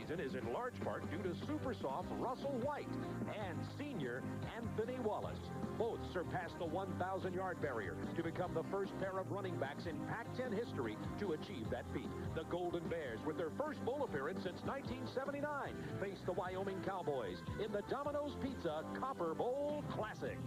season is in large part due to super soft Russell White and senior Anthony Wallace. Both surpassed the 1,000-yard barrier to become the first pair of running backs in Pac-10 history to achieve that feat. The Golden Bears, with their first bowl appearance since 1979, face the Wyoming Cowboys in the Domino's Pizza Copper Bowl Classic.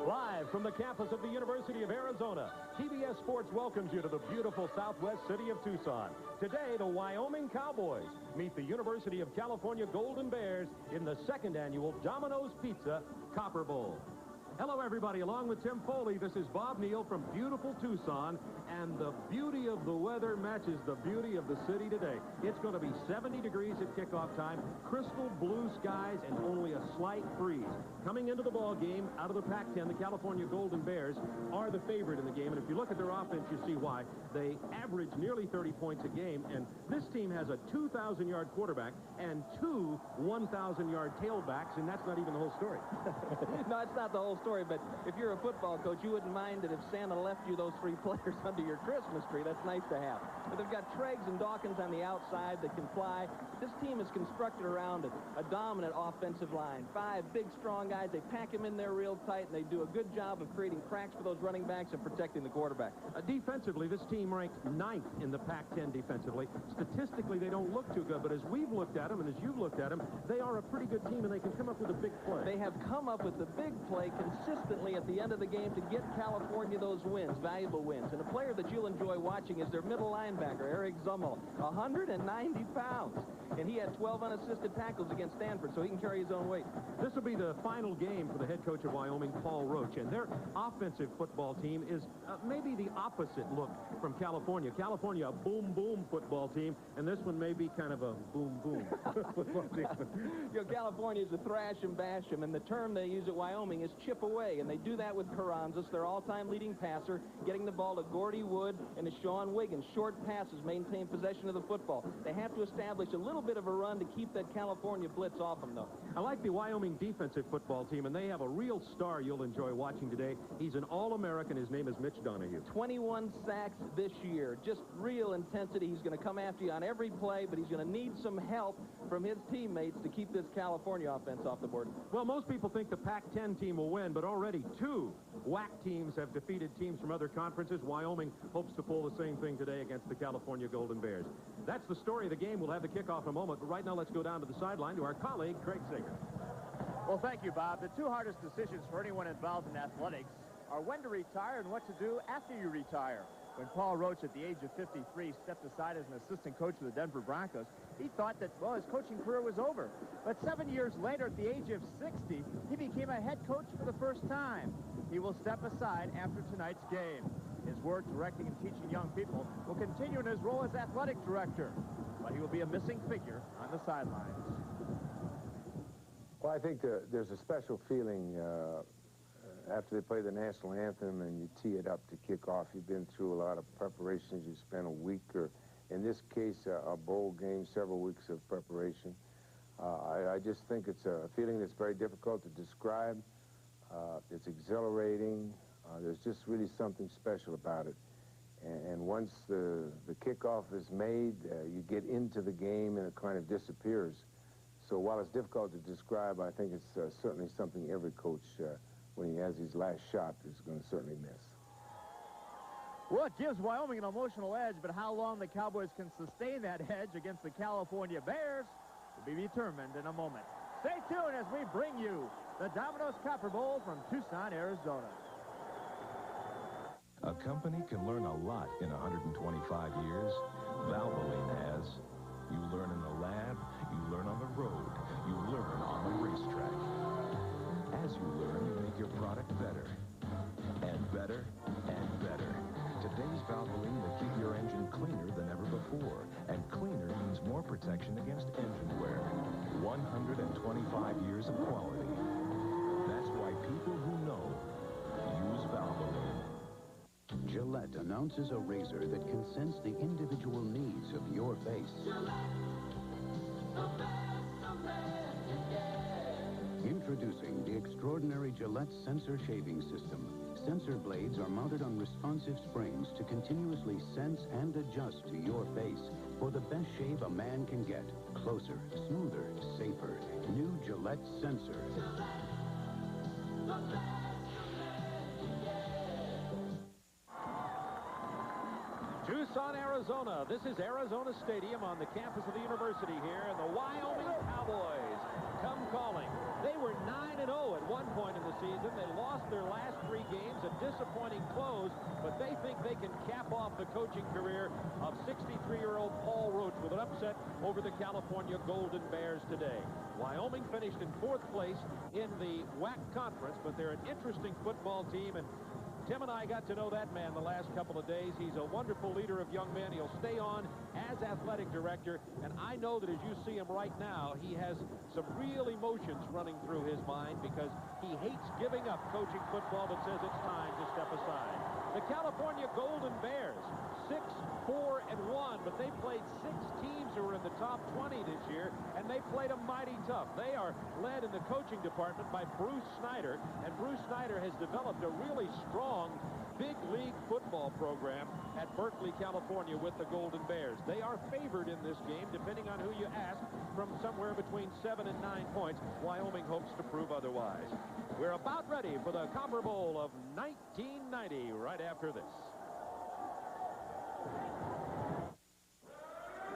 Live from the campus of the University of Arizona, TBS Sports welcomes you to the beautiful southwest city of Tucson. Today, the Wyoming Cowboys meet the University of California Golden Bears in the second annual Domino's Pizza Copper Bowl. Hello, everybody. Along with Tim Foley, this is Bob Neal from beautiful Tucson, and the beauty of the weather matches the beauty of the city today. It's going to be 70 degrees at kickoff time, crystal blue skies, and only a slight breeze. Coming into the ball game, out of the Pac-10, the California Golden Bears are the favorite in the game, and if you look at their offense, you see why. They average nearly 30 points a game, and this team has a 2,000-yard quarterback and two 1,000-yard tailbacks, and that's not even the whole story. No, it's not the whole story, but if you're a football coach, you wouldn't mind it if Santa left you those three players under your Christmas tree. That's nice to have. But they've got Triggs and Dawkins on the outside that can fly. This team is constructed around a dominant offensive line. 5 big, strong guys. They pack them in there real tight, and they do a good job of creating cracks for those running backs and protecting the quarterback. Defensively, this team ranks 9th in the Pac-10 defensively. Statistically, they don't look too good, but as we've looked at them and as you've looked at them, they are a pretty good team, and they can come up with a big play. They have come up with the big play consistently at the end of the game to get California those wins, valuable wins. And a player that you'll enjoy watching is their middle linebacker, Eric Zummel, 190 pounds. And he had 12 unassisted tackles against Stanford, so he can carry his own weight. This will be the final game for the head coach of Wyoming, Paul Roach, and their offensive football team is maybe the opposite look from California. California, a boom-boom football team, and this one may be kind of a boom-boom football team. You know, California is a thrash and bash 'em, and the term they use at Wyoming is chip away, and they do that with Carranzas, their all-time leading passer, getting the ball to Gordy Wood and to Sean Wiggins. Short passes maintain possession of the football. They have to establish a little bit of a run to keep that California blitz off them, though. I like the Wyoming defensive football team, and they have a real star you'll enjoy watching today. He's an All-American. His name is Mitch Donahue. 21 sacks this year. Just real intensity. He's going to come after you on every play, but he's going to need some help from his teammates to keep this California offense off the board. Well, most people think the Pac-10 team will win, but already 2 WAC teams have defeated teams from other conferences. Wyoming hopes to pull the same thing today against the California Golden Bears. That's the story of the game. We'll have the kickoff in a moment, but right now let's go down to the sideline to our colleague, Craig Sager. Well, thank you, Bob. The 2 hardest decisions for anyone involved in athletics are when to retire and what to do after you retire. When Paul Roach, at the age of 53, stepped aside as an assistant coach of the Denver Broncos, he thought that, well, his coaching career was over. But 7 years later, at the age of 60, he became a head coach for the first time. He will step aside after tonight's game. His work directing and teaching young people will continue in his role as athletic director, but he will be a missing figure on the sidelines. Well, I think there's a special feeling after they play the national anthem and you tee it up to kick off. You've been through a lot of preparations. You spent a week, or in this case, a bowl game, several weeks of preparation. I just think it's a feeling that's very difficult to describe. It's exhilarating. There's just really something special about it. And once the kickoff is made, you get into the game and it kind of disappears. So while it's difficult to describe, I think it's certainly something every coach, when he has his last shot, is going to certainly miss. Well, it gives Wyoming an emotional edge, but how long the Cowboys can sustain that edge against the California Bears will be determined in a moment. Stay tuned as we bring you the Domino's Copper Bowl from Tucson, Arizona. A company can learn a lot in 125 years. Valvoline has. You learn in the lab, you learn on the road, you learn on the racetrack. As you learn, you make your product better. And better, and better. Today's Valvoline will keep your engine cleaner than ever before. And cleaner means more protection against engine wear. 125 years of quality. That's why people who know use Valvoline. Gillette announces a razor that can sense the individual needs of your your face. Introducing the extraordinary Gillette Sensor Shaving System. Sensor blades are mounted on responsive springs to continuously sense and adjust to your face for the best shave a man can get. Closer, smoother, safer. New Gillette Sensor. Tucson, Arizona. This is Arizona Stadium on the campus of the university here, and the Wyoming Cowboys come calling. They were 9-0 at one point in the season. They lost their last 3 games, a disappointing close, but they think they can cap off the coaching career of 63-year-old Paul Roach with an upset over the California Golden Bears today. Wyoming finished in 4th place in the WAC conference, but they're an interesting football team, and Tim and I got to know that man the last couple of days. He's a wonderful leader of young men. He'll stay on as athletic director, and I know that as you see him right now, he has some real emotions running through his mind because he hates giving up coaching football but says it's time to step aside. The California Golden Bears, 6-4-1, but they played 6 teams who were in the top 20 this year, and they played them mighty tough. They are led in the coaching department by Bruce Snyder, and Bruce Snyder has developed a really strong big league football program at Berkeley, California with the Golden Bears. They are favored in this game, depending on who you ask, from somewhere between 7 and 9 points. Wyoming hopes to prove otherwise. We're about ready for the Copper Bowl of 1990 right after this.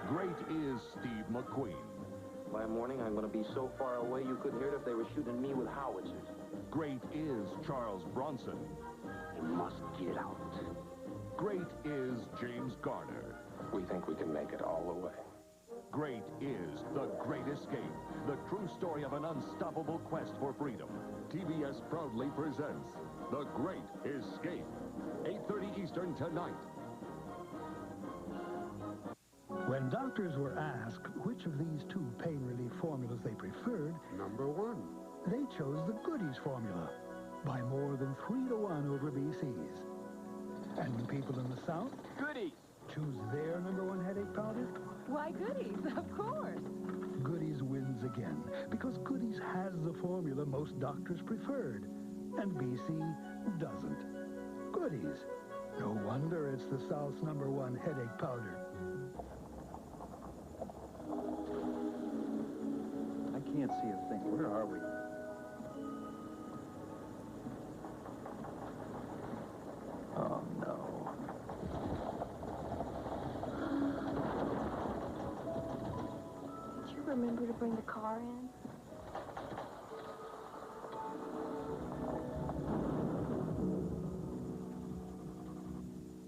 Great is Steve McQueen. By morning, I'm going to be so far away you couldn't hear it if they were shooting me with howitzers. Great is Charles Bronson. You must get out. Great is James Garner. We think we can make it all the way. Great is The Great Escape, the true story of an unstoppable quest for freedom. TBS proudly presents The Great Escape, 8:30 Eastern tonight. When doctors were asked which of these 2 pain relief formulas they preferred, Number 1. they chose the Goodies formula by more than 3-1 over BC's. And when people in the South Goodies. choose their #1 headache powder, Why, Goodies, of course. Goodies wins again, because Goodies has the formula most doctors preferred, and BC doesn't. Goodies. No wonder it's the South's #1 headache powder. I can't see a thing. Where are we? Oh, no. Did you remember to bring the car in?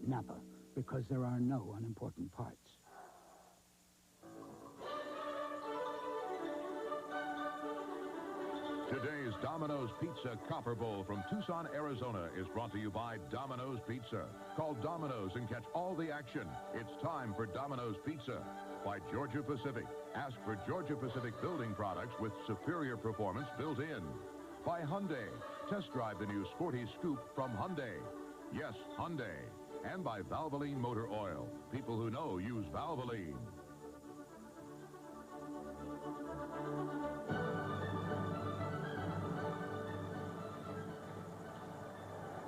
Napa, because there are no unimportant parts. Today's Domino's Pizza Copper Bowl from Tucson, Arizona is brought to you by Domino's Pizza. Call Domino's and catch all the action. It's time for Domino's Pizza. By Georgia Pacific. Ask for Georgia Pacific building products with superior performance built in. By Hyundai. Test drive the new Sporty Scoop from Hyundai. Yes, Hyundai. And by Valvoline Motor Oil. People who know use Valvoline.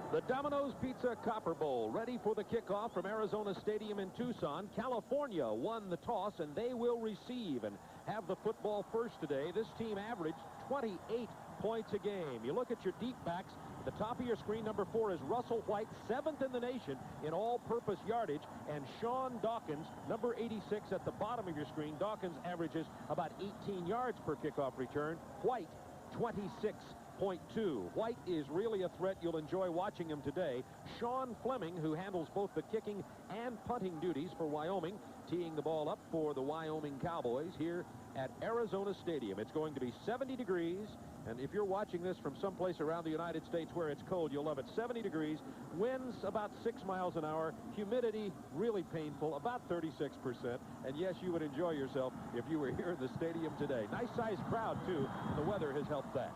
The Domino's Pizza Copper Bowl ready for the kickoff from Arizona Stadium in Tucson. California won the toss, and they will receive and have the football first today. This team averaged 28 points a game. You look at your deep backs. The top of your screen, number 4, is Russell White, 7th in the nation in all-purpose yardage, and Sean Dawkins, number 86, at the bottom of your screen. Dawkins averages about 18 yards per kickoff return. White, 26.2. White is really a threat. You'll enjoy watching him today. Sean Fleming, who handles both the kicking and punting duties for Wyoming, teeing the ball up for the Wyoming Cowboys here at Arizona Stadium. It's going to be 70 degrees, and if you're watching this from someplace around the United States where it's cold, you'll love it. 70 degrees, winds about 6 miles an hour, humidity really painful, about 36%, and yes, you would enjoy yourself if you were here in the stadium today. Nice sized crowd, too. The weather has helped that.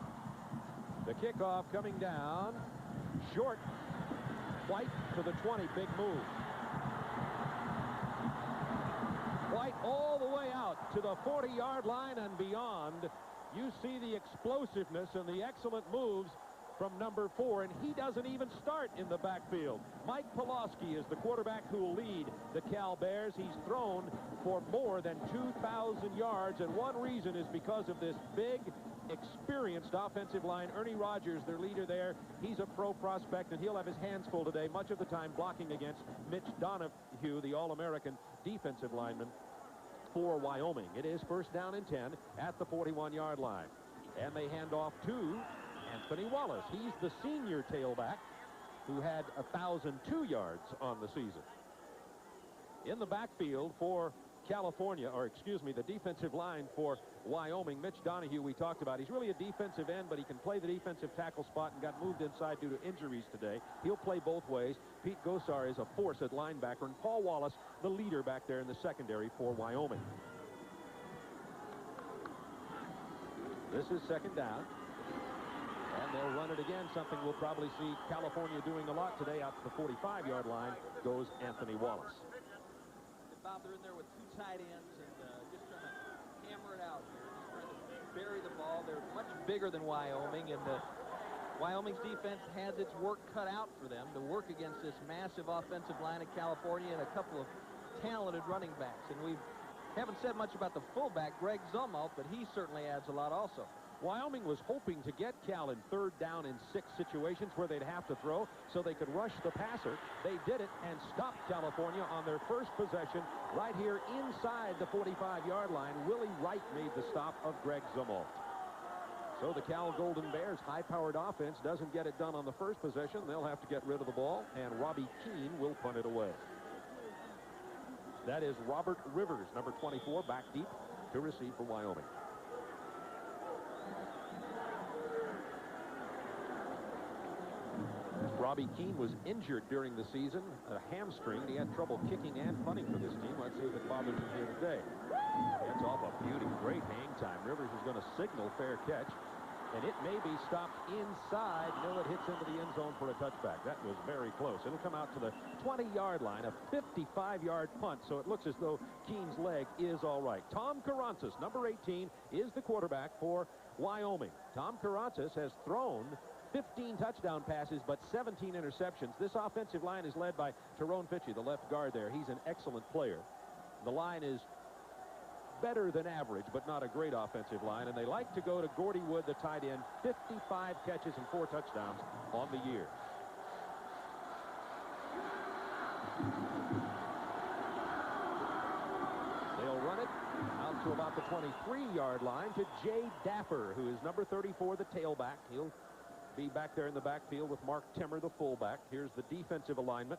The kickoff coming down, short. White to the 20, big move. White the 40-yard line and beyond. You see the explosiveness and the excellent moves from number 4, and he doesn't even start in the backfield. Mike Pawlowski is the quarterback who will lead the Cal Bears. He's thrown for more than 2,000 yards, and one reason is because of this big, experienced offensive line. Ernie Rogers, their leader there, he's a pro prospect, and he'll have his hands full today, much of the time blocking against Mitch Donahue, the All-American defensive lineman for Wyoming. It is first down and 10 at the 41-yard line. And they hand off to Anthony Wallace. He's the senior tailback who had 1,002 yards on the season. In the backfield for California, or excuse me, the defensive line for Wyoming, Mitch Donahue we talked about. He's really a defensive end, but he can play the defensive tackle spot and got moved inside due to injuries today. He'll play both ways. Pete Gosar is a force at linebacker, and Paul Wallace, the leader back there in the secondary for Wyoming. This is second down. And they'll run it again, something we'll probably see California doing a lot today. Out to the 45-yard line goes Anthony Wallace. Bob, they're in there with two tight ends and just trying to hammer it out here. Just trying to bury the ball. They're much bigger than Wyoming, and Wyoming's defense has its work cut out for them to work against this massive offensive line of California and a couple of talented running backs. And we haven't said much about the fullback, Greg Zumwalt, but he certainly adds a lot also. Wyoming was hoping to get Cal in 3rd down and 6 situations where they'd have to throw so they could rush the passer. They did it and stopped California on their first possession right here inside the 45-yard line. Willie Wright made the stop of Greg Zumwalt. So the Cal Golden Bears' high-powered offense doesn't get it done on the first possession. They'll have to get rid of the ball, and Robbie Keane will punt it away. That is Robert Rivers, number 24, back deep to receive for Wyoming. Robbie Keane was injured during the season, a hamstring. He had trouble kicking and punting for this team. Let's see if it bothers him here today. That's off a beauty. Great hang time. Rivers is going to signal fair catch, and it may be stopped inside. No, it hits into the end zone for a touchback. That was very close. It'll come out to the 20-yard line, a 55-yard punt, so it looks as though Keane's leg is all right. Tom Karantzis, number 18, is the quarterback for Wyoming. Tom Karantzis has thrown 15 touchdown passes, but 17 interceptions. This offensive line is led by Tyrone Fitchie, the left guard there. He's an excellent player. The line is better than average, but not a great offensive line, and they like to go to Gordy Wood, the tight end. 55 catches and 4 touchdowns on the year. They'll run it out to about the 23-yard line to Jay Dapper, who is number 34, the tailback. He'll be back there in the backfield with Mark Timmer, the fullback. Here's the defensive alignment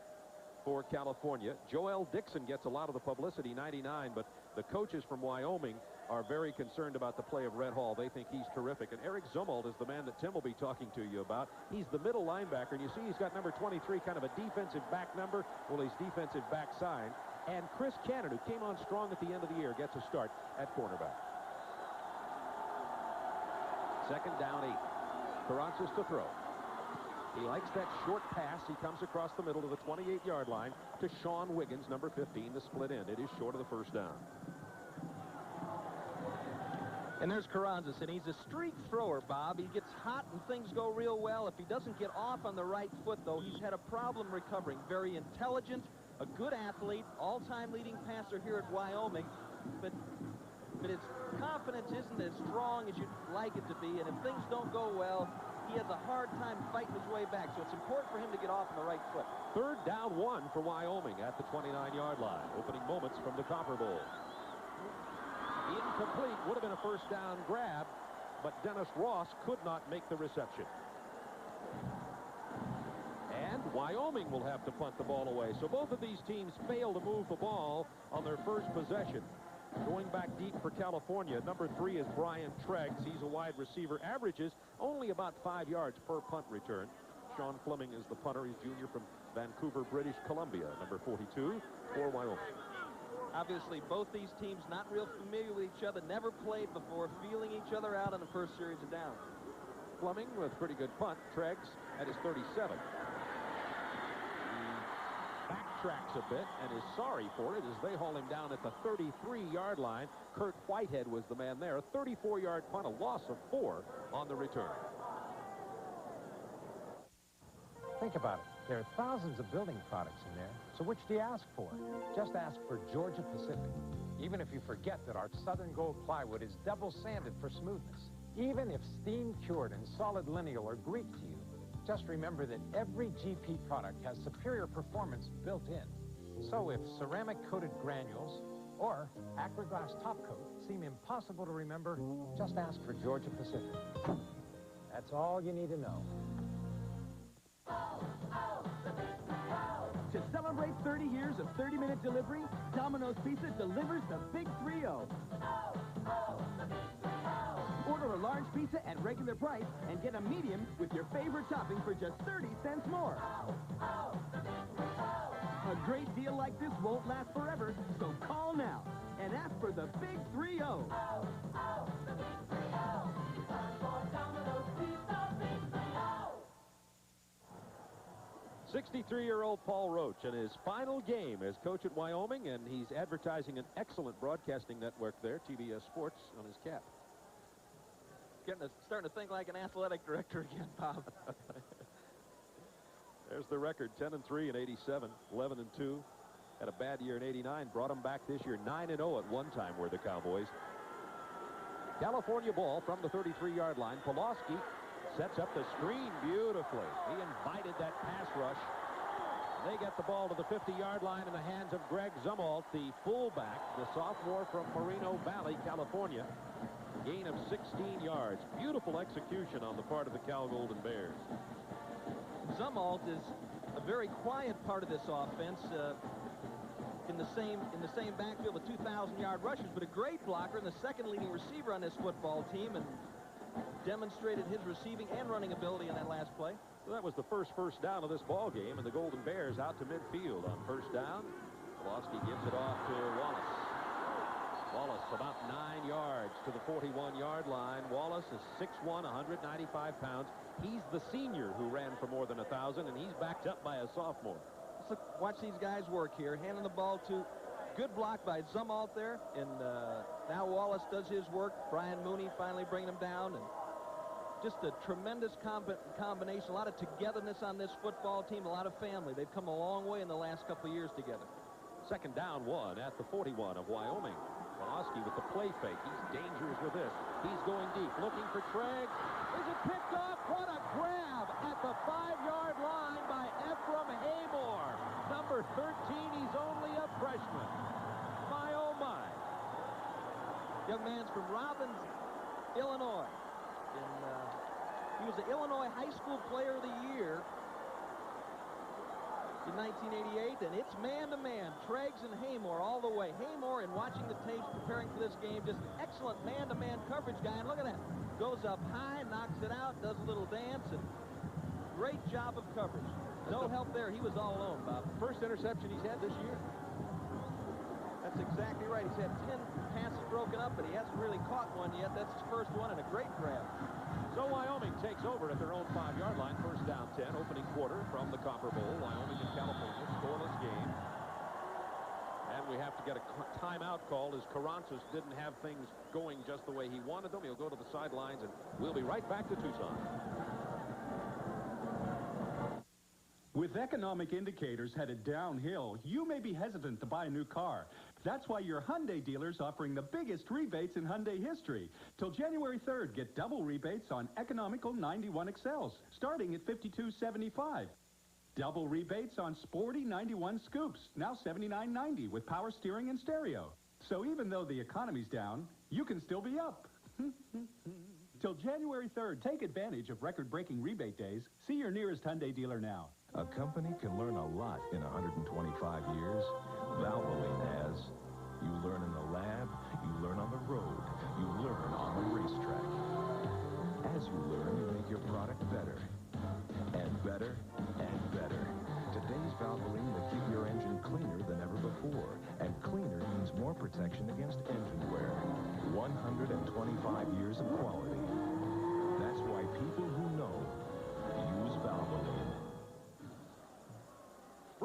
for California. Joel Dixon gets a lot of the publicity, 99, but the coaches from Wyoming are very concerned about the play of Red Hall. They think he's terrific. And Eric Zumwalt is the man that Tim will be talking to you about. He's the middle linebacker, and you see he's got number 23, kind of a defensive back number. Well, he's defensive back sign. And Chris Cannon, who came on strong at the end of the year, gets a start at cornerback. Second down 8. Karantzis to throw. He likes that short pass. He comes across the middle to the 28-yard line to Sean Wiggins, number 15, the split end. It is short of the first down. And there's Karantzis, and he's a streak thrower, Bob. He gets hot and things go real well. If he doesn't get off on the right foot, though, he's had a problem recovering. Very intelligent, a good athlete, all-time leading passer here at Wyoming, but his confidence isn't as strong as you'd like it to be, and if things don't go well, he has a hard time fighting his way back, so it's important for him to get off on the right foot. Third down 1 for Wyoming at the 29-yard line. Opening moments from the Copper Bowl. Incomplete. Would have been a first down grab, but Dennis Ross could not make the reception. And Wyoming will have to punt the ball away. So both of these teams fail to move the ball on their first possession. Going back deep for California, number 3 is Brian Treggs. He's a wide receiver, averages only about 5 yards per punt return. Sean Fleming is the punter. He's junior from Vancouver, British Columbia, number 42 for Wyoming. Obviously, both these teams not real familiar with each other, never played before, feeling each other out on the first series of downs. Fleming with a pretty good punt. Treggs at his 37. The back backtracks a bit and is sorry for it as they haul him down at the 33-yard line. Kurt Whitehead was the man there. A 34-yard punt, a loss of 4 on the return. Think about it. There are thousands of building products in there. So which do you ask for? Just ask for Georgia Pacific. Even if you forget that our Southern Gold plywood is double sanded for smoothness. Even if steam cured and solid lineal are Greek to you, just remember that every GP product has superior performance built in. So if ceramic coated granules or Acroglass top coat seem impossible to remember, just ask for Georgia Pacific. That's all you need to know. To celebrate 30 years of 30-minute delivery, Domino's Pizza delivers the Big 3-0. Order a large pizza at regular price and get a medium with your favorite topping for just 30 cents more. A great deal like this won't last forever, so call now and ask for the Big 3-0. 63-year-old Paul Roach in his final game as coach at Wyoming, and he's advertising an excellent broadcasting network there, TBS Sports, on his cap. Starting to think like an athletic director again, Bob. There's the record, 10-3 in 87, 11-2. Had a bad year in 89, brought them back this year. 9-0 at one time were the Cowboys. California ball from the 33-yard line. Pulaski sets up the screen beautifully. He invited that pass rush. They get the ball to the 50-yard line in the hands of Greg Zumwalt, the fullback, the sophomore from Moreno Valley, California. Gain of 16 yards. Beautiful execution on the part of the Cal Golden Bears. Zumwalt is a very quiet part of this offense. In the same backfield with 2,000-yard rushers, but a great blocker and the second leading receiver on this football team, and demonstrated his receiving and running ability in that last play. So that was the first down of this ball game, and the Golden Bears out to midfield on first down. Pulaski gives it off to Wallace. Wallace about 9 yards to the 41-yard line. Wallace is 6'1", 195 pounds. He's the senior who ran for more than 1,000, and he's backed up by a sophomore. Let's watch these guys work here. Handing the ball to good block by Zumwalt there, and now Wallace does his work. Brian Mooney finally bringing him down, and just a tremendous combination, a lot of togetherness on this football team, a lot of family. They've come a long way in the last couple of years together. Second down, 1 at the 41 of Wyoming. Pulaski with the play fake. He's dangerous with this. He's going deep, looking for Trigg. Is it picked off? What a grab at the 5-yard line by Ephraim Haymore. Number 13, he's only a freshman. My, oh, my. Young man's from Robbins, Illinois. He was the Illinois High School Player of the Year in 1988, and it's man-to-man. Triggs and Haymore all the way. Haymore, in watching the tapes, preparing for this game, just an excellent man-to-man coverage guy, and look at that. Goes up high, knocks it out, does a little dance, and great job of coverage. No help there. He was all alone, Bob. First interception he's had this year. That's exactly right. He's had 10 passes broken up, but he hasn't really caught one yet. That's his first one, and a great grab. So Wyoming takes over at their own 5-yard line. First down 10, opening quarter from the Copper Bowl. Wyoming and California, scoreless game. And we have to get a timeout call as Carranzas didn't have things going just the way he wanted them. He'll go to the sidelines, and we'll be right back to Tucson. With economic indicators headed downhill, you may be hesitant to buy a new car. That's why your Hyundai dealer's offering the biggest rebates in Hyundai history. Till January 3rd, get double rebates on economical 91 Excels, starting at $52.75. Double rebates on sporty 91 Scoops, now $79.90 with power steering and stereo. So even though the economy's down, you can still be up. Till January 3rd, take advantage of record-breaking rebate days. See your nearest Hyundai dealer now. A company can learn a lot in 125 years. Valvoline has. You learn in the lab, you learn on the road, you learn on the racetrack. As you learn, you make your product better. And better, and better. Today's Valvoline will keep your engine cleaner than ever before. And cleaner means more protection against engine wear. 125 years of quality. That's why people who know use Valvoline.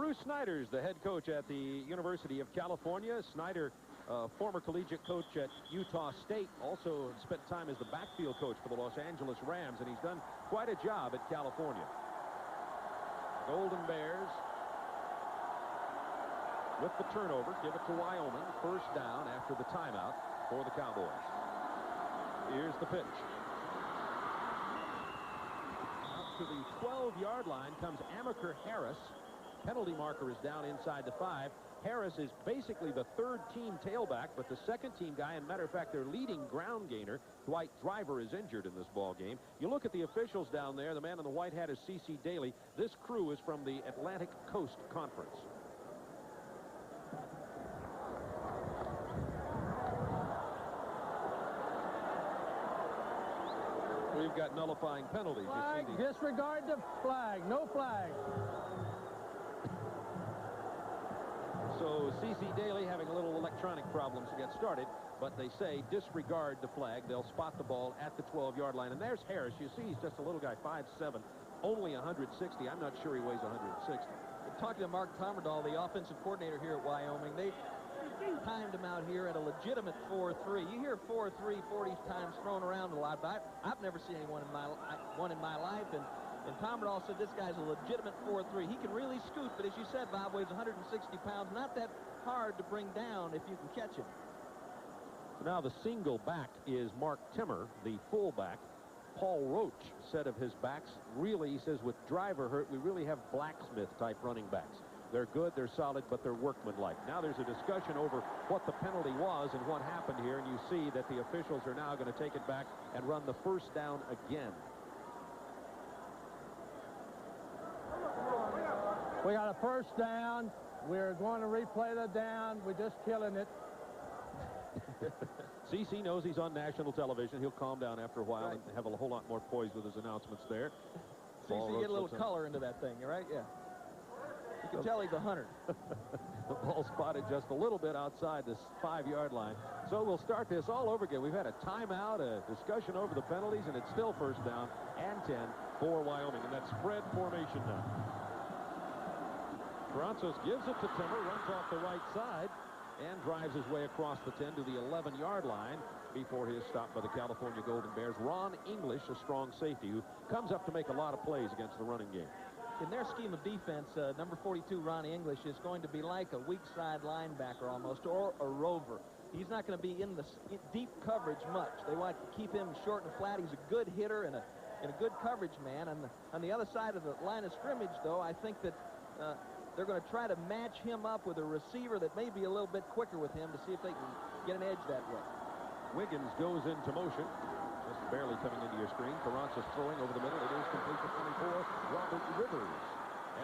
Bruce Snyder's the head coach at the University of California. Snyder, former collegiate coach at Utah State, also spent time as the backfield coach for the Los Angeles Rams, and he's done quite a job at California. Golden Bears with the turnover, give it to Wyoming. First down after the timeout for the Cowboys. Here's the pitch. Out to the 12-yard line comes Amaker Harris. Penalty marker is down inside the 5. Harris is basically the third-team tailback, but the second-team guy, and matter of fact, their leading ground gainer, Dwight Driver, is injured in this ball game. You look at the officials down there. The man in the white hat is C.C. Daly. This crew is from the Atlantic Coast Conference. We've got nullifying penalties. Flag, disregard the flag. No flag. So C.C. Daly having a little electronic problems to get started, but they say disregard the flag. They'll spot the ball at the 12-yard line. And there's Harris. You see he's just a little guy, 5'7", only 160. I'm not sure he weighs 160. Talking to Mark Tommerdahl, the offensive coordinator here at Wyoming, they timed him out here at a legitimate 4-3. You hear 4-3 40 times thrown around a lot, but I've never seen anyone in my life. And Tommerdahl said this guy's a legitimate 4-3. He can really scoot, but as you said, Bob, weighs 160 pounds. Not that hard to bring down if you can catch him. So now the single back is Mark Timmer, the fullback. Paul Roach said of his backs, really, he says, with Driver hurt, we really have blacksmith-type running backs. They're good, they're solid, but they're workmanlike. Now there's a discussion over what the penalty was and what happened here, and you see that the officials are now going to take it back and run the first down again. We got a first down. We're going to replay the down. We're just killing it. CC knows he's on national television. He'll calm down after a while and have a whole lot more poise with his announcements there. CC get a little color into that thing, right? Yeah. You can tell he's a hunter. The ball spotted just a little bit outside this 5-yard line. So we'll start this all over again. We've had a timeout, a discussion over the penalties, and it's still first down and 10 for Wyoming. And that's spread formation now. Francis gives it to Timmer, runs off the right side, and drives his way across the 10 to the 11-yard line before he is stopped by the California Golden Bears. Ron English, a strong safety, who comes up to make a lot of plays against the running game. In their scheme of defense, number 42, Ronnie English, is going to be like a weak side linebacker almost, or a rover. He's not going to be in the deep coverage much. They want to keep him short and flat. He's a good hitter and a good coverage man. On the other side of the line of scrimmage, though, I think that they're going to try to match him up with a receiver that may be a little bit quicker with him to see if they can get an edge that way. Wiggins goes into motion. Just barely coming into your screen. Carranza's throwing over the middle. It is complete to 24. Robert Rivers.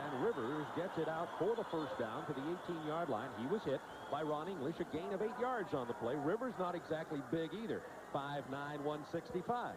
And Rivers gets it out for the first down to the 18-yard line. He was hit by Ron English. A gain of 8 yards on the play. Rivers not exactly big either. 5'9", 165.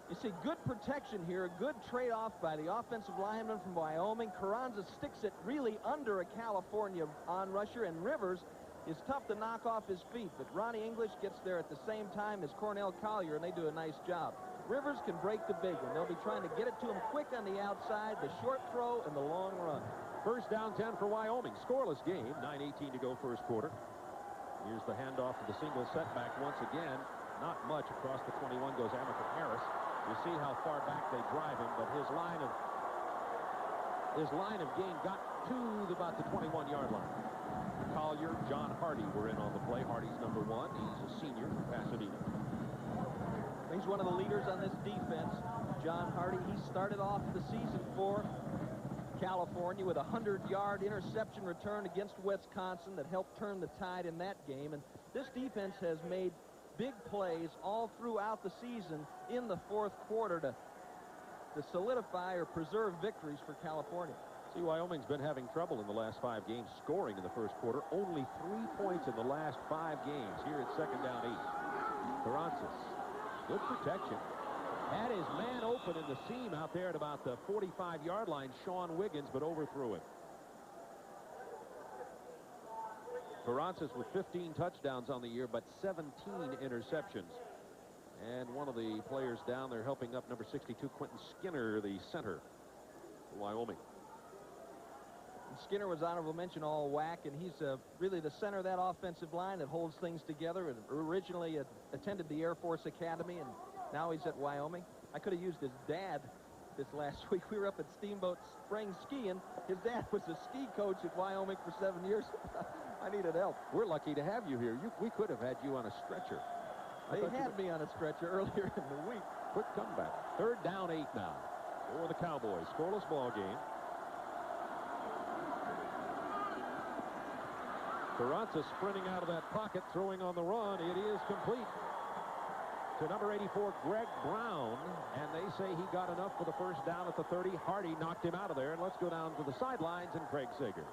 You see good protection here. A good trade-off by the offensive lineman from Wyoming. Carranza sticks it really under a California on-rusher, and Rivers is tough to knock off his feet, but Ronnie English gets there at the same time as Cornell Collier, and they do a nice job. Rivers can break the big one. They'll be trying to get it to him quick on the outside, the short throw, and the long run. First down 10 for Wyoming. Scoreless game, 9:18 to go first quarter. Here's the handoff to the single setback once again. Not much. Across the 21 goes Amaker Harris. You see how far back they drive him, but his line of gain got to about the 21-yard line. Collier, John Hardy were in on the play. Hardy's number 1. He's a senior from Pasadena. He's one of the leaders on this defense. John Hardy, he started off the season for California with a 100-yard interception return against Wisconsin that helped turn the tide in that game. And this defense has made big plays all throughout the season in the fourth quarter to solidify or preserve victories for California. See, Wyoming's been having trouble in the last 5 games scoring in the first quarter. Only 3 points in the last 5 games. Here it's second down 8. Carranzas, good protection. Had his man open in the seam out there at about the 45-yard line. Sean Wiggins, but overthrew it. Carranzas with 15 touchdowns on the year, but 17 interceptions. And one of the players down there helping up number 62, Quentin Skinner, the center for Wyoming. Skinner was honorable mention all whack, and he's really the center of that offensive line that holds things together. And originally attended the Air Force Academy, and now he's at Wyoming. I could have used his dad this last week. We were up at Steamboat Springs skiing. His dad was a ski coach at Wyoming for 7 years. I needed help. We're lucky to have you here. We could have had you on a stretcher. They had me on a stretcher earlier in the week. Quick comeback. 3rd down, 8 now for the Cowboys. Scoreless ball game. Carranza sprinting out of that pocket, throwing on the run. It is complete to number 84, Greg Brown, and they say he got enough for the first down at the 30. Hardy knocked him out of there, and let's go down to the sidelines and Craig Sager.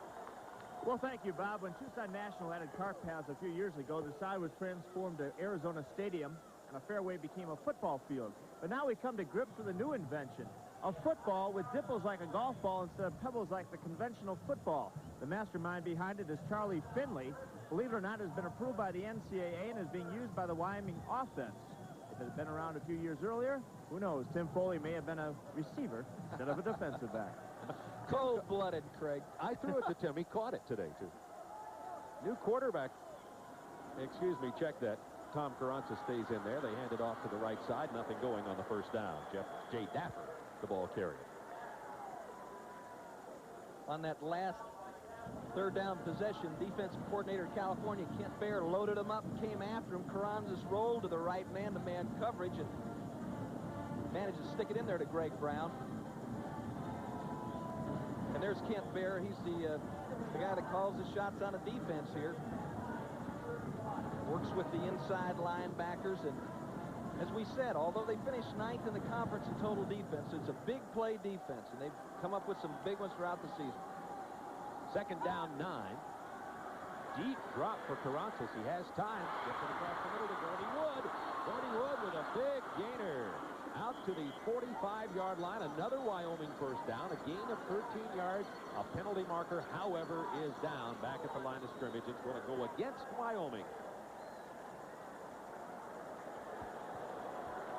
Well, thank you, Bob. When Tucson National added car paths a few years ago, the side was transformed to Arizona Stadium, and a fairway became a football field. But now we come to grips with a new invention, a football with dimples like a golf ball instead of pebbles like the conventional football. The mastermind behind it is Charlie Finley. Believe it or not, it has been approved by the NCAA and is being used by the Wyoming offense. If it had been around a few years earlier, who knows? Tim Foley may have been a receiver instead of a defensive back. Cold-blooded, Craig. I threw it to Tim. He caught it today, too. New quarterback. Excuse me, check that. Tom Carranza stays in there. They hand it off to the right side. Nothing going on the first down. Jay Daffer, the ball carrier. On that last 3rd down possession, defensive coordinator California, Kent Baer, loaded him up, came after him. Carranza rolled to the right man-to-man coverage and managed to stick it in there to Greg Brown. And there's Kent Baer. He's the guy that calls the shots on a defense here. Works with the inside linebackers, and as we said, although they finished 9th in the conference in total defense, it's a big play defense, and they've come up with some big ones throughout the season. 2nd down, 9. Deep drop for Carranza. He has time. Gets it across the middle to Gordy Wood. Gordy Wood with a big gainer. Out to the 45-yard line. Another Wyoming first down. A gain of 13 yards. A penalty marker, however, is down back at the line of scrimmage. It's going to go against Wyoming.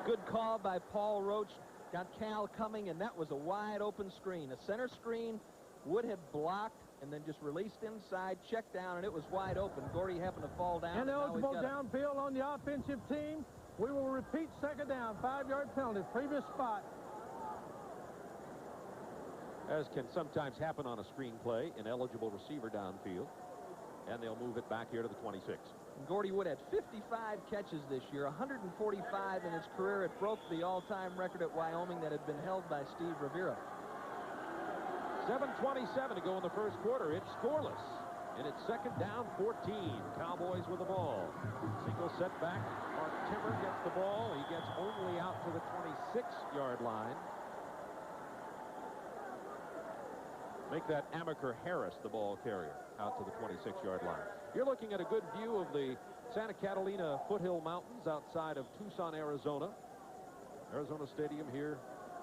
Good call by Paul Roach. Got Cal coming, and that was a wide open screen. A center screen. Wood had blocked and then just released inside, checked down, and it was wide open. Gordy happened to fall down. And eligible downfield on the offensive team. We will repeat 2nd down, 5-yard penalty, previous spot. As can sometimes happen on a screen play, an eligible receiver downfield. And they'll move it back here to the 26. And Gordy Wood had 55 catches this year, 145 in his career. It broke the all-time record at Wyoming that had been held by Steve Rivera. 7:27 to go in the first quarter. It's scoreless. And it's 2nd down, 14. Cowboys with the ball. Single setback. Mark Timmer gets the ball. He gets only out to the 26-yard line. Make that Amaker Harris the ball carrier out to the 26-yard line. You're looking at a good view of the Santa Catalina foothill mountains outside of Tucson, Arizona. Arizona Stadium here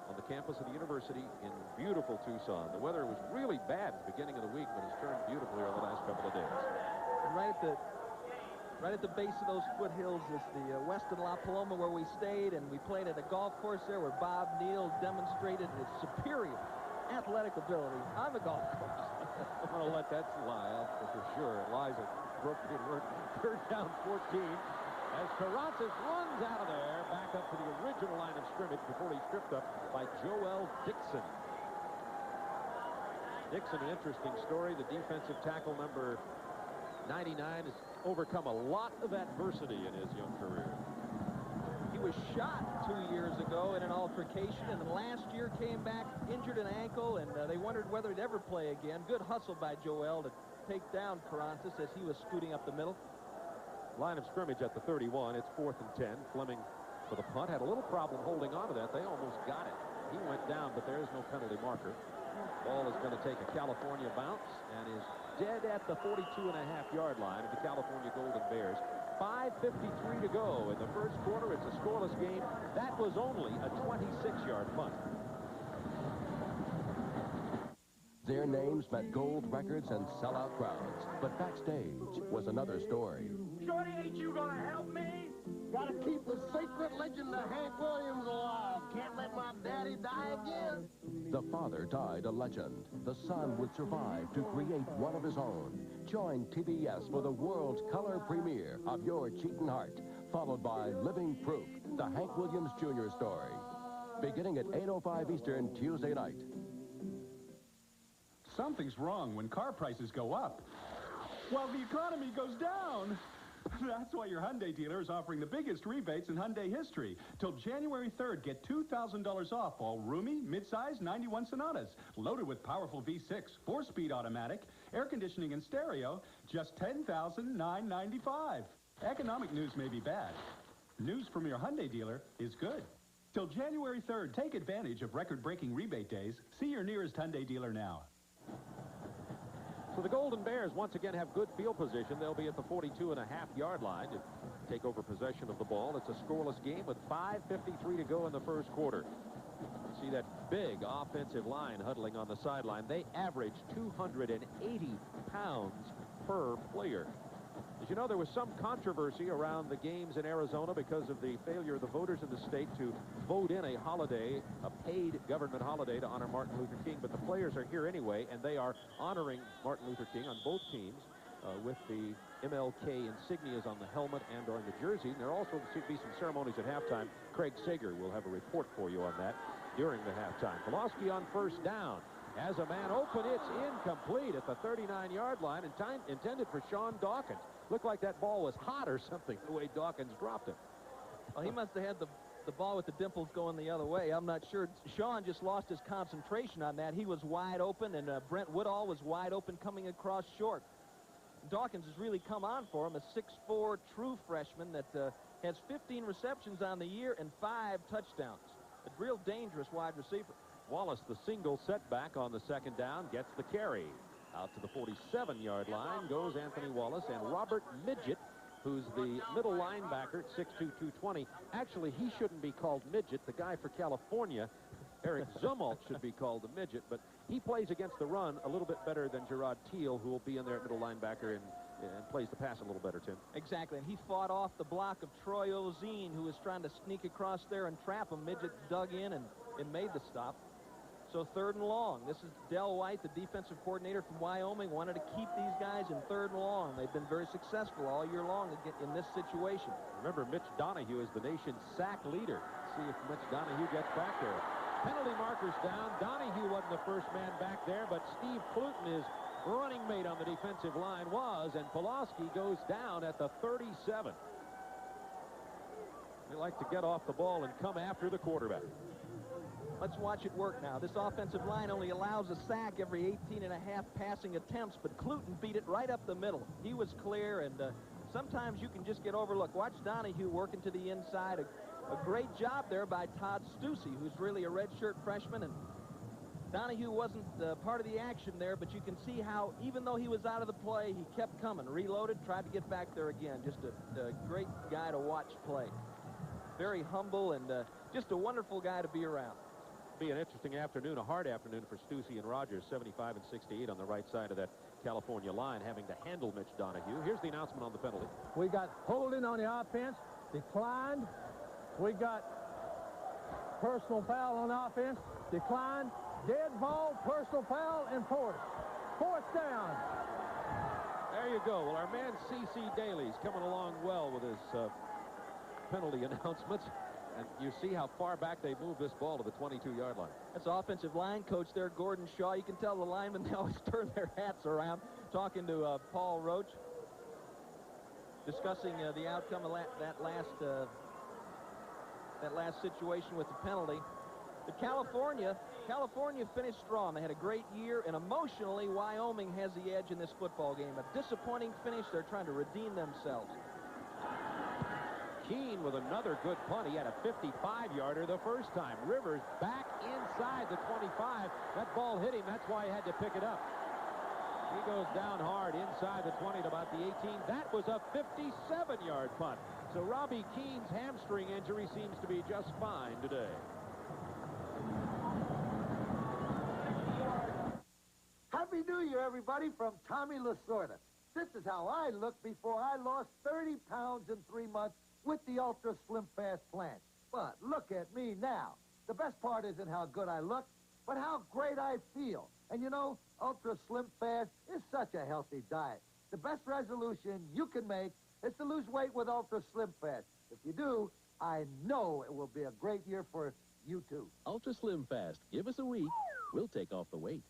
on the campus of the university in beautiful Tucson. The weather was really bad at the beginning of the week, but it's turned beautifully over the last couple of days. And right at the base of those foothills is the Weston La Paloma where we stayed, and we played at a golf course there where Bob Neal demonstrated his superior athletic ability on the golf course. I'm going to let that lie out for sure. It lies at appropriate word. 3rd down, 14. As Carranza runs out of there, back up to the original line of scrimmage before he's stripped up by Joel Dixon. Dixon, an interesting story. The defensive tackle number 99 has overcome a lot of adversity in his young career. He was shot 2 years ago in an altercation, and then last year came back injured an ankle, and they wondered whether he'd ever play again. Good hustle by Joel to take down Carranza as he was scooting up the middle. Line of scrimmage at the 31. It's 4th and 10. Fleming for the punt. Had a little problem holding on to that. They almost got it. He went down, but there is no penalty marker. Ball is going to take a California bounce and is dead at the 42.5-yard line of the California Golden Bears. 5:53 to go in the first quarter. It's a scoreless game. That was only a 26-yard punt. Their names met gold records and sellout crowds, but backstage was another story. Shorty, ain't you gonna help me? Gotta keep the sacred legend of Hank Williams alive. Can't let my daddy die again. The father died a legend. The son would survive to create one of his own. Join TBS for the world's color premiere of Your Cheatin' Heart, followed by Living Proof, the Hank Williams Jr. story. Beginning at 8:05 Eastern Tuesday night. Something's wrong when car prices go up, while the economy goes down. That's why your Hyundai dealer is offering the biggest rebates in Hyundai history. Till January 3rd, get $2,000 off all roomy, midsize 91 Sonatas, loaded with powerful V6, 4-speed automatic, air conditioning and stereo, just $10,995. Economic news may be bad. News from your Hyundai dealer is good. Till January 3rd, take advantage of record-breaking rebate days. See your nearest Hyundai dealer now. So the Golden Bears once again have good field position. They'll be at the 42.5-yard line to take over possession of the ball. It's a scoreless game with 5:53 to go in the first quarter. See that big offensive line huddling on the sideline. They average 280 pounds per player. As you know, there was some controversy around the games in Arizona because of the failure of the voters in the state to vote in a holiday, a paid government holiday to honor Martin Luther King. But the players are here anyway, and they are honoring Martin Luther King on both teams with the MLK insignias on the helmet and on the jersey. And there also will be some ceremonies at halftime. Craig Sager will have a report for you on that during the halftime. Pulaski on first down. As a man open, it's incomplete at the 39-yard line and time intended for Sean Dawkins. Looked like that ball was hot or something, the way Dawkins dropped it. Well, he must have had the ball with the dimples going the other way. I'm not sure. Sean just lost his concentration on that. He was wide open, and Brent Woodall was wide open coming across short. Dawkins has really come on for him, a 6'4" true freshman that has 15 receptions on the year and 5 touchdowns. A real dangerous wide receiver. Wallace, the single setback on the second down, gets the carry. Out to the 47-yard line goes Anthony Wallace, and Robert Midget, who's the middle linebacker, 6'2", 220. Actually, he shouldn't be called Midget. The guy for California, Eric Zumwalt, should be called a Midget, but he plays against the run a little bit better than Gerard Teal, who will be in there at middle linebacker and plays the pass a little better, Tim. Exactly, and he fought off the block of Troy Ozine, who was trying to sneak across there and trap him. Midget dug in and made the stop. So 3rd and long. This is Del White, the defensive coordinator from Wyoming, wanted to keep these guys in 3rd and long. They've been very successful all year long in this situation. Remember, Mitch Donahue is the nation's sack leader. See if Mitch Donahue gets back there. Penalty markers down. Donahue wasn't the first man back there, but Steve Cluton, his running mate on the defensive line, was, and Pulaski goes down at the 37. They like to get off the ball and come after the quarterback. Let's watch it work now. This offensive line only allows a sack every 18.5 passing attempts, but Cluton beat it right up the middle. He was clear, and sometimes you can just get overlooked. Watch Donahue working to the inside. A great job there by Todd Stussy, who's really a redshirt freshman, and Donahue wasn't part of the action there, but you can see how, even though he was out of the play, he kept coming. Reloaded, tried to get back there again. Just a great guy to watch play. Very humble and just a wonderful guy to be around. Be an interesting afternoon, a hard afternoon for Stussy and Rogers, 75 and 68 on the right side of that California line, having to handle Mitch Donahue. Here's the announcement on the penalty. We got holding on the offense, declined. We got personal foul on offense, declined, dead ball, personal foul, and forced. 4th down. There you go. Well, our man C.C. Daly's coming along well with his penalty announcements. And you see how far back they move this ball to the 22-yard line. That's offensive line coach there, Gordon Shaw. You can tell the linemen, they always turn their hats around, talking to Paul Roach, discussing the outcome of that last situation with the penalty. But California finished strong. They had a great year, and emotionally, Wyoming has the edge in this football game. A disappointing finish. They're trying to redeem themselves. Keene with another good punt. He had a 55-yarder the first time. Rivers back inside the 25. That ball hit him. That's why he had to pick it up. He goes down hard inside the 20 to about the 18. That was a 57-yard punt. So Robbie Keene's hamstring injury seems to be just fine today. Happy New Year, everybody, from Tommy Lasorda. This is how I looked before I lost 30 pounds in 3 months with the Ultra Slim Fast plan. But look at me now. The best part isn't how good I look, but how great I feel. And you know, Ultra Slim Fast is such a healthy diet. The best resolution you can make is to lose weight with Ultra Slim Fast. If you do, I know it will be a great year for you too. Ultra Slim Fast. Give us a week. We'll take off the weight.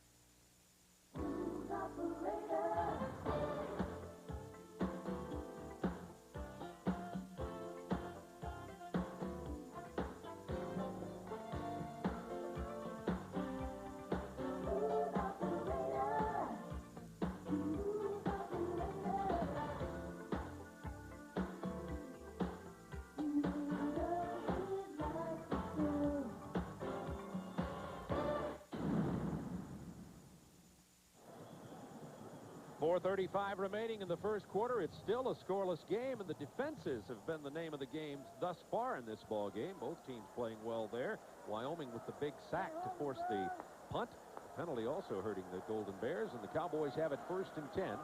4:35 remaining in the first quarter. It's still a scoreless game, and the defenses have been the name of the game thus far in this ball game. Both teams playing well there. Wyoming with the big sack to force the punt. The penalty also hurting the Golden Bears, and the Cowboys have it 1st and 10,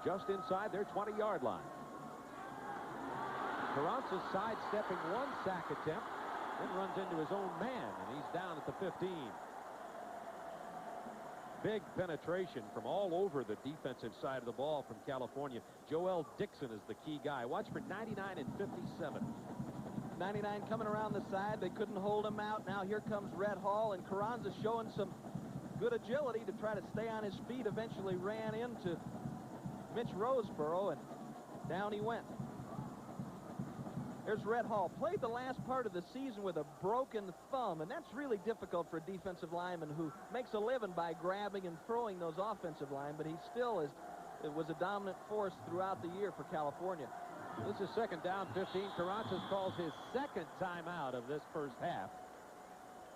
just inside their 20-yard line. Carranza sidestepping one sack attempt, then runs into his own man, and he's down at the 15. Big penetration from all over the defensive side of the ball from California. Joel Dixon is the key guy. Watch for 99 and 57. 99 coming around the side. They couldn't hold him out. Now here comes Red Hall, and Carranza showing some good agility to try to stay on his feet. Eventually ran into Mitch Roseborough, and down he went. There's Red Hall. Played the last part of the season with a broken thumb, and that's really difficult for a defensive lineman who makes a living by grabbing and throwing those offensive line, but he still was a dominant force throughout the year for California. This is 2nd down 15. Carranza calls his 2nd timeout of this first half.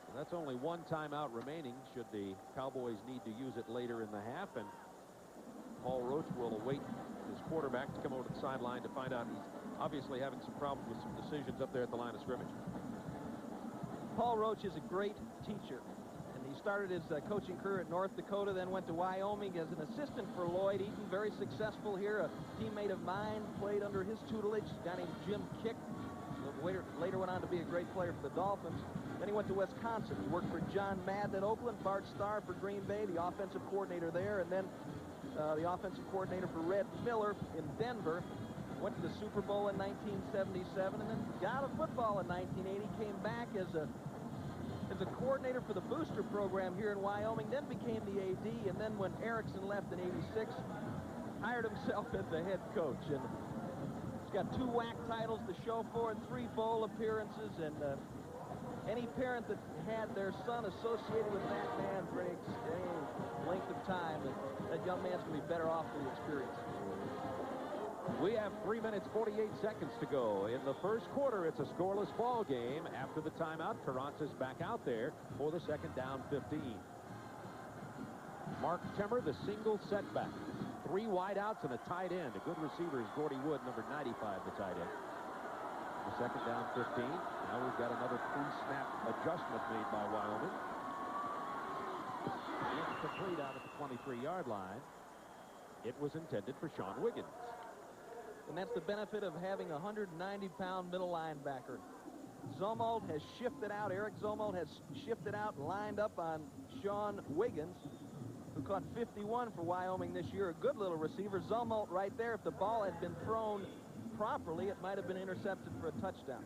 So that's only 1 timeout remaining should the Cowboys need to use it later in the half, and Paul Roach will await his quarterback to come over to the sideline to find out. He's obviously having some problems with some decisions up there at the line of scrimmage. Paul Roach is a great teacher, and he started his coaching career at North Dakota, then went to Wyoming as an assistant for Lloyd Eaton. Very successful here. A teammate of mine played under his tutelage, a guy named Jim Kick. Later went on to be a great player for the Dolphins. Then he went to Wisconsin. He worked for John Madden at Oakland, Bart Starr for Green Bay, the offensive coordinator there, and then the offensive coordinator for Red Miller in Denver. Went to the Super Bowl in 1977, and then got a football in 1980. Came back as a coordinator for the booster program here in Wyoming, then became the AD, and then when Erickson left in '86, hired himself as the head coach. And he's got 2 WAC titles to show for it, 3 bowl appearances, and any parent that had their son associated with that man for any length of time, that young man's going to be better off for the experience. We have 3 minutes, 48 seconds to go. In the first quarter, it's a scoreless ball game. After the timeout, Carranza's back out there for the 2nd down 15. Mark Temmer, the single setback. 3 wideouts and a tight end. A good receiver is Gordy Wood, number 95, the tight end. The 2nd down 15. Now we've got another pre-snap adjustment made by Wyoming. It's complete out at the 23-yard line. It was intended for Sean Wiggins. And that's the benefit of having a 190-pound middle linebacker. Zumwalt has shifted out. Eric Zumwalt has shifted out and lined up on Sean Wiggins, who caught 51 for Wyoming this year. A good little receiver. Zumwalt right there. If the ball had been thrown properly, it might have been intercepted for a touchdown.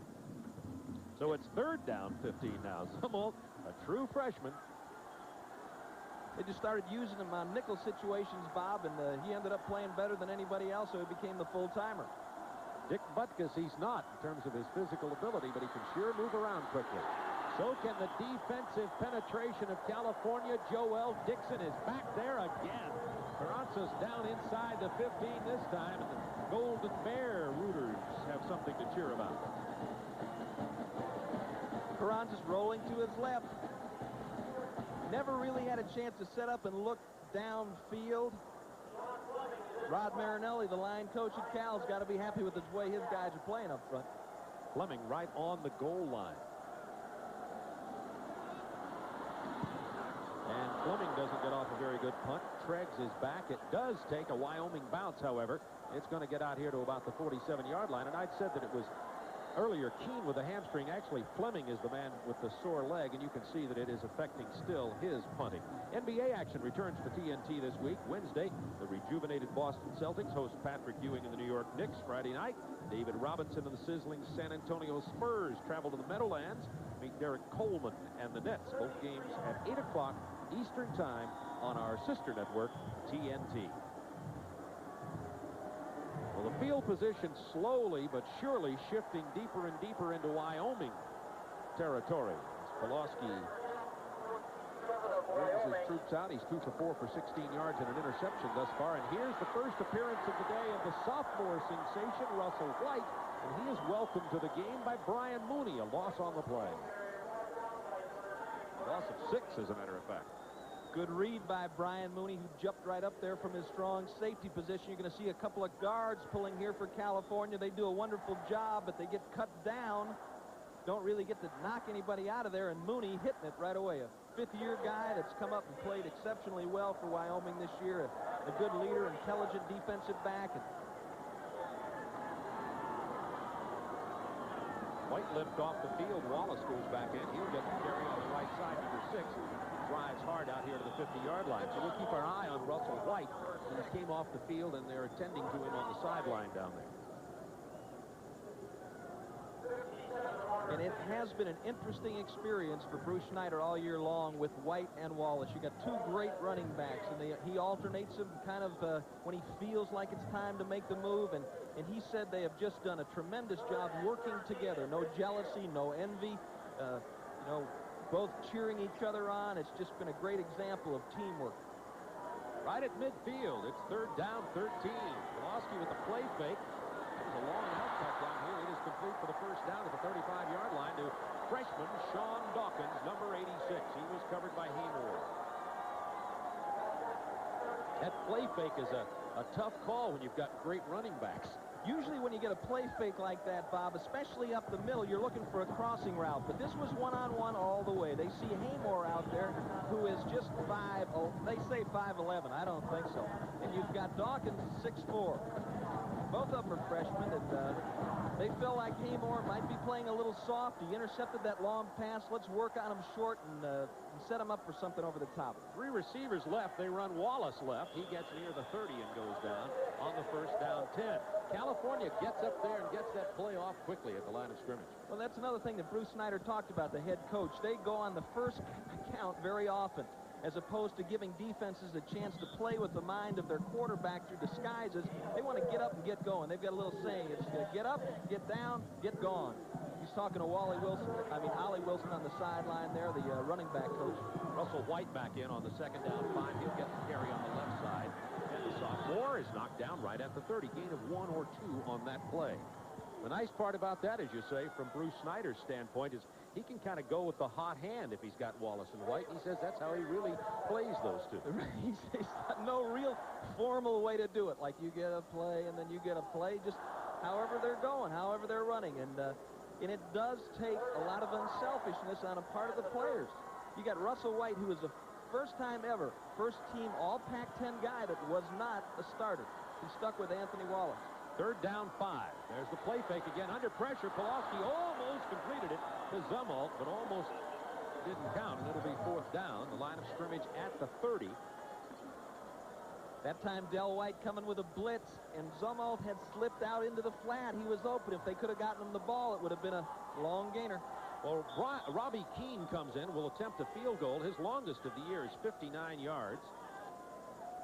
So it's 3rd down 15 now. Zumwalt, a true freshman. They just started using him on nickel situations, Bob, and he ended up playing better than anybody else, so he became the full-timer. Dick Butkus, he's not in terms of his physical ability, but he can sure move around quickly. So can the defensive penetration of California. Joel Dixon is back there again. Carranza's down inside the 15 this time, and the Golden Bear Rooters have something to cheer about. Carranza's rolling to his left. Never really had a chance to set up and look downfield. Rod Marinelli, the line coach at Cal's, got to be happy with the way his guys are playing up front. Fleming right on the goal line. And Fleming doesn't get off a very good punt. Treggs is back. It does take a Wyoming bounce, however. It's going to get out here to about the 47-yard line, and I'd said that it was Earlier, Keene with a hamstring. Actually, Fleming is the man with the sore leg, and you can see that it is affecting still his punting. NBA action returns to TNT this week. Wednesday, the rejuvenated Boston Celtics host Patrick Ewing and the New York Knicks. Friday night, David Robinson and the sizzling San Antonio Spurs travel to the Meadowlands, meet Derek Coleman and the Nets. Both games at 8 o'clock Eastern Time on our sister network, TNT. Well, the field position slowly but surely shifting deeper and deeper into Wyoming territory. As Pulaski brings his troops out. He's 2 for 4 for 16 yards and an interception thus far. And here's the first appearance of the day of the sophomore sensation, Russell White. And he is welcomed to the game by Brian Mooney, a loss on the play. Loss of 6, as a matter of fact. Good read by Brian Mooney, who jumped right up there from his strong safety position. You're going to see a couple of guards pulling here for California. They do a wonderful job, but they get cut down. Don't really get to knock anybody out of there, and Mooney hitting it right away. A fifth-year guy that's come up and played exceptionally well for Wyoming this year. A good leader, intelligent defensive back. And White lift off the field. Wallace goes back in. He'll get the carry on the right side, number 6. Drives hard out here to the 50-yard line. So we'll keep our eye on Russell White. He came off the field, and they're attending to him on the sideline down there. And it has been an interesting experience for Bruce Schneider all year long with White and Wallace. You got 2 great running backs, and he alternates them kind of when he feels like it's time to make the move. And he said they have just done a tremendous job working together. No jealousy, no envy, you know, both cheering each other on. It's just been a great example of teamwork. Right at midfield, it's 3rd down, 13. Pulaski with the play fake. That was a long outcut down here. It is complete for the first down at the 35-yard line to freshman Sean Dawkins, number 86. He was covered by Haymore. That play fake is a tough call when you've got great running backs. Usually when you get a play fake like that, Bob, especially up the middle, you're looking for a crossing route. But this was one-on-one all the way. They see Haymore out there, who is just 5'11". They say 5'11". I don't think so. And you've got Dawkins, 6'4". Both of them are freshmen, and they feel like Haymore might be playing a little soft. He intercepted that long pass. Let's work on him short and set him up for something over the top. 3 receivers left. They run Wallace left. He gets near the 30 and goes down on the first down 10. California gets up there and gets that play off quickly at the line of scrimmage. Well, that's another thing that Bruce Schneider talked about, the head coach. They go on the first count very often, as opposed to giving defenses a chance to play with the mind of their quarterback through disguises. They want to get up and get going. They've got a little saying. It's get up, get down, get gone. He's talking to Ollie Wilson on the sideline there, the running back coach. Russell White back in on the 2nd down 5. He'll get the carry on the left side. And the sophomore is knocked down right at the 30. Gain of 1 or 2 on that play. The nice part about that, as you say, from Bruce Schneider's standpoint, is he can kind of go with the hot hand if he's got Wallace and White. He says that's how he really plays those two. He's got no real formal way to do it. Like you get a play and then you get a play, just however they're going, however they're running. And it does take a lot of unselfishness on a part of the players. You got Russell White, who is a first-time ever, first-team All-Pac-10 guy that was not a starter. He stuck with Anthony Wallace. 3rd down 5. There's the play fake again. Under pressure, Pulaski almost completed it to Zumwalt, but almost didn't count, and it'll be 4th down. The line of scrimmage at the 30. That time, Del White coming with a blitz, and Zumwalt had slipped out into the flat. He was open. If they could have gotten him the ball, it would have been a long gainer. Well, Robbie Keene comes in, will attempt a field goal. His longest of the year is 59 yards.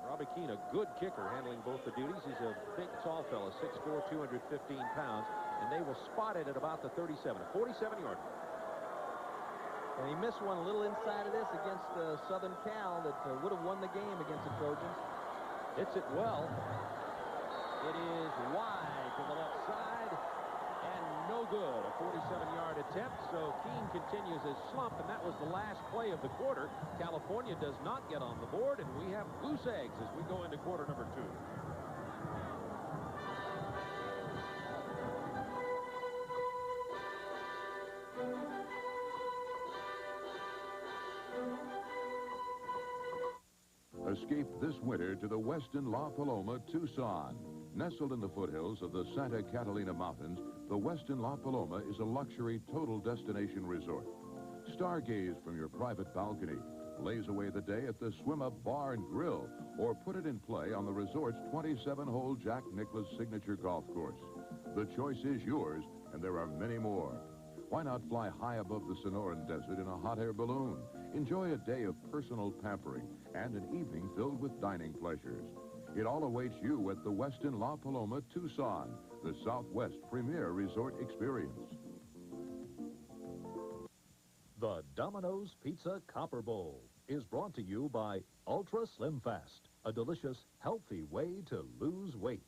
Robbie Keene, a good kicker, handling both the duties. He's a big, tall fella, 6'4", 215 pounds, and they will spot it at about the 37, a 47-yard line. And he missed one a little inside of this against Southern Cal that would have won the game against the Trojans. Hits it well. It is wide to the left side, and no good. A 47-yard attempt, so Keene continues his slump, and that was the last play of the quarter. California does not get on the board, and we have goose eggs as we go into quarter number 2. Escape this winter to the Westin La Paloma, Tucson. Nestled in the foothills of the Santa Catalina Mountains, the Westin La Paloma is a luxury total destination resort. Stargaze from your private balcony, laze away the day at the swim-up bar and grill, or put it in play on the resort's 27-hole Jack Nicklaus signature golf course. The choice is yours, and there are many more. Why not fly high above the Sonoran Desert in a hot air balloon? Enjoy a day of personal pampering and an evening filled with dining pleasures. It all awaits you at the Westin La Paloma, Tucson, the Southwest premier resort experience. The Domino's Pizza Copper Bowl is brought to you by Ultra Slim Fast, a delicious, healthy way to lose weight.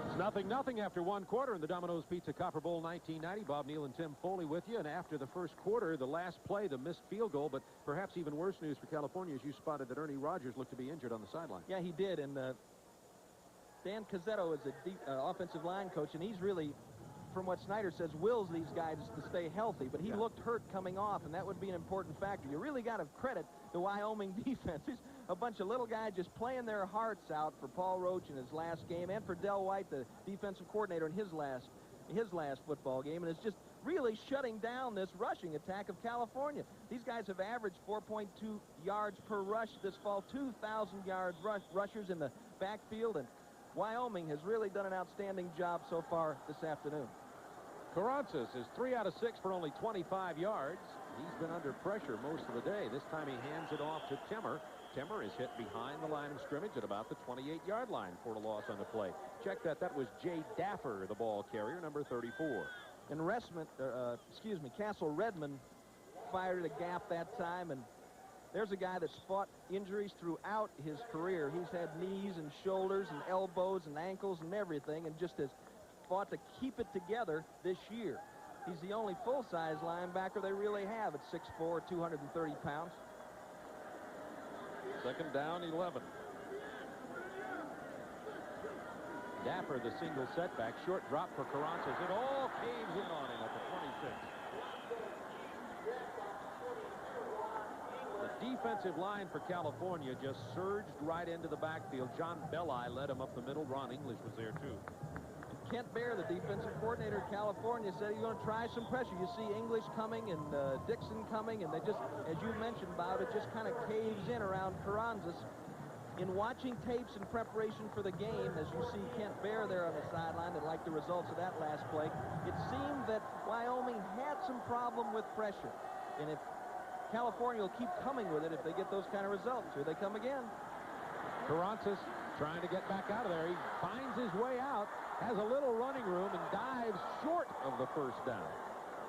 It's 0-0 after one quarter in the Domino's Pizza Copper Bowl 1990. Bob Neal and Tim Foley with you. And after the first quarter, the last play, the missed field goal. But perhaps even worse news for California, as you spotted that Ernie Rogers looked to be injured on the sideline. Yeah, he did. And Dan Cazzetto is a offensive line coach, and he's really, from what Snyder says, wills these guys to stay healthy. But he looked hurt coming off, and that would be an important factor. You really got to credit the Wyoming defense. It's a bunch of little guys just playing their hearts out for Paul Roach in his last game, and for Del White, the defensive coordinator, in his last football game. And it's just really shutting down this rushing attack of California. These guys have averaged 4.2 yards per rush this fall, 2,000 yards rushers in the backfield, and Wyoming has really done an outstanding job so far this afternoon. Carranzas is 3 out of 6 for only 25 yards. He's been under pressure most of the day. This time he hands it off to Timmer. Timmer is hit behind the line of scrimmage at about the 28-yard line for a loss on the play. Check that. That was Jay Daffer, the ball carrier, number 34. And Castle Redmond fired at a gap that time, and there's a guy that's fought injuries throughout his career. He's had knees and shoulders and elbows and ankles and everything, and just has fought to keep it together this year. He's the only full-size linebacker they really have at 6'4", 230 pounds. Second down, 11. Dapper, the single setback. Short drop for Carranzas. It all caves in on him at the 26. The defensive line for California just surged right into the backfield. John Belli led him up the middle. Ron English was there, too. Kent Baer, the defensive coordinator of California, said he's going to try some pressure. You see English coming and Dixon coming, and they just, as you mentioned, Bob, it just kind of caves in around Carranzas. In watching tapes in preparation for the game, as you see Kent Baer there on the sideline that liked the results of that last play, it seemed that Wyoming had some problem with pressure. And if California will keep coming with it, if they get those kind of results, here they come again. Carranzas trying to get back out of there. He finds his way out, has a little running room, and dives short of the first down.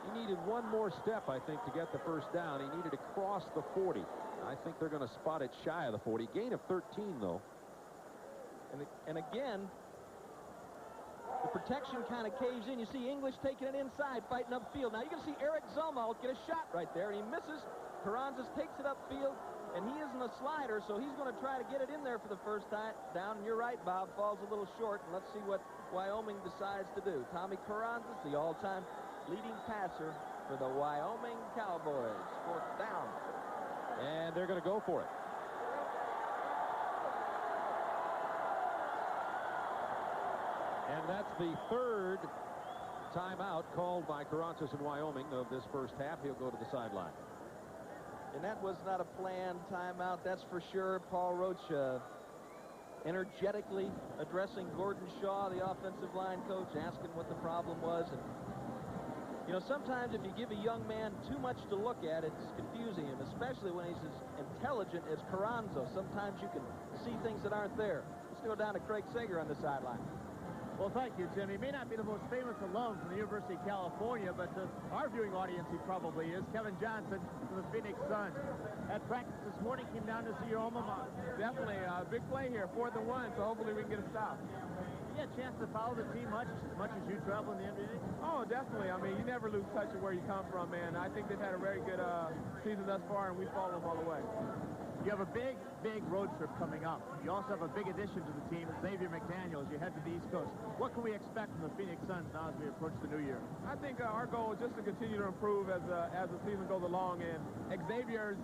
He needed one more step, I think, to get the first down. He needed to cross the 40. I think they're going to spot it shy of the 40. Gain of 13, though. And again, the protection kind of caves in. You see English taking it inside, fighting upfield. Now you can see Eric Zumwalt get a shot right there, and he misses. Carranzas takes it upfield, and he isn't a slider, so he's going to try to get it in there for the first time down. And you're right, Bob, falls a little short, and let's see what Wyoming decides to do. Tommy Carranzas, the all-time leading passer for the Wyoming Cowboys. Fourth down. And they're going to go for it. And that's the third timeout called by Carranzas in Wyoming of this first half. He'll go to the sideline. And that was not a planned timeout, that's for sure. Paul Roach energetically addressing Gordon Shaw, the offensive line coach, asking what the problem was. And you know, sometimes if you give a young man too much to look at, it's confusing him, especially when he's as intelligent as Carranzo. Sometimes you can see things that aren't there. Let's go down to Craig Sager on the sideline. Well, thank you, Tim. He may not be the most famous alum from the University of California, but to our viewing audience, he probably is. Kevin Johnson from the Phoenix Suns. At practice this morning, came down to see your alma mater. Definitely a big play here, 4th and 1, so hopefully we can get a stop. You had a chance to follow the team much as you travel in the NBA? Oh, definitely. I mean, you never lose touch of where you come from, man. I think they've had a very good season thus far, and we follow them all the way. You have a big, big road trip coming up. You also have a big addition to the team, Xavier McDaniel, as you head to the East Coast. What can we expect from the Phoenix Suns now as we approach the new year? I think our goal is just to continue to improve as the season goes along, and Xavier's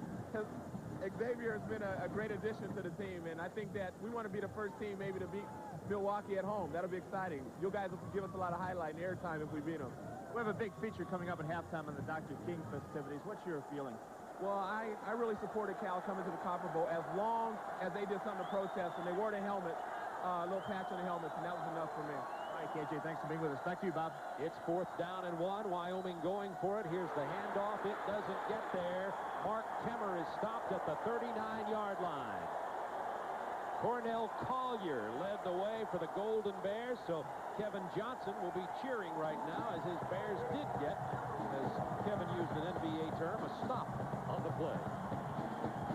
been a great addition to the team, and I think that we want to be the first team maybe to beat Milwaukee at home. That'll be exciting. You guys will give us a lot of highlight and airtime if we beat them. We have a big feature coming up at halftime on the Dr. King festivities. What's your feeling? Well, I really supported Cal coming to the Copper Bowl as long as they did something to protest, and they wore the helmet, a little patch on the helmets, and that was enough for me. All right, KJ, thanks for being with us. Back to you, Bob. It's 4th down and 1. Wyoming going for it. Here's the handoff. It doesn't get there. Mark Kemmer is stopped at the 39-yard line. Cornell Collier led the way for the Golden Bears, so Kevin Johnson will be cheering right now as his Bears did get, as Kevin used an NBA term, a stop on the play.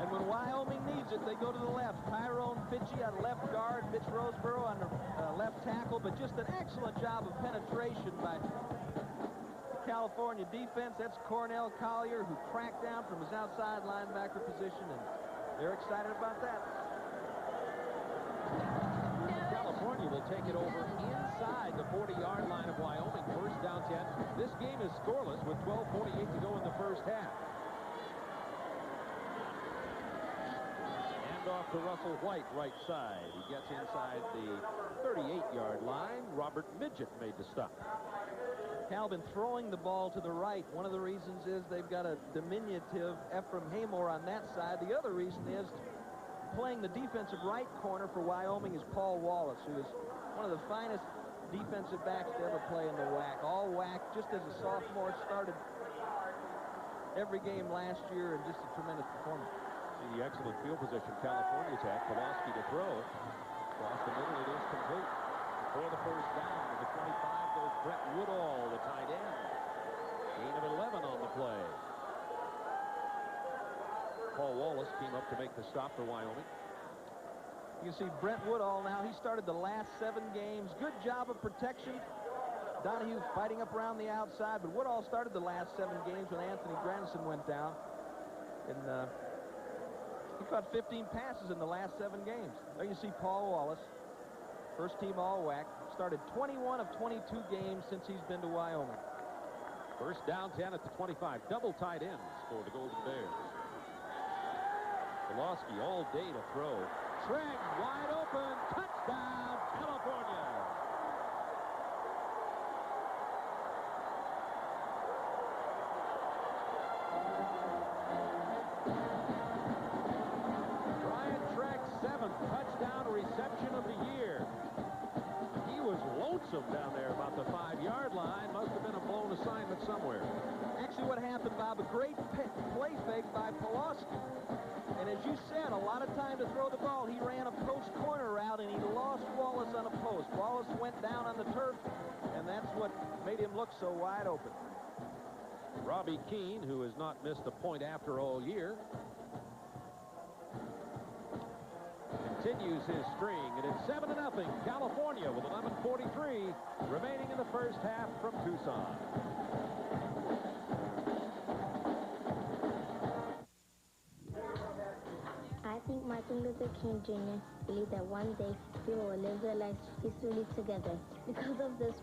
And when Wyoming needs it, they go to the left. Tyrone Fitchie on left guard, Mitch Roseborough on the left tackle, but just an excellent job of penetration by California defense. That's Cornell Collier, who cracked down from his outside linebacker position, and they're excited about that. California will take it over inside the 40-yard line of Wyoming. 1st down 10. This game is scoreless with 12:48 to go in the first half. Hand off to Russell White, right side. He gets inside the 38-yard line. Robert Midget made the stop. Cal been throwing the ball to the right. One of the reasons is they've got a diminutive Ephraim Haymore on that side. The other reason is playing the defensive right corner for Wyoming is Paul Wallace, who is one of the finest defensive backs to ever play in the WAC. All WAC, just as a sophomore, started every game last year, and just a tremendous performance. See the excellent field position California's had. Pulaski to throw. Across the middle, it is complete. For the 1st down, to the 25 goes Brett Woodall, the tight end. Gain of 11 on the play. Paul Wallace came up to make the stop for Wyoming. You see Brent Woodall now. He started the last 7 games. Good job of protection. Donahue fighting up around the outside, but Woodall started the last 7 games when Anthony Granderson went down. And he caught 15 passes in the last 7 games. There you see Paul Wallace, first-team All-WAC. Started 21 of 22 games since he's been to Wyoming. 1st down 10 at the 25. Double tight ends for the Golden Bears. Pulaski all day to throw. Treg wide open. Touchdown, California. Brian Treg's 7th touchdown reception of the year. He was lonesome down there about the 5-yard line. Must have been a blown assignment somewhere. Actually, what happened, Bob, a great play fake by Pulaski. And as you said, a lot of time to throw the ball. He ran a post corner route, and he lost Wallace on a post. Wallace went down on the turf, and that's what made him look so wide open. Robbie Keane, who has not missed a point after all year, continues his string, and it's 7-0. California with 11:43 remaining in the first half from Tucson. I think Martin Luther King Jr. believed that one day people will live their lives peacefully together. Because of this,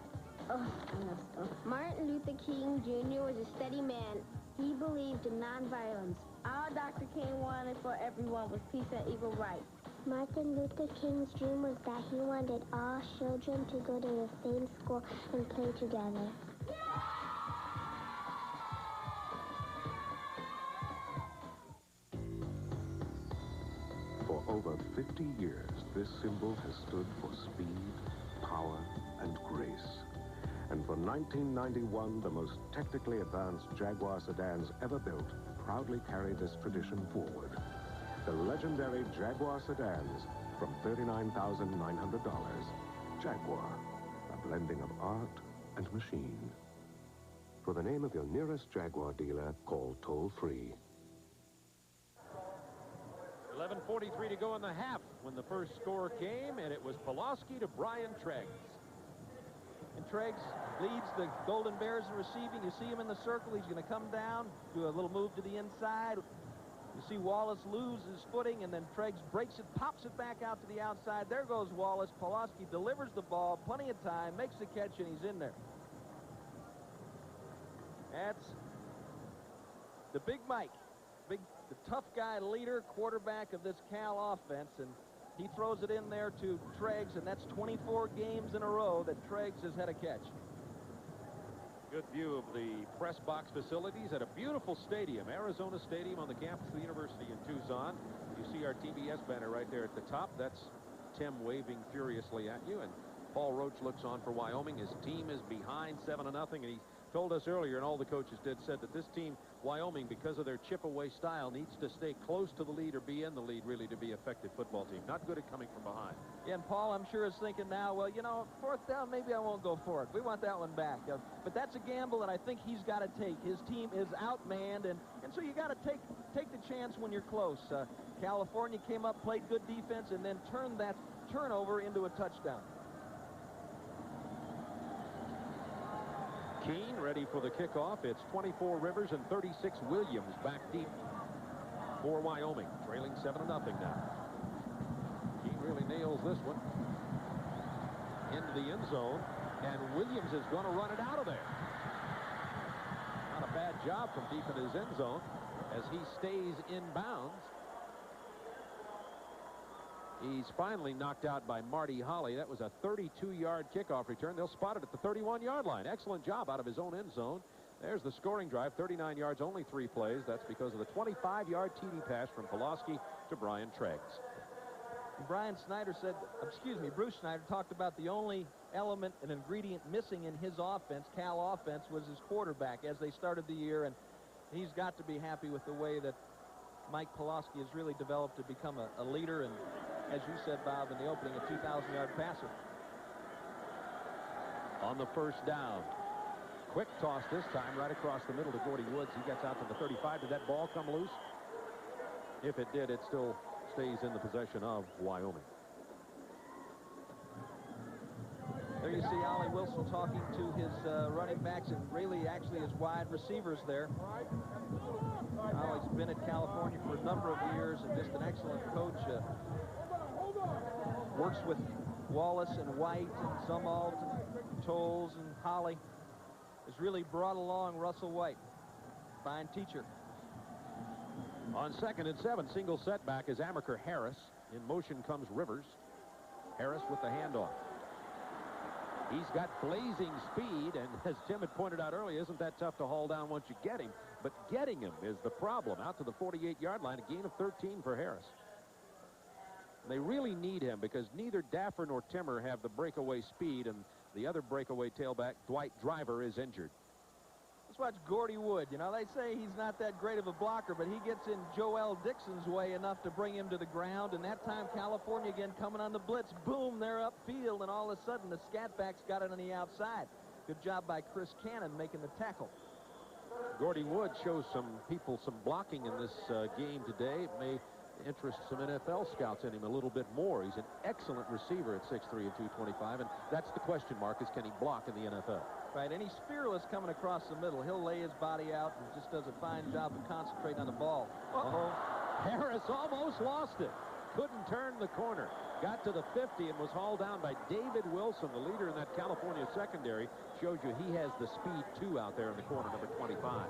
Martin Luther King Jr. was a steady man. He believed in nonviolence. All Dr. King wanted for everyone was peace and equal rights. Martin Luther King's dream was that he wanted all children to go to the same school and play together. For over 50 years, this symbol has stood for speed, power, and grace. And from 1991, the most technically advanced Jaguar sedans ever built proudly carry this tradition forward. The legendary Jaguar sedans from $39,900. Jaguar, a blending of art and machine. For the name of your nearest Jaguar dealer, call toll-free. 11:43 to go in the half when the first score came, and it was Pulaski to Brian Treggs. And Treggs leads the Golden Bears in receiving. You see him in the circle. He's going to come down, do a little move to the inside. You see Wallace lose his footing, and then Treggs breaks it, pops it back out to the outside. There goes Wallace. Pulaski delivers the ball, plenty of time, makes the catch, and he's in there. That's the Big Mike, the tough guy, leader, quarterback of this Cal offense, and he throws it in there to Treggs, and that's 24 games in a row that Treggs has had a catch. Good view of the press box facilities at a beautiful stadium, Arizona Stadium on the campus of the University in Tucson. You see our TBS banner right there at the top. That's Tim waving furiously at you, and Paul Roach looks on for Wyoming. His team is behind 7-0, and he told us earlier, and all the coaches said that this team, Wyoming, because of their chip-away style, needs to stay close to the lead or be in the lead, really, to be an effective football team. Not good at coming from behind. Yeah, and Paul, I'm sure, is thinking now, well, you know, 4th down, maybe I won't go for it. We want that one back. But that's a gamble that I think he's got to take. His team is outmanned, and so you got to take the chance when you're close. California came up, played good defense, and then turned that turnover into a touchdown. Keene ready for the kickoff. It's 24 Rivers and 36 Williams back deep for Wyoming, trailing 7-0 now. Keene really nails this one into the end zone, and Williams is going to run it out of there. Not a bad job from deep in his end zone as he stays in bounds. He's finally knocked out by Marty Holly. That was a 32-yard kickoff return. They'll spot it at the 31-yard line. Excellent job out of his own end zone. There's the scoring drive, 39 yards, only 3 plays. That's because of the 25-yard TD pass from Pulaski to Brian Treggs. Bruce Schneider talked about the only element and ingredient missing in his offense, Cal offense, was his quarterback as they started the year, and he's got to be happy with the way that Mike Pulaski has really developed to become a leader, and as you said, Bob, in the opening, a 2,000-yard passer. On the first down, quick toss this time right across the middle to Gordy Woods. He gets out to the 35. Did that ball come loose? If it did, it still stays in the possession of Wyoming. There you see Ollie Wilson talking to his running backs and really actually his wide receivers there. Ollie's been at California for a number of years and just an excellent coach. Works with Wallace and White and Zumwalt and Tolles and Holly. Has really brought along Russell White. Fine teacher. On 2nd and 7, single setback is Amaker Harris. In motion comes Rivers. Harris with the handoff. He's got blazing speed, and as Tim had pointed out earlier, isn't that tough to haul down once you get him? But getting him is the problem. Out to the 48-yard line, a gain of 13 for Harris. They really need him because neither Daffer nor Timmer have the breakaway speed, and the other breakaway tailback, Dwight Driver, is injured. Let's watch Gordy Wood. You know, they say he's not that great of a blocker, but he gets in Joel Dixon's way enough to bring him to the ground, and that time California again coming on the blitz. Boom, they're upfield, and all of a sudden the Scatbacks got it on the outside. Good job by Chris Cannon making the tackle. Gordy Wood shows some people some blocking in this game today. It may interest some NFL scouts in him a little bit more. He's an excellent receiver at 6'3" and 225, and that's the question mark, is can he block in the NFL? Right, and he's fearless coming across the middle. He'll lay his body out and just does a fine job of concentrating on the ball. Uh-oh. Harris almost lost it. Couldn't turn the corner. Got to the 50 and was hauled down by David Wilson, the leader in that California secondary. Shows you he has the speed, too, out there in the corner, number 25.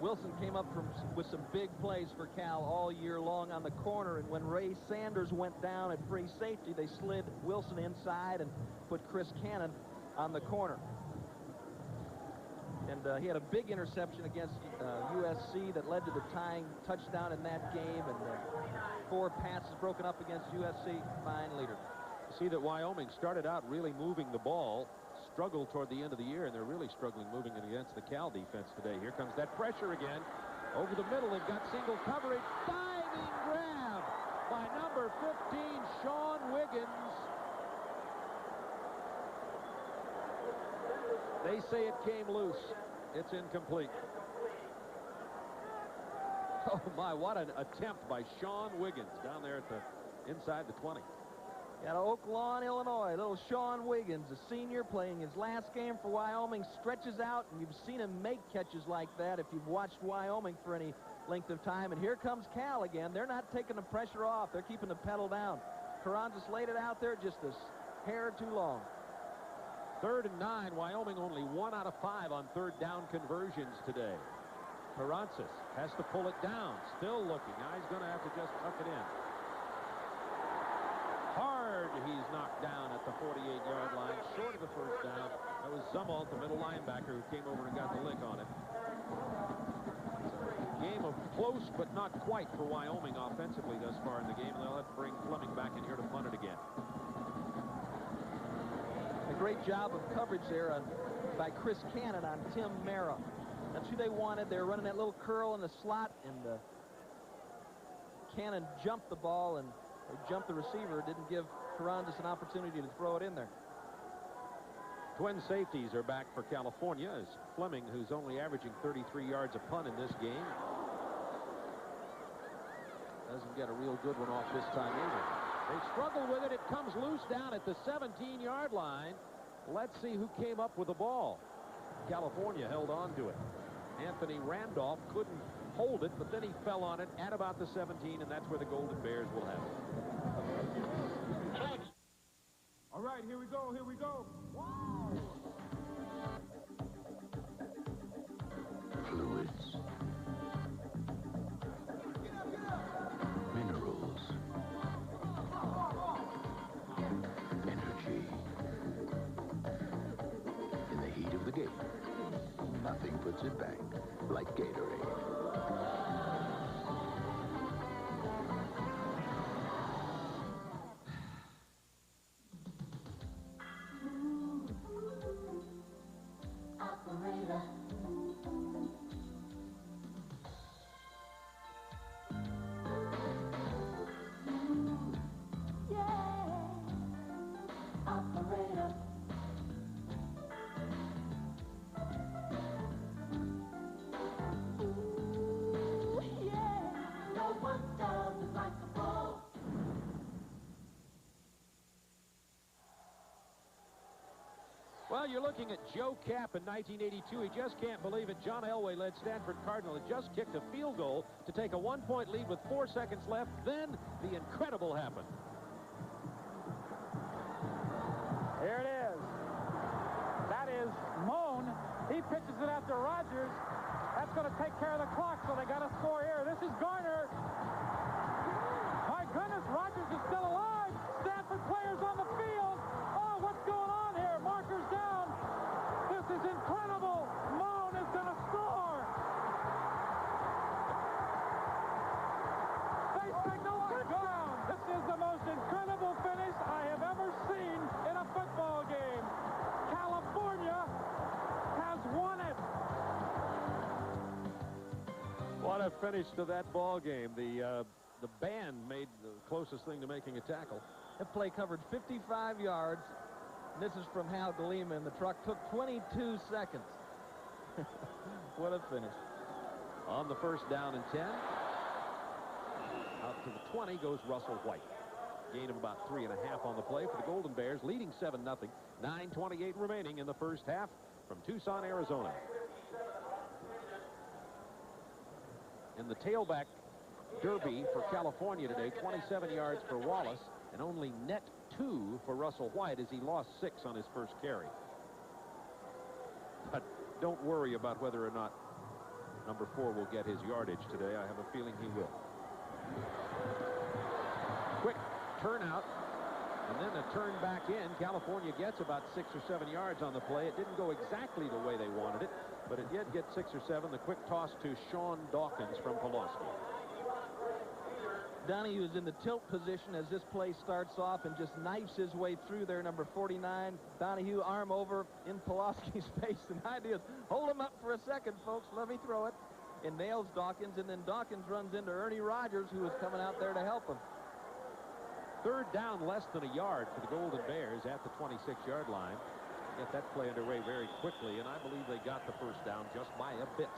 Wilson came up with some big plays for Cal all year long on the corner, and when Ray Sanders went down at free safety, they slid Wilson inside and put Chris Cannon on the corner. And he had a big interception against USC that led to the tying touchdown in that game, and 4 passes broken up against USC. Fine leader. You see that Wyoming started out really moving the ball, struggled toward the end of the year, and they're really struggling moving it against the Cal defense today. Here comes that pressure again. Over the middle, they've got single coverage. Diving grab by number 15, Sean Wiggins. They say it came loose. It's incomplete. Oh, my, what an attempt by Sean Wiggins down there at the inside the 20. Out of Oak Lawn, Illinois, little Sean Wiggins, a senior playing his last game for Wyoming, stretches out, and you've seen him make catches like that if you've watched Wyoming for any length of time. And here comes Cal again. They're not taking the pressure off. They're keeping the pedal down. Carranza laid it out there just a hair too long. 3rd and 9. Wyoming only 1 out of 5 on 3rd down conversions today. Carranza has to pull it down. Still looking. Now he's going to have to just tuck it in. Hard, he's knocked down at the 48-yard line, short of the first down. That was Zumwalt, the middle linebacker, who came over and got the lick on it. Game of close, but not quite for Wyoming offensively thus far in the game. And they'll have to bring Fleming back in here to punt it again. A great job of coverage there by Chris Cannon on Tim Mara. That's who they wanted. They were running that little curl in the slot, and Cannon jumped the ball and jumped the receiver. Didn't give Carranza an opportunity to throw it in there. Twin safeties are back for California as Fleming, who's only averaging 33 yards a punt in this game, doesn't get a real good one off this time either. They struggle with it. It comes loose down at the 17-yard line. Let's see who came up with the ball. California held on to it. Anthony Randolph couldn't hold it, but then he fell on it at about the 17, and that's where the Golden Bears will have it. All right, here we go, here we go. Fluids. Minerals. Energy. In the heat of the game, nothing puts it back like Gatorade. Operator. Operator. Ooh, yeah. No one does it like the ball. Well, you're looking at Joe Kapp in 1982. He just can't believe it. John Elway led Stanford Cardinal. Had just kicked a field goal to take a 1-point lead with 4 seconds left. Then the incredible happened. Here it is. That is Moan. He pitches it after Rogers. That's going to take care of the clock, so they got to score here. This is Garner. My goodness, Rogers is still alive. Stanford players on the field. Oh, what's going on here? Markers down. This is incredible. Moan is going to score. They signal touchdown. This is the most incredible finish I have ever seen in a football game. California has won it. What a finish to that ball game. The band made the closest thing to making a tackle. That play covered 55 yards. This is from Hal Gleeman. The truck took 22 seconds. What a finish. On the first down and 10. Out to the 20 goes Russell White. Gain of about 3.5 on the play for the Golden Bears, leading 7-0. 9:28 remaining in the first half from Tucson, Arizona. In the tailback derby for California today, 27 yards for Wallace and only net 2 for Russell White as he lost 6 on his first carry. But don't worry about whether or not number 4 will get his yardage today. I have a feeling he will. Quick turnout and then a turn back in. California gets about 6 or 7 yards on the play. It didn't go exactly the way they wanted it, but it did get 6 or 7. The quick toss to Sean Dawkins from Pulaski. Donahue is in the tilt position as this play starts off and just knifes his way through there, number 49. Donahue, arm over in Pulaski's face. And the idea is, hold him up for a second, folks. Let me throw it. And nails Dawkins, and then Dawkins runs into Ernie Rogers, who was coming out there to help him. 3rd down, less than a yard for the Golden Bears at the 26-yard line. Get that play underway very quickly, and I believe they got the first down just by a bit.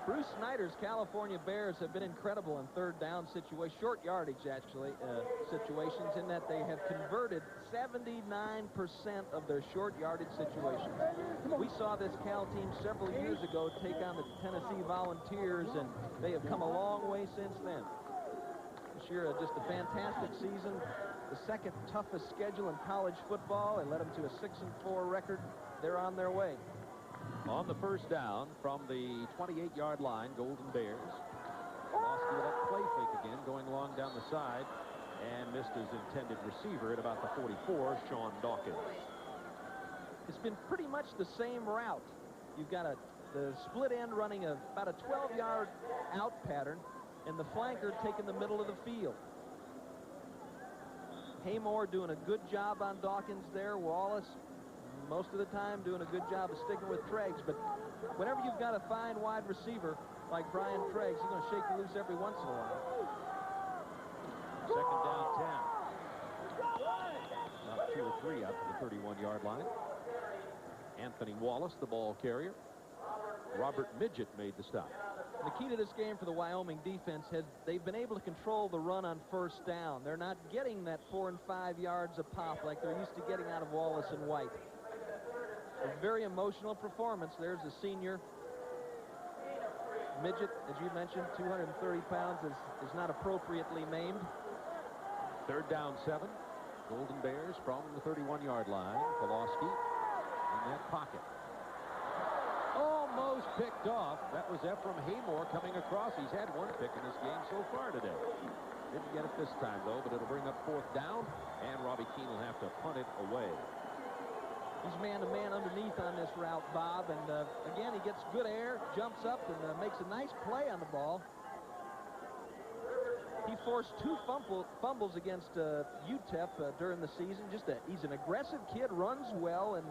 Bruce Snyder's California Bears have been incredible in third down situations, short yardage actually, situations, in that they have converted 79% of their short yardage situations. We saw this Cal team several years ago take on the Tennessee Volunteers, and they have come a long way since then. This year, just a fantastic season. The second toughest schedule in college football. They led them to a 6-4 record. They're on their way. On the first down from the 28-yard line, Golden Bears. Losky with that play fake again, going long down the side, and missed his intended receiver at about the 44, Sean Dawkins. It's been pretty much the same route. You've got the split end running about a 12-yard out pattern, and the flanker taking the middle of the field. Haymore doing a good job on Dawkins there. Wallace, most of the time, doing a good job of sticking with Treggs. But whenever you've got a fine wide receiver like Brian Treggs, he's going to shake you loose every once in a while. Second down 10. About 2 or 3 out to the 31-yard line. Anthony Wallace, the ball carrier. Robert Midget made the stop. The key to this game for the Wyoming defense has they've been able to control the run on first down. They're not getting that 4 and 5 yards a pop like they're used to getting out of Wallace and White. A very emotional performance. There's the senior. Midget, as you mentioned, 230 pounds, is not appropriately maimed. Third down 7. Golden Bears from the 31-yard line. Pulaski in that pocket. Almost picked off. That was Ephraim Haymore coming across. He's had 1 pick in this game so far today. Didn't get it this time, though, but it'll bring up 4th down, and Robbie Keene will have to punt it away. He's man-to-man underneath on this route, Bob, and again, he gets good air, jumps up, and makes a nice play on the ball. He forced 2 fumbles against UTEP during the season. He's an aggressive kid, runs well, and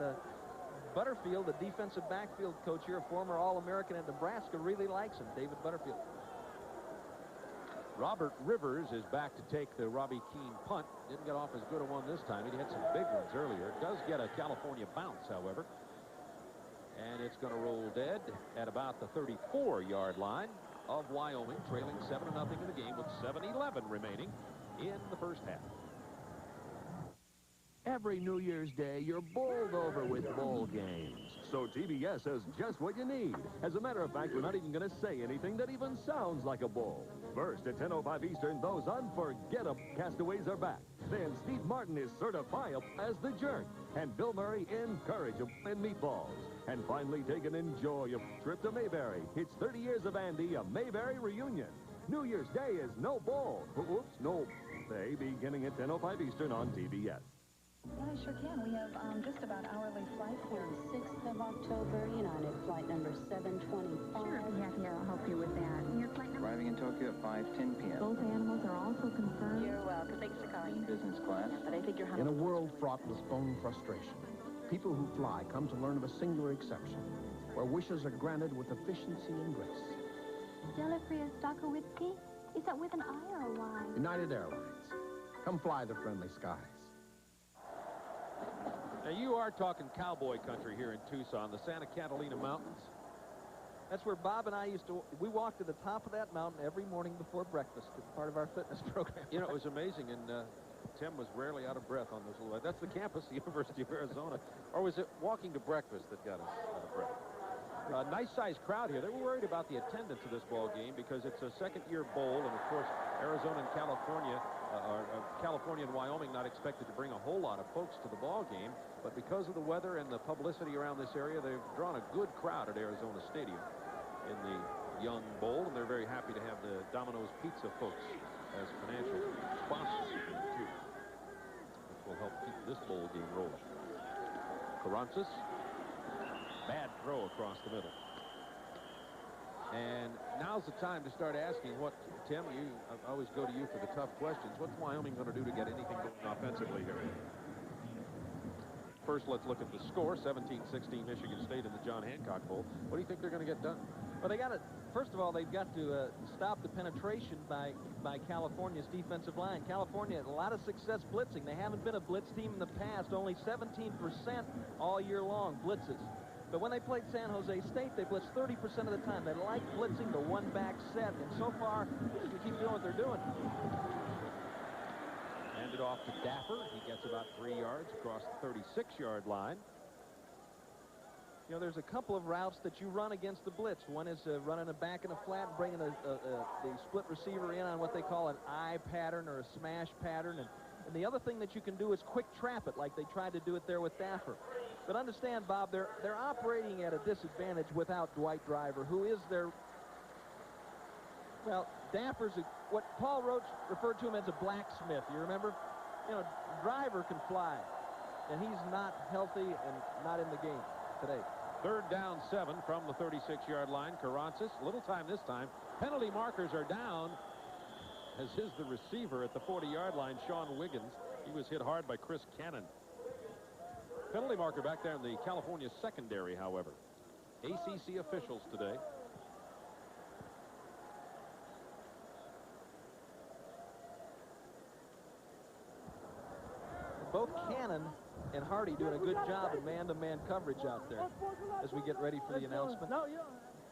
Butterfield, the defensive backfield coach here, a former All-American at Nebraska, really likes him, David Butterfield. Robert Rivers is back to take the Robbie Keene punt. Didn't get off as good a one this time. He had some big ones earlier. Does get a California bounce, however. And it's going to roll dead at about the 34-yard line of Wyoming, trailing 7-0 in the game with 7:11 remaining in the first half. Every New Year's Day, you're bowled over with bowl games. So TBS has just what you need. As a matter of fact, we're not even going to say anything that even sounds like a bowl. First, at 10:05 Eastern, those unforgettable castaways are back. Then Steve Martin is certifiable as the jerk. And Bill Murray incorrigible in meatballs. And finally, take an enjoyable trip to Mayberry. It's 30 years of Andy, a Mayberry reunion. New Year's Day is no bowl. Oops, no day, beginning at 10:05 Eastern on TBS. Yeah, I sure can. We have just about hourly flights here. 6th of October, United flight number 725. Sure, I'll be happy. I'll help you with that. And your flight number? Arriving in Tokyo at 5:10 p.m. Both animals are also confirmed. You're welcome. Thanks for calling. Business class. But I think you're In a world fraught with phone frustration, people who fly come to learn of a singular exception, where wishes are granted with efficiency and grace. Delafria Stokowitsky? Is that with an I or a Y? United Airlines. Come fly the friendly skies. Now, you are talking cowboy country here in Tucson, the Santa Catalina Mountains. That's where Bob and I we walked to the top of that mountain every morning before breakfast. It's part of our fitness program. You know, it was amazing, and Tim was rarely out of breath on this little ride. That's the campus, the University of Arizona. Or was it walking to breakfast that got us out of breath? Nice-sized crowd here. They were worried about the attendance of this ball game because it's a second-year bowl, and of course, Arizona and California, California and Wyoming not expected to bring a whole lot of folks to the ball game, but because of the weather and the publicity around this area, they've drawn a good crowd at Arizona Stadium in the Young Bowl, and they're very happy to have the Domino's Pizza folks as financial sponsors too, which will help keep this bowl game rolling. Carranzas. Bad throw across the middle. And now's the time to start asking what, Tim, I always go to you for the tough questions. What's Wyoming going to do to get anything going offensively here? First, let's look at the score. 17-16 Michigan State in the John Hancock Bowl. What do you think they're going to get done? Well, they got to, first of all, they've got to stop the penetration by California's defensive line. California had a lot of success blitzing. They haven't been a blitz team in the past. Only 17% all year long blitzes. But when they played San Jose State, they blitzed 30% of the time. They like blitzing the one-back set, and so far, they're going to keep doing what they're doing. Handed off to Dapper. He gets about 3 yards across the 36-yard line. You know, there's a couple of routes that you run against the blitz. One is running a back in a flat and bringing the split receiver in on what they call an eye pattern or a smash pattern. And the other thing that you can do is quick trap it, like they tried to do it there with Dapper. But understand, Bob, they're operating at a disadvantage without Dwight Driver, who is their... Well, Dapper's what Paul Roach referred to him as a blacksmith. You remember? You know, Driver can fly, and he's not healthy and not in the game today. 3rd down 7 from the 36-yard line. Carrancis, little time this time. Penalty markers are down, as is the receiver at the 40-yard line, Sean Wiggins. He was hit hard by Chris Cannon. Penalty marker back there in the California secondary, however. ACC officials today. Both Cannon and Hardy doing a good job in man-to-man coverage out there as we get ready for the announcement.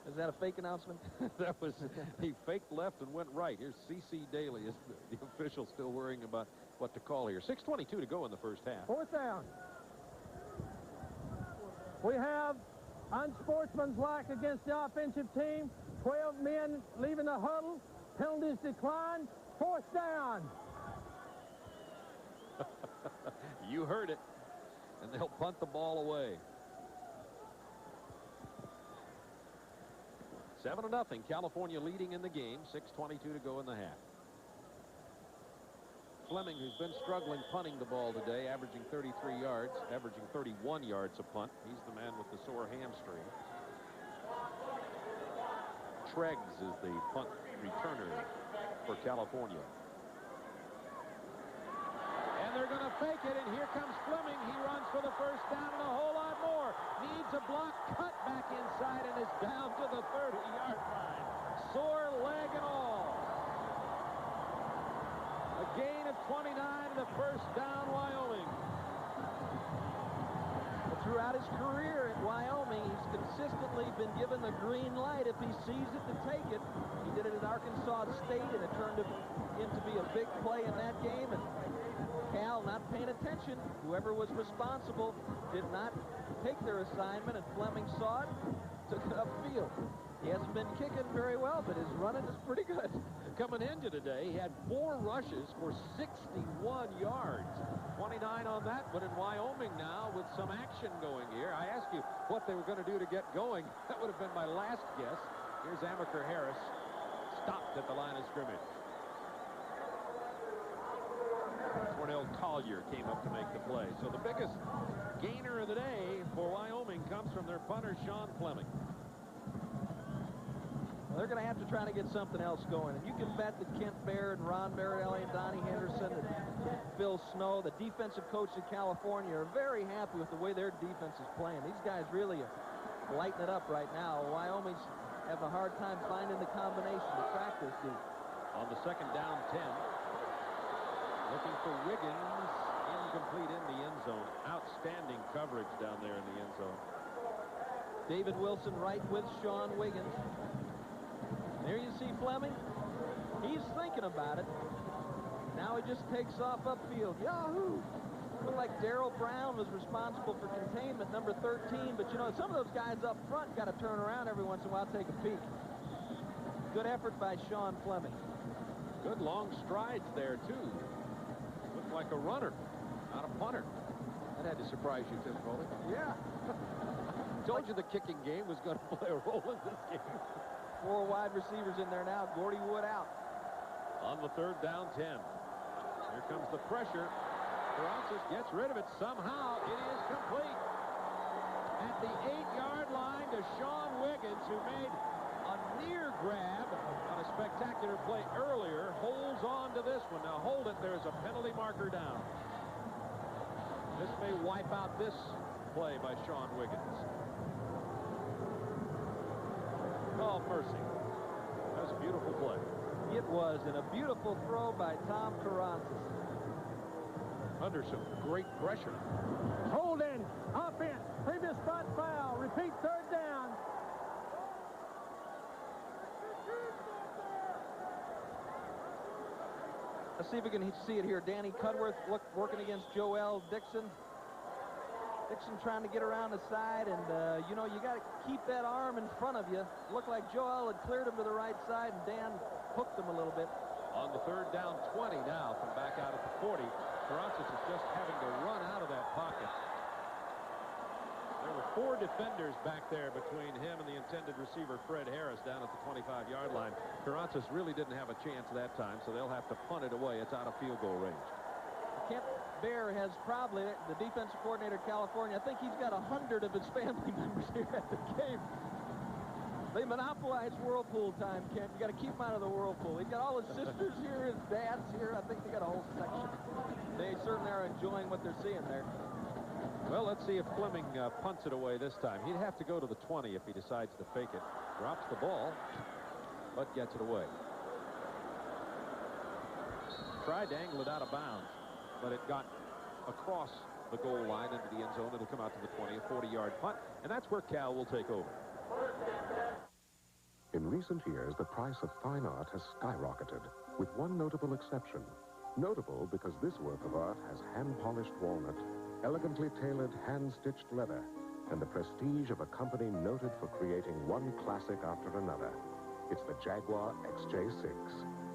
Is that a fake announcement? That was, he faked left and went right. Here's C.C. Daly. Is the official still worrying about what to call here? 6:22 to go in the first half. 4th down. We have unsportsmanlike against the offensive team. 12 men leaving the huddle. Penalties declined. 4th down. You heard it. And they'll punt the ball away. 7-0. California leading in the game. 6:22 to go in the half. Fleming, who's been struggling punting the ball today, averaging 33 yards, averaging 31 yards a punt. He's the man with the sore hamstring. Treggs is the punt returner for California. And they're going to fake it, and here comes Fleming. He runs for the first down and a whole lot more. Needs a block, cut back inside, and is down to the 30-yard line. Sore leg and all. A gain of 29 and the first down, Wyoming. But throughout his career at Wyoming, he's consistently been given the green light if he sees it to take it. He did it at Arkansas State, and it turned in to be a big play in that game. And Cal not paying attention. Whoever was responsible did not take their assignment, and Fleming saw it, took it upfield. He hasn't been kicking very well, but his running is pretty good. Coming into today, he had 4 rushes for 61 yards. 29 on that, but in Wyoming now with some action going here. I asked you what they were going to do to get going. That would have been my last guess. Here's Amaker Harris, stopped at the line of scrimmage. Cornell Collier came up to make the play. So the biggest gainer of the day for Wyoming comes from their punter, Sean Fleming. They're going to have to try to get something else going. And you can bet that Kent Baird, Ron Barrett, and Donnie Henderson, and Phil Snow, the defensive coach in California, are very happy with the way their defense is playing. These guys really are lighting it up right now. Wyoming's have a hard time finding the combination to track this dude. On the 2nd down 10. Looking for Wiggins. Incomplete in the end zone. Outstanding coverage down there in the end zone. David Wilson right with Sean Wiggins. There you see Fleming. He's thinking about it. Now he just takes off upfield. Yahoo! Looked like Darrell Brown was responsible for containment, number 13. But, you know, some of those guys up front got to turn around every once in a while, take a peek. Good effort by Sean Fleming. Good long strides there, too. Looked like a runner, not a punter. That had to surprise you, Tim Foley. Yeah. Told you the kicking game was going to play a role in this game. 4 wide receivers in there now. Gordy Wood out. On the 3rd down 10. Here comes the pressure. Francis gets rid of it somehow. It is complete. At the 8-yard line to Sean Wiggins, who made a near grab on a spectacular play earlier. Holds on to this one. Now hold it. There's a penalty marker down. This may wipe out this play by Sean Wiggins. Oh, mercy. That was a beautiful play. It was, and a beautiful throw by Tom Carrancis. under some great pressure. Holding, offense, previous spot foul, repeat third down. Let's see if we can see it here. Danny Cudworth working against Joel Dixon. Dixon trying to get around the side, and you know, you got to keep that arm in front of you. Looked like Joel had cleared him to the right side, and Dan hooked him a little bit. On the third down, 20 now from back out at the 40. Carranza is just having to run out of that pocket. There were 4 defenders back there between him and the intended receiver, Fred Harris, down at the 25-yard line. Carranza really didn't have a chance that time, so they'll have to punt it away. It's out of field goal range. Kent Bear has probably, the defensive coordinator of California, I think he's got 100 of his family members here at the game. They monopolize whirlpool time, Kent. You got to keep them out of the whirlpool. He's got all his sisters here, his dad's here. I think they got a whole section. They certainly are enjoying what they're seeing there. Well, let's see if Fleming punts it away this time. He'd have to go to the 20 if he decides to fake it. Drops the ball, but gets it away. Tried to angle it out of bounds, but it got across the goal line into the end zone. It'll come out to the 20, a 40-yard punt, and that's where Cal will take over. In recent years, the price of fine art has skyrocketed, with one notable exception. Notable because this work of art has hand-polished walnut, elegantly tailored hand-stitched leather, and the prestige of a company noted for creating one classic after another. It's the Jaguar XJ6.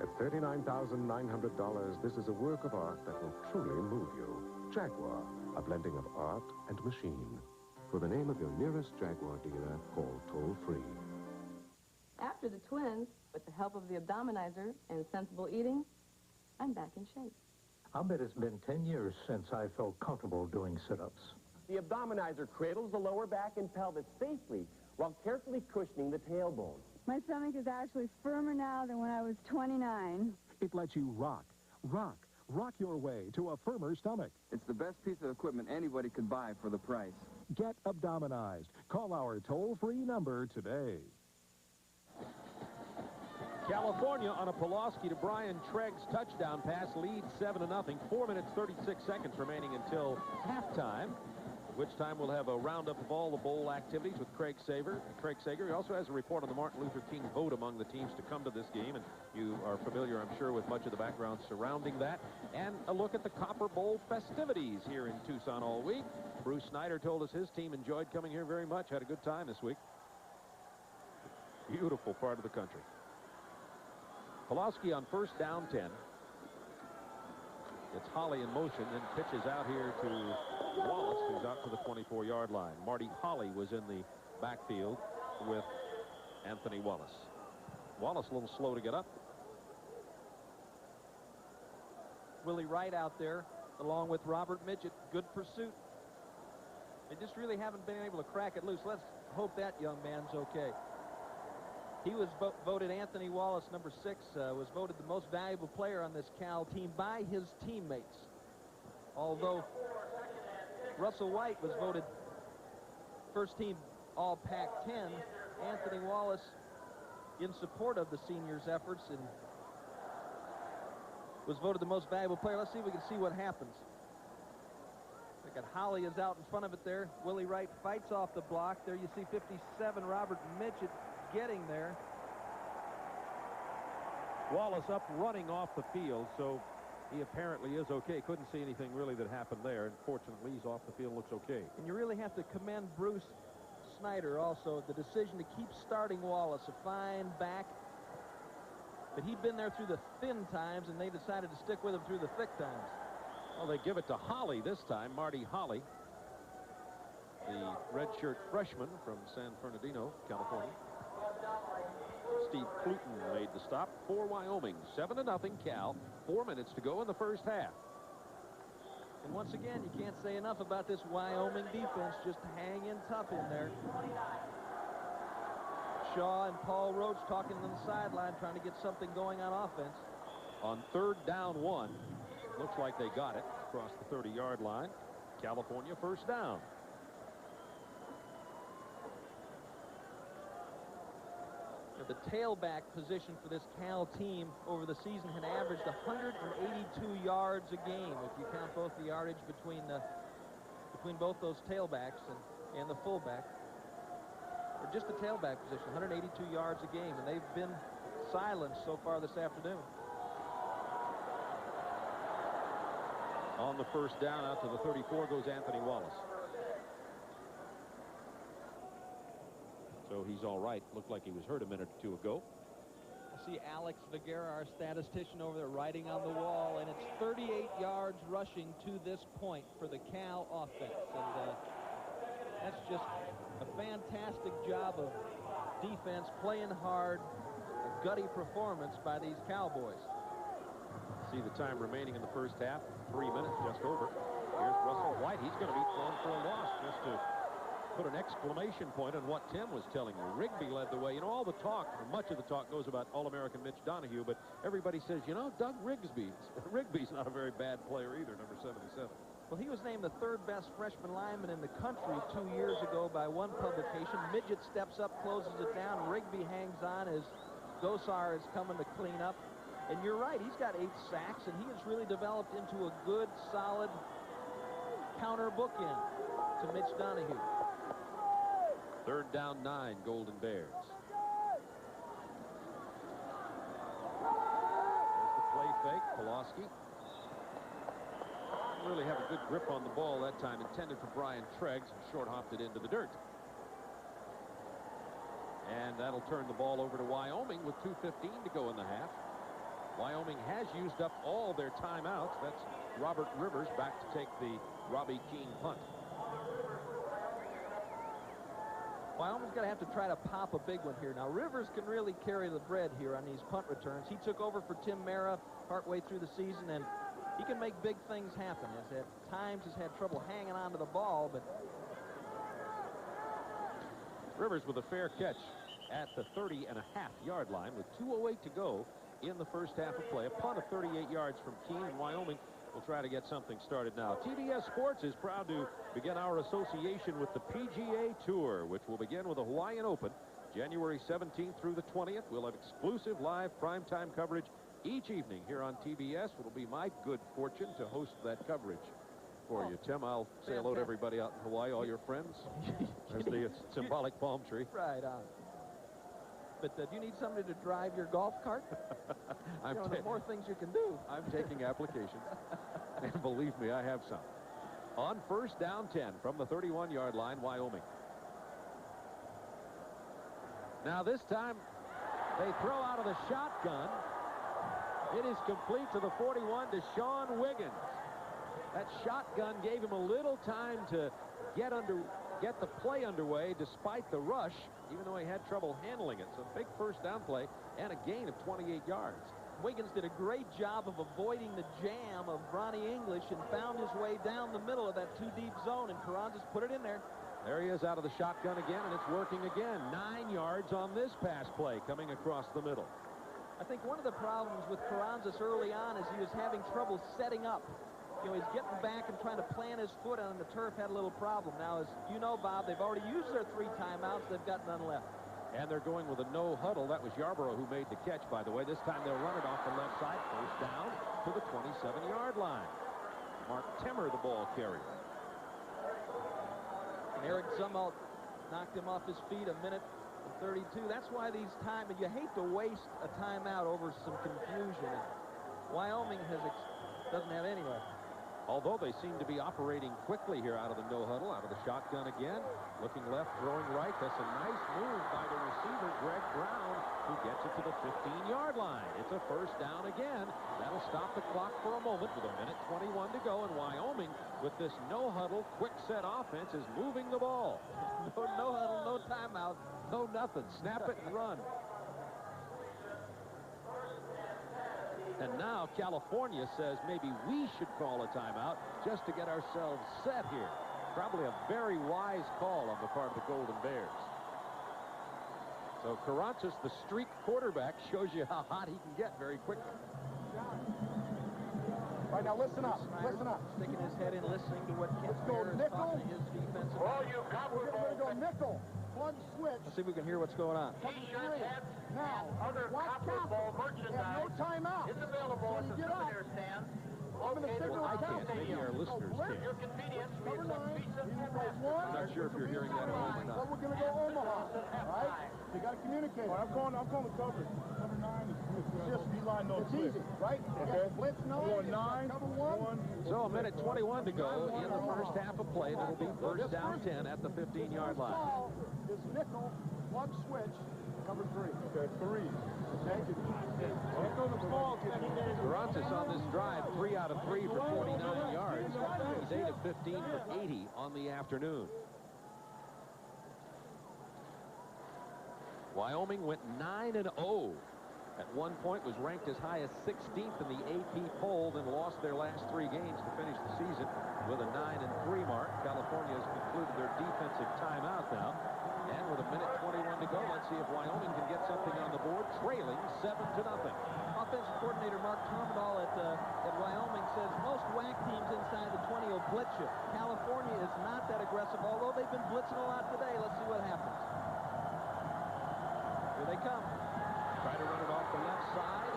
At $39,900, this is a work of art that will truly move you. Jaguar, a blending of art and machine. For the name of your nearest Jaguar dealer, call toll-free. After the twins, with the help of the Abdominizer and sensible eating, I'm back in shape. I'll bet it's been 10 years since I felt comfortable doing sit-ups. The Abdominizer cradles the lower back and pelvis safely while carefully cushioning the tailbone. My stomach is actually firmer now than when I was 29. It lets you rock your way to a firmer stomach. It's the best piece of equipment anybody could buy for the price. Get Abdominized. Call our toll-free number today. California on a Pulaski to Brian Tregg's touchdown pass leads 7-0. 4 minutes, 36 seconds remaining until halftime, which time we'll have a roundup of all the bowl activities with Craig Sager. He also has a report on the Martin Luther King vote among the teams to come to this game, and you are familiar, I'm sure, with much of the background surrounding that, and a look at the Copper Bowl festivities here in Tucson all week. Bruce Snyder told us his team enjoyed coming here very much, had a good time this week. Beautiful part of the country. Pulaski on first down 10. It's Holly in motion, then pitches out here to Wallace, who's out to the 24-yard line. Marty Holly was in the backfield with Anthony Wallace. Wallace a little slow to get up. Willie Wright out there, along with Robert Midget. Good pursuit. They just really haven't been able to crack it loose. Let's hope that young man's okay. He was voted, Anthony Wallace, number 6, was voted the most valuable player on this Cal team by his teammates. Although Russell White was voted first team All Pac-10, Anthony Wallace, in support of the seniors' efforts, and was voted the most valuable player. Let's see if we can see what happens. Look at Holly is out in front of it there. Willie Wright fights off the block. There you see 57, Robert Midget, getting there. Wallace up running off the field, so he apparently is okay. Couldn't see anything really that happened there, and fortunately he's off the field, looks okay. And you really have to commend Bruce Snyder also, the decision to keep starting Wallace, a fine back, but he'd been there through the thin times, and they decided to stick with him through the thick times. Well, they give it to Holly this time, Marty Holly, the redshirt freshman from San Bernardino, California. Steve Cluton made the stop for Wyoming. 7-0 Cal. 4 minutes to go in the first half. And once again, you can't say enough about this Wyoming defense, just hanging tough in there. Shaw and Paul Roach talking on the sideline, trying to get something going on offense. On third down 1, looks like they got it across the 30-yard line. California first down. But the tailback position for this Cal team over the season had averaged 182 yards a game, if you count both the yardage between both those tailbacks and the fullback. Or just the tailback position, 182 yards a game, and they've been silenced so far this afternoon. On the first down, out to the 34 goes Anthony Wallace. So he's all right. Looked like he was hurt a minute or two ago. I see Alex Vigera, our statistician over there, writing on the wall, and it's 38 yards rushing to this point for the Cal offense. And that's just a fantastic job of defense, playing hard, a gutty performance by these Cowboys. See the time remaining in the first half, 3 minutes, just over. Here's Russell White. He's going to be thrown for a loss, just to put an exclamation point on what Tim was telling you. Rigby led the way. You know, all the talk, or much of the talk, goes about All-American Mitch Donahue, but everybody says, you know, Doug Rigby's not a very bad player either, number 77. Well, he was named the third best freshman lineman in the country 2 years ago by one publication. Midget steps up, closes it down. Rigby hangs on as Gosar is coming to clean up. And you're right, he's got 8 sacks, and he has really developed into a good, solid counter bookend to Mitch Donahue. Third down 9, Golden Bears. There's the play fake, Pulaski. Really have a good grip on the ball that time, intended for Brian Treggs, and short-hopped it into the dirt. And that'll turn the ball over to Wyoming with 2:15 to go in the half. Wyoming has used up all their timeouts. That's Robert Rivers back to take the Robbie Keane punt. Wyoming's going to have to try to pop a big one here. Now, Rivers can really carry the bread here on these punt returns. He took over for Tim Mara partway through the season, and he can make big things happen. At times has had trouble hanging on to the ball, but Rivers with a fair catch at the 30.5-yard line with 2:08 to go in the first half of play. A punt of 38 yards from Keene, and Wyoming will try to get something started now. TBS Sports is proud to begin our association with the PGA Tour, which will begin with the Hawaiian Open January 17th through the 20th. We'll have exclusive live primetime coverage each evening here on TBS. It'll be my good fortune to host that coverage for you. Tim, I'll say hello to everybody out in Hawaii, all your friends. There's the symbolic palm tree. Right on. But do you need somebody to drive your golf cart? There's more things you can do. I'm taking applications. And believe me, I have some. On first down 10 from the 31-yard line, Wyoming. Now this time, they throw out of the shotgun. It is complete to the 41 to Sean Wiggins. That shotgun gave him a little time to get the play underway despite the rush, even though he had trouble handling it. So big first down play and a gain of 28 yards. Wiggins did a great job of avoiding the jam of Ronnie English and found his way down the middle of that too-deep zone, and Carranza's put it in there. There he is out of the shotgun again, and it's working again. 9 yards on this pass play coming across the middle. I think one of the problems with Carranzas early on is he was having trouble setting up. You know, he's getting back and trying to plant his foot on the turf, had a little problem. Now, as you know, Bob, they've already used their 3 timeouts. They've got none left. And they're going with a no huddle. That was Yarborough who made the catch, by the way. This time they'll run it off the left side. First down to the 27-yard line. Mark Temmer, the ball carrier. And Eric Zumwalt knocked him off his feet, 1 minute and 32. That's why these and you hate to waste a timeout over some confusion. Wyoming doesn't have any left. Although they seem to be operating quickly here out of the no huddle, out of the shotgun again. Looking left, throwing right. That's a nice move by the receiver, Greg Brown, who gets it to the 15-yard line. It's a first down again. That'll stop the clock for a moment with 1 minute 21 to go. And Wyoming, with this no huddle, quick set offense, is moving the ball. No huddle, no timeout, no nothing. Snap it and run. And now California says maybe we should call a timeout just to get ourselves set here. Probably a very wise call on the part of the Golden Bears. So Carranzas, the streak quarterback, shows you how hot he can get very quickly. All right, now listen up. Listen up. Sticking his head in, listening to what Kent Let's go nickel. His defensive. We're going to go nickel. plug switch. Let's see if we can hear what's going on. Now, watch careful. They have no timeout. It's available at the souvenir stand. I'm going to signal I can't. Maybe our listeners can. Number 9. I'm not sure if you're hearing that at home or not. But we're going to go Omaha. All right? You got to communicate. I'm going to cover. Number 9 is just D-line, no It's easy, right? Okay. Blitz 9. 9. Cover 1. So a minute 21 to go in the first half of play. That'll be first down 10 at the 15-yard line. This nickel plug switch, number 3. Okay, 3. Thank you. Durantis on this drive, 3 out of 3 for 49 yards. He's 8 of 15 for 80 on the afternoon. Wyoming went 9-0. At one point was ranked as high as 16th in the AP poll, then lost their last 3 games to finish the season with a 9-3 mark. California has concluded their defensive timeout now. And with a minute 21 to go, let's see if Wyoming can get something on the board, trailing 7-0. Offensive coordinator Mark Tomdahl at Wyoming says most WAC teams inside the 20 will blitz you. California is not that aggressive, although they've been blitzing a lot today. Let's see what happens. Here they come. Try to run it off the left side.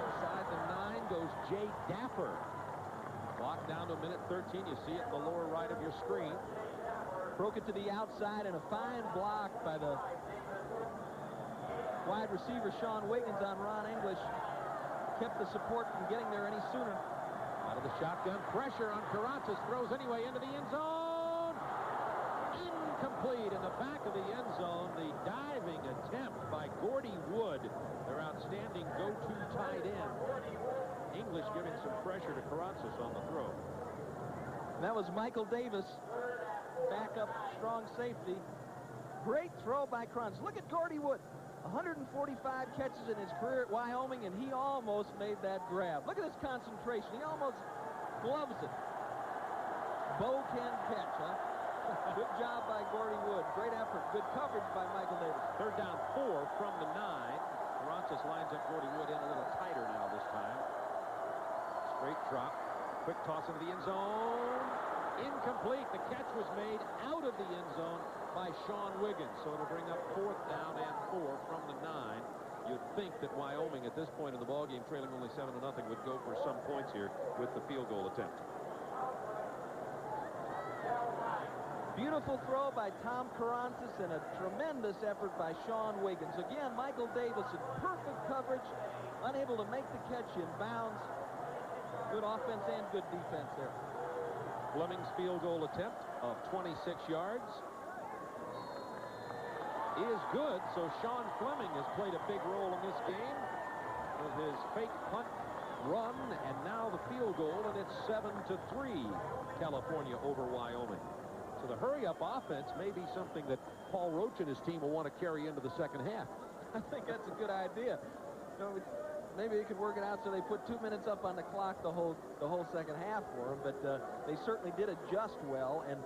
Inside the 9 goes Jay Dapper. Clock down to a minute 13. You see it in the lower right of your screen. Broke it to the outside, and a fine block by the wide receiver Sean Wiggins on Ron English. Kept the support from getting there any sooner. Out of the shotgun, pressure on Durantis, throws anyway into the end zone. Incomplete in the back of the end zone. The diving attempt by Gordy Wood, their outstanding go-to tight end. English giving some pressure to Durantis on the throw. That was Michael Davis. Backup strong safety. Great throw by Kranz. Look at Gordy Wood. 145 catches in his career at Wyoming, and he almost made that grab. Look at his concentration. He almost gloves it. Bo can catch, huh? Good job by Gordy Wood. Great effort. Good coverage by Michael Davis. Third down 4 from the 9. Durantis lines up Gordy Wood in a little tighter now this time. Straight drop. Quick toss into the end zone. Incomplete. The catch was made out of the end zone by Sean Wiggins. So it'll bring up 4th down and 4 from the 9. You'd think that Wyoming at this point in the ballgame, trailing only 7-0, would go for some points here with the field goal attempt. Beautiful throw by Tom Karantzis and a tremendous effort by Sean Wiggins. Again, Michael Davis in perfect coverage, unable to make the catch in bounds. Good offense and good defense there. Fleming's field goal attempt of 26 yards is good. So Sean Fleming has played a big role in this game with his fake punt run and now the field goal, and it's 7-3 California over Wyoming. So the hurry-up offense may be something that Paul Roach and his team will want to carry into the second half. I think that's a good idea. You know, maybe they could work it out so they put 2 minutes up on the clock the whole second half for them, but they certainly did adjust well, and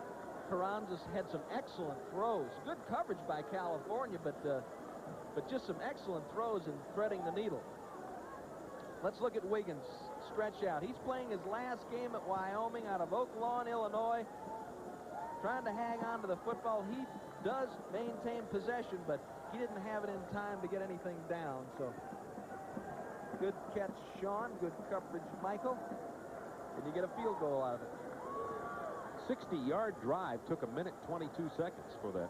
Karantzis had some excellent throws. Good coverage by California, but just some excellent throws in threading the needle. Let's look at Wiggins. Stretch out. He's playing his last game at Wyoming out of Oak Lawn, Illinois. Trying to hang on to the football. He does maintain possession, but he didn't have it in time to get anything down. So good catch, Sean. Good coverage, Michael. And you get a field goal out of it. 60-yard drive took a minute 22 seconds for that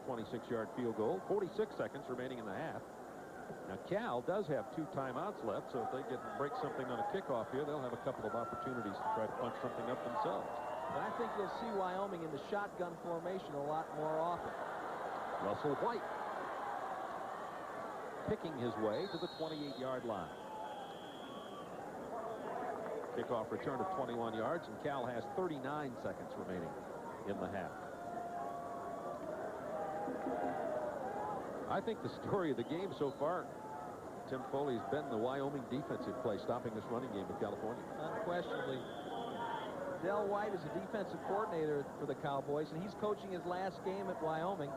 26-yard field goal. 46 seconds remaining in the half. Now, Cal does have 2 timeouts left, so if they break something on a kickoff here, they'll have a couple of opportunities to try to punch something up themselves. But I think you'll see Wyoming in the shotgun formation a lot more often. Russell White picking his way to the 28-yard line. Kickoff return of 21 yards, and Cal has 39 seconds remaining in the half. I think the story of the game so far, Tim Foley, has been the Wyoming defensive play, stopping this running game of California. Unquestionably. Del White is a defensive coordinator for the Cowboys, and he's coaching his last game at Wyoming.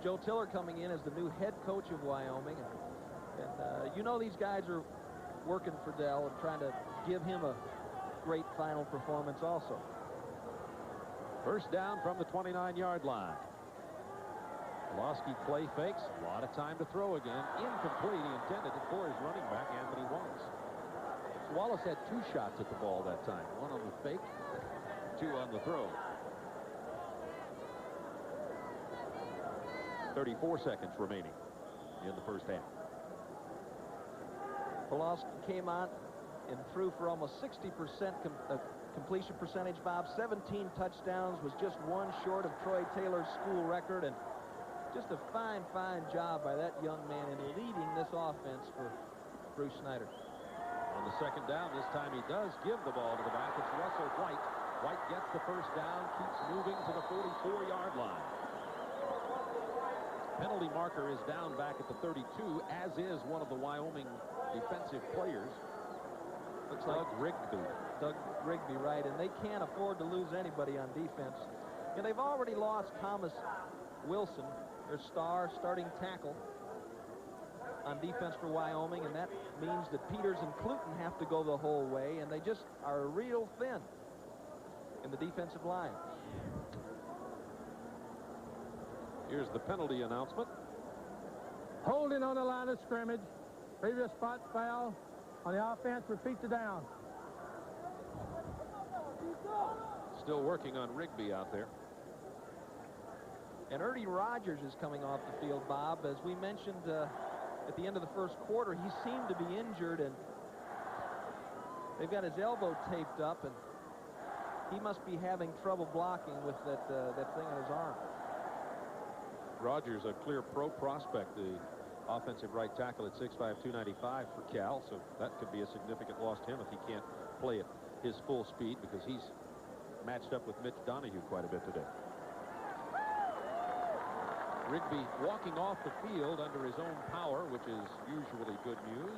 Joe Tiller coming in as the new head coach of Wyoming. And you know these guys are working for Del and trying to give him a great final performance also. First down from the 29-yard line. Pulaski play fakes. A lot of time to throw again. Incomplete. He intended it for his running back, Anthony Wallace. So Wallace had 2 shots at the ball that time. 1 on the fake, 2 on the throw. 34 seconds remaining in the first half. Pulaski came on and threw for almost 60% completion percentage, Bob. 17 touchdowns, was just 1 short of Troy Taylor's school record, and just a fine job by that young man in leading this offense for Bruce Snyder. On the second down, this time he does give the ball to the back. It's Russell White. White gets the first down, keeps moving to the 44-yard line. Penalty marker is down back at the 32, as is one of the Wyoming defensive players. Looks like Doug Rigby, right, and they can't afford to lose anybody on defense. And they've already lost Thomas Wilson, their starting tackle, on defense for Wyoming, and that means that Peters and Cluton have to go the whole way, and they just are real thin in the defensive line. Here's the penalty announcement. Holding on the line of scrimmage. Previous spot foul on the offense. Repeat the down. Still working on Rigby out there. And Ernie Rogers is coming off the field, Bob. As we mentioned at the end of the first quarter, he seemed to be injured, and they've got his elbow taped up, and he must be having trouble blocking with that thing on his arm. Rogers, a clear pro prospect, the offensive right tackle at 6'5", 295 for Cal, so that could be a significant loss to him if he can't play at his full speed, because he's matched up with Mitch Donahue quite a bit today. Rigby walking off the field under his own power, which is usually good news.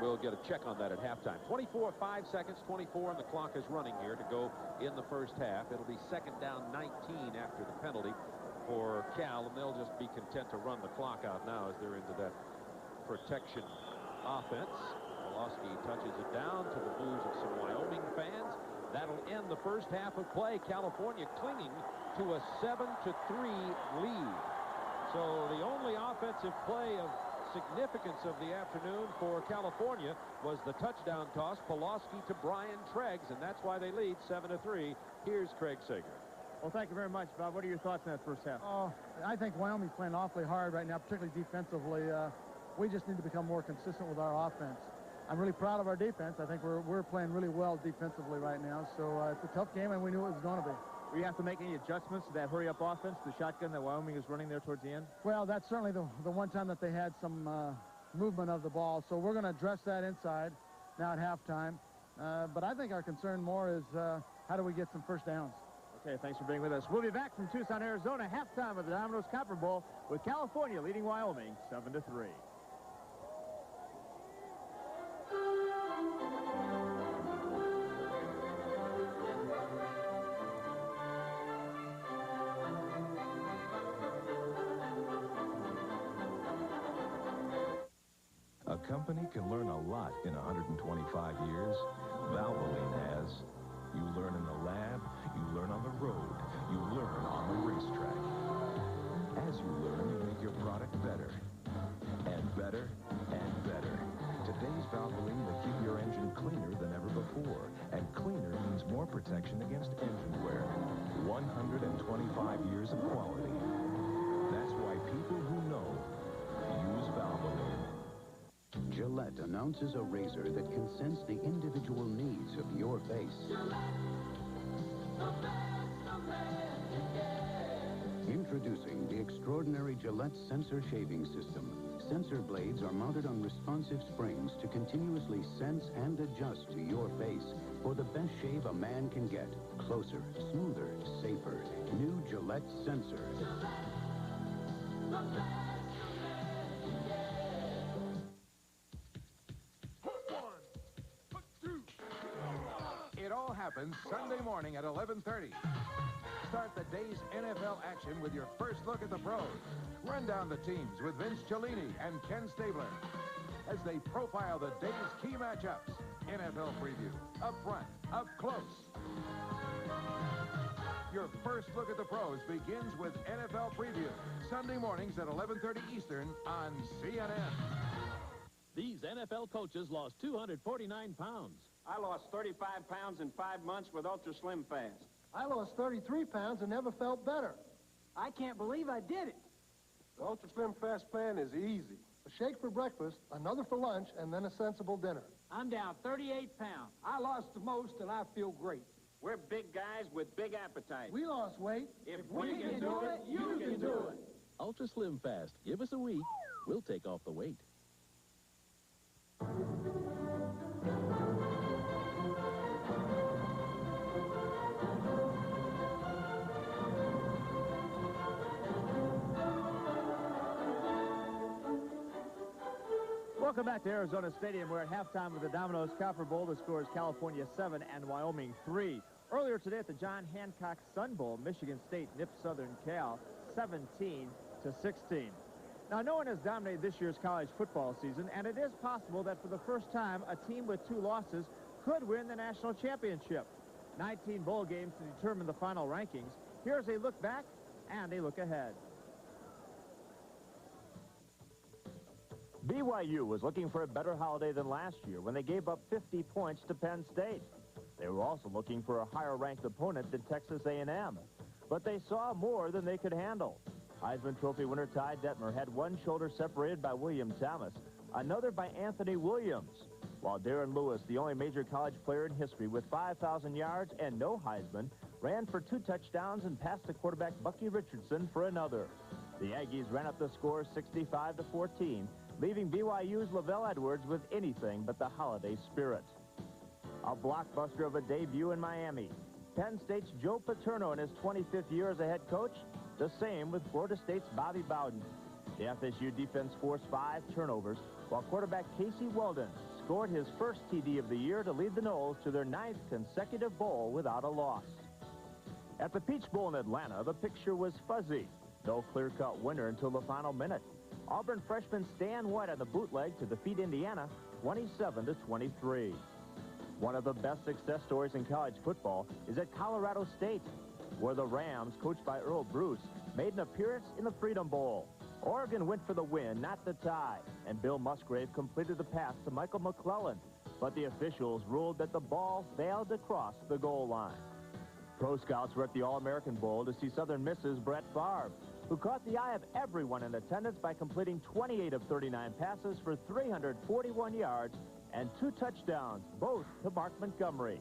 We'll get a check on that at halftime. 5 seconds, 24, and the clock is running here to go in the first half. It'll be second down 19 after the penalty for Cal, and they'll just be content to run the clock out now as they're into that protection offense. Pulaski touches it down to the boos of some Wyoming fans. That'll end the first half of play. California clinging to a 7-3 lead. So the only offensive play of significance of the afternoon for California was the touchdown toss, Pulaski to Brian Treggs, and that's why they lead 7-3. Here's Craig Sager. Well, thank you very much, Bob. What are your thoughts on that first half? Oh, I think Wyoming's playing awfully hard right now, particularly defensively. We just need to become more consistent with our offense. I'm really proud of our defense. I think we're playing really well defensively right now, so it's a tough game, and we knew it was going to be. Will you have to make any adjustments to that hurry-up offense, the shotgun that Wyoming is running there towards the end? Well, that's certainly the one time that they had some movement of the ball, so we're going to address that inside now at halftime. But I think our concern more is how do we get some first downs. Okay, thanks for being with us. We'll be back from Tucson, Arizona, halftime of the Domino's Copper Bowl, with California leading Wyoming 7-3. A company can learn a lot in 125 years. Valvoline has. You learn in the lab, you learn on the road, you learn on the racetrack. As you learn, you make your product better. And better, and better. Today's Valvoline will keep your engine cleaner than ever before. And cleaner means more protection against engine wear. 125 years of quality. That's why people who know use Valvoline. Gillette announces a razor that can sense the individual needs of your face. Introducing the extraordinary Gillette Sensor Shaving System. Sensor blades are mounted on responsive springs to continuously sense and adjust to your face for the best shave a man can get. Closer, smoother, safer. New Gillette Sensor. It all happens Sunday morning at 11:30. Start the day's NFL action with your first look at the pros. Run down the teams with Vince Cellini and Ken Stabler as they profile the day's key matchups NFL preview. Up front, up close. Your first look at the pros begins with NFL preview. Sunday mornings at 11:30 Eastern on CNN. These NFL coaches lost 249 pounds. I lost 35 pounds in 5 months with Ultra Slim Fast. I lost 33 pounds and never felt better. I can't believe I did it. The Ultra Slim Fast plan is easy. A shake for breakfast, another for lunch, and then a sensible dinner. I'm down 38 pounds. I lost the most, and I feel great. We're big guys with big appetites. We lost weight. If we can do it, you can do it. Ultra Slim Fast. Give us a week. We'll take off the weight. Welcome back to Arizona Stadium. We're at halftime with the Domino's Copper Bowl. The score is California 7 and Wyoming 3. Earlier today at the John Hancock Sun Bowl, Michigan State nipped Southern Cal 17-16. Now, no one has dominated this year's college football season, and it is possible that for the first time, a team with 2 losses could win the national championship. 19 bowl games to determine the final rankings. Here's a look back and a look ahead. BYU was looking for a better holiday than last year when they gave up 50 points to Penn State. They were also looking for a higher-ranked opponent than Texas A&M. But they saw more than they could handle. Heisman Trophy winner Ty Detmer had one shoulder separated by William Thomas, another by Anthony Williams, while Darren Lewis, the only major college player in history with 5,000 yards and no Heisman, ran for 2 touchdowns and passed the quarterback Bucky Richardson for another. The Aggies ran up the score 65-14, leaving BYU's Lavelle Edwards with anything but the holiday spirit. A blockbuster of a debut in Miami. Penn State's Joe Paterno in his 25th year as a head coach, the same with Florida State's Bobby Bowden. The FSU defense forced 5 turnovers, while quarterback Casey Weldon scored his first TD of the year to lead the Noles to their 9th consecutive bowl without a loss. At the Peach Bowl in Atlanta, the picture was fuzzy. No clear-cut winner until the final minute. Auburn freshman Stan White on the bootleg to defeat Indiana 27-23. One of the best success stories in college football is at Colorado State, where the Rams, coached by Earl Bruce, made an appearance in the Freedom Bowl. Oregon went for the win, not the tie, and Bill Musgrave completed the pass to Michael McClellan, but the officials ruled that the ball failed to cross the goal line. Pro Scouts were at the All-American Bowl to see Southern Miss's Brett Favre, who caught the eye of everyone in attendance by completing 28 of 39 passes for 341 yards and 2 touchdowns, both to Mark Montgomery.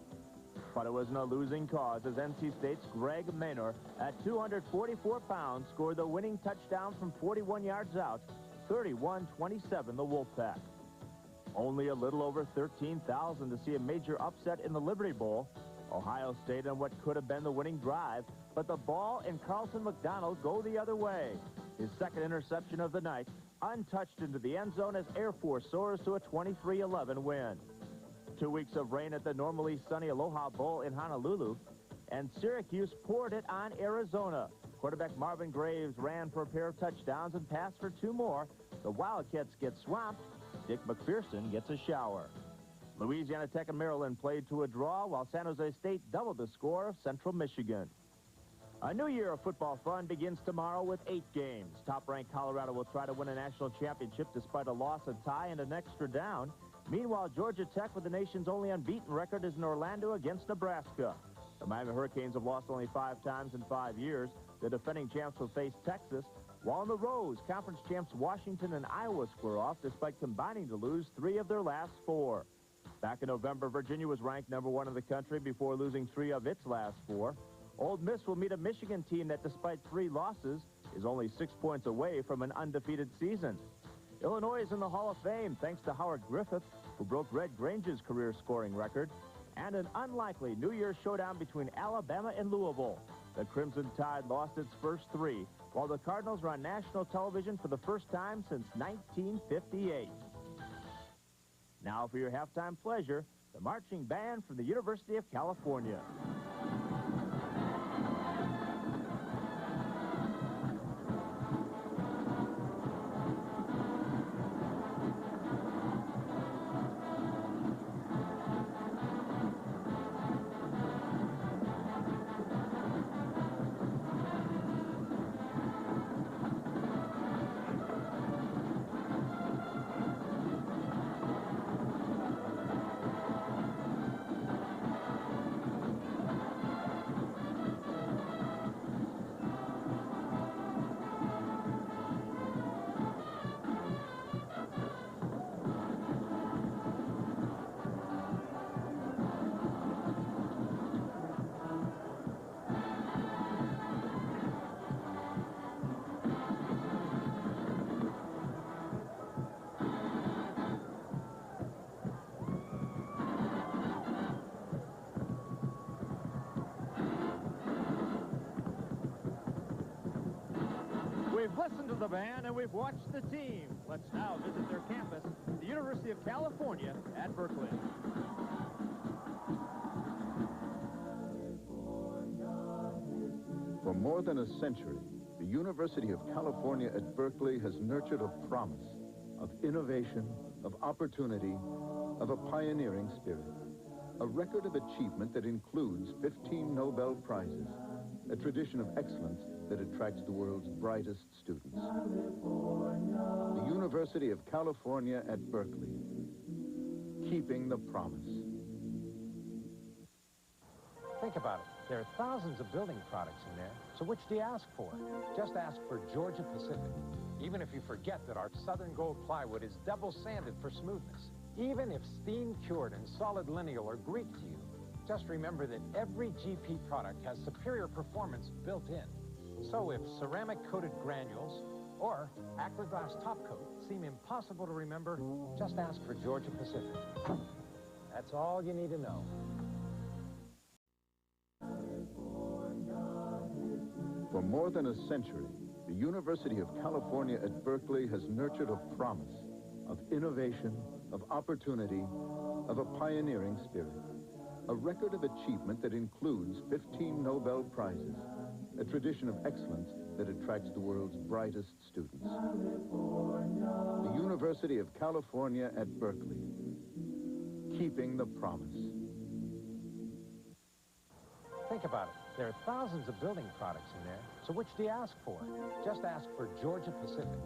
But it wasn't a losing cause as NC State's Greg Maynor, at 244 pounds, scored the winning touchdown from 41 yards out, 31-27 the Wolfpack. Only a little over 13,000 to see a major upset in the Liberty Bowl. Ohio State on what could have been the winning drive, but the ball and Carlton McDonald go the other way. His second interception of the night, untouched into the end zone as Air Force soars to a 23-11 win. 2 weeks of rain at the normally sunny Aloha Bowl in Honolulu, and Syracuse poured it on Arizona. Quarterback Marvin Graves ran for a pair of touchdowns and passed for 2 more. The Wildcats get swamped. Dick McPherson gets a shower. Louisiana Tech and Maryland played to a draw, while San Jose State doubled the score of Central Michigan. A new year of football fun begins tomorrow with 8 games. Top-ranked Colorado will try to win a national championship despite a loss, a tie, and an extra down. Meanwhile, Georgia Tech, with the nation's only unbeaten record, is in Orlando against Nebraska. The Miami Hurricanes have lost only 5 times in 5 years. The defending champs will face Texas, while in the Rose, conference champs Washington and Iowa square off despite combining to lose 3 of their last 4. Back in November, Virginia was ranked #1 in the country before losing 3 of its last 4. Ole Miss will meet a Michigan team that, despite 3 losses, is only 6 points away from an undefeated season. Illinois is in the Hall of Fame thanks to Howard Griffith, who broke Red Grange's career scoring record, and an unlikely New Year's showdown between Alabama and Louisville. The Crimson Tide lost its first 3, while the Cardinals are on national television for the first time since 1958. Now for your halftime pleasure, the marching band from the University of California. the band, and we've watched the team. Let's now visit their campus, the University of California at Berkeley. For more than a century, the University of California at Berkeley has nurtured a promise of innovation, of opportunity, of a pioneering spirit. A record of achievement that includes 15 Nobel Prizes, a tradition of excellence that attracts the world's brightest students. The University of California at Berkeley, keeping the promise. Think about it. There are thousands of building products in there, so which do you ask for? Just ask for Georgia Pacific. Even if you forget that our Southern Gold plywood is double sanded for smoothness. Even if steam cured and solid lineal are Greek to you, just remember that every GP product has superior performance built in. So if ceramic coated granules or Acroglass top coat seem impossible to remember, just ask for Georgia Pacific. That's all you need to know. For more than a century, the University of California at Berkeley has nurtured a promise of innovation, of opportunity, of a pioneering spirit. A record of achievement that includes 15 Nobel Prizes, a tradition of excellence that attracts the world's brightest students. The University of California at Berkeley, keeping the promise. Think about it. There are thousands of building products in there, so which do you ask for? Just ask for Georgia Pacific.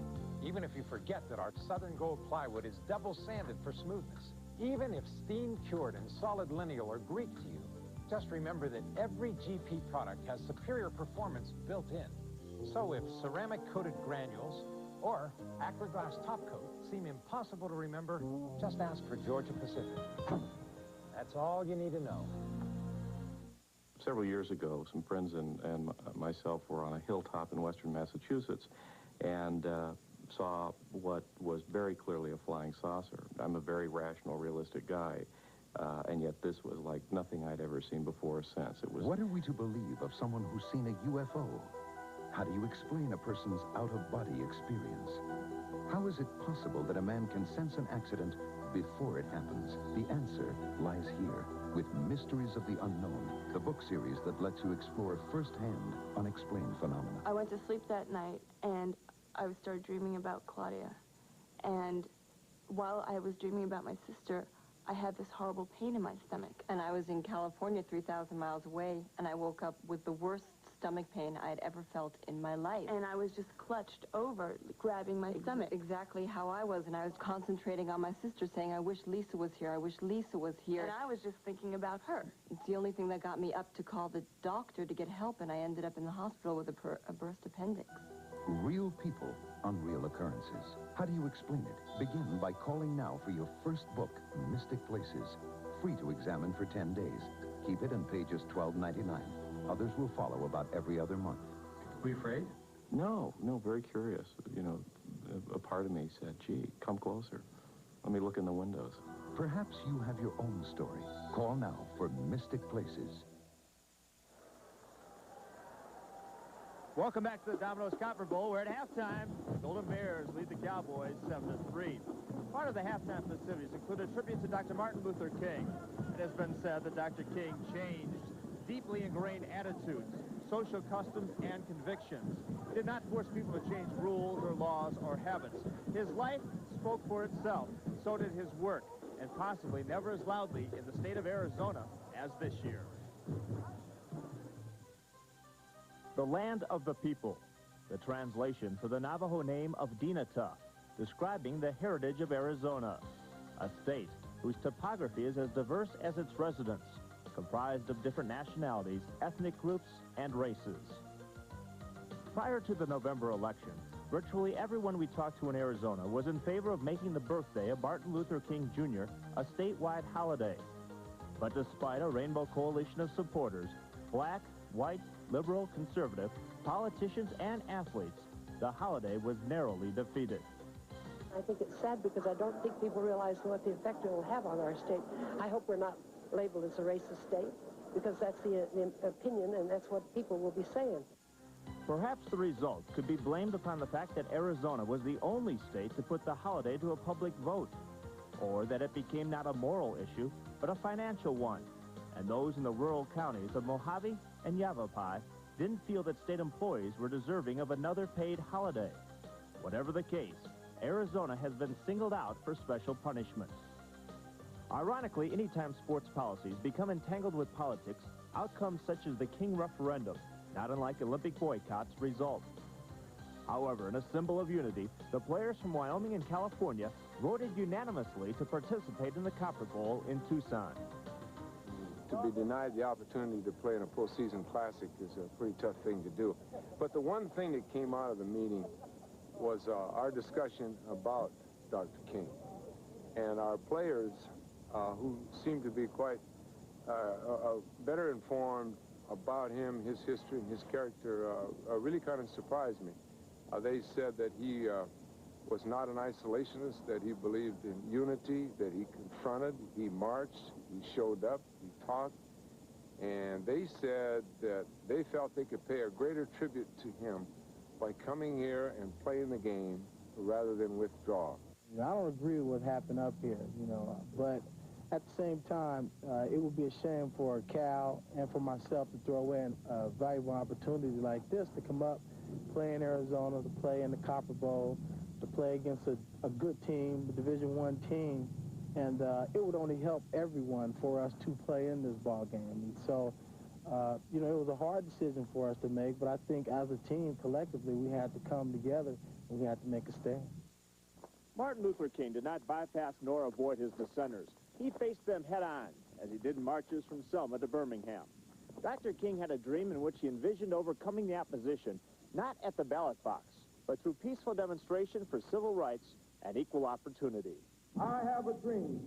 Even if you forget that our Southern Gold plywood is double sanded for smoothness. Even if steam cured and solid lineal are Greek to you, just remember that every GP product has superior performance built in. So if ceramic coated granules or Acroglass top coat seem impossible to remember, just ask for Georgia Pacific. That's all you need to know. Several years ago, some friends and myself were on a hilltop in western Massachusetts and saw what was very clearly a flying saucer. I'm a very rational, realistic guy, and yet this was like nothing I'd ever seen before or since. It was. What are we to believe of someone who's seen a UFO? How do you explain a person's out-of-body experience? How is it possible that a man can sense an accident before it happens? The answer lies here with Mysteries of the Unknown, the book series that lets you explore firsthand unexplained phenomena. I went to sleep that night, and I started dreaming about Claudia. And while I was dreaming about my sister, I had this horrible pain in my stomach. And I was in California, 3,000 miles away, and I woke up with the worst stomach pain I'd ever felt in my life. And I was just clutched over, grabbing my stomach. Exactly how I was, and I was concentrating on my sister, saying, I wish Lisa was here, I wish Lisa was here. And I was just thinking about her. It's the only thing that got me up to call the doctor to get help, and I ended up in the hospital with a burst appendix. Real people, unreal occurrences. How do you explain it? Begin by calling now for your first book, Mystic Places. Free to examine for 10 days. Keep it in pages $12.99. Others will follow about every other month. Were you afraid? No, very curious. You know, a part of me said, gee, come closer. Let me look in the windows. Perhaps you have your own story. Call now for Mystic Places. Welcome back to the Domino's Copper Bowl. We're at halftime. Golden Bears lead the Cowboys 7-3. Part of the halftime festivities include a tribute to Dr. Martin Luther King. It has been said that Dr. King changed deeply ingrained attitudes, social customs, and convictions. He did not force people to change rules or laws or habits. His life spoke for itself. So did his work, and possibly never as loudly in the state of Arizona as this year. The land of the people, the translation for the Navajo name of Dinata, describing the heritage of Arizona, a state whose topography is as diverse as its residents, comprised of different nationalities, ethnic groups, and races. Prior to the November election, virtually everyone we talked to in Arizona was in favor of making the birthday of Martin Luther King Jr. a statewide holiday. But despite a rainbow coalition of supporters, black, white, liberal, conservative, politicians, and athletes, the holiday was narrowly defeated. I think it's sad because I don't think people realize what the effect it will have on our state. I hope we're not labeled as a racist state, because that's the opinion, and that's what people will be saying. Perhaps the result could be blamed upon the fact that Arizona was the only state to put the holiday to a public vote, or that it became not a moral issue, but a financial one, and those in the rural counties of Mojave and Yavapai didn't feel that state employees were deserving of another paid holiday. Whatever the case, Arizona has been singled out for special punishment. Ironically, anytime sports policies become entangled with politics, outcomes such as the King referendum, not unlike Olympic boycotts, result. However, in a symbol of unity, the players from Wyoming and California voted unanimously to participate in the Copper Bowl in Tucson. To be denied the opportunity to play in a postseason classic is a pretty tough thing to do. But the one thing that came out of the meeting was our discussion about Dr. King. And our players, who seem to be quite better informed about him, his history, and his character, really kind of surprised me. They said that he was not an isolationist, that he believed in unity, that he confronted, he marched, he showed up, he talked, and they said that they felt they could pay a greater tribute to him by coming here and playing the game rather than withdraw. I don't agree with what happened up here, but at the same time, it would be a shame for Cal and for myself to throw away a valuable opportunity like this to come up, play in Arizona, to play in the Copper Bowl, to play against a good team, a Division I team, and it would only help everyone for us to play in this ball game. And so, it was a hard decision for us to make, but I think as a team, collectively, we had to come together and we had to make a stand. Martin Luther King did not bypass nor avoid his dissenters. He faced them head-on, as he did in marches from Selma to Birmingham. Dr. King had a dream in which he envisioned overcoming the opposition, not at the ballot box, but through peaceful demonstration for civil rights and equal opportunity. I have a dream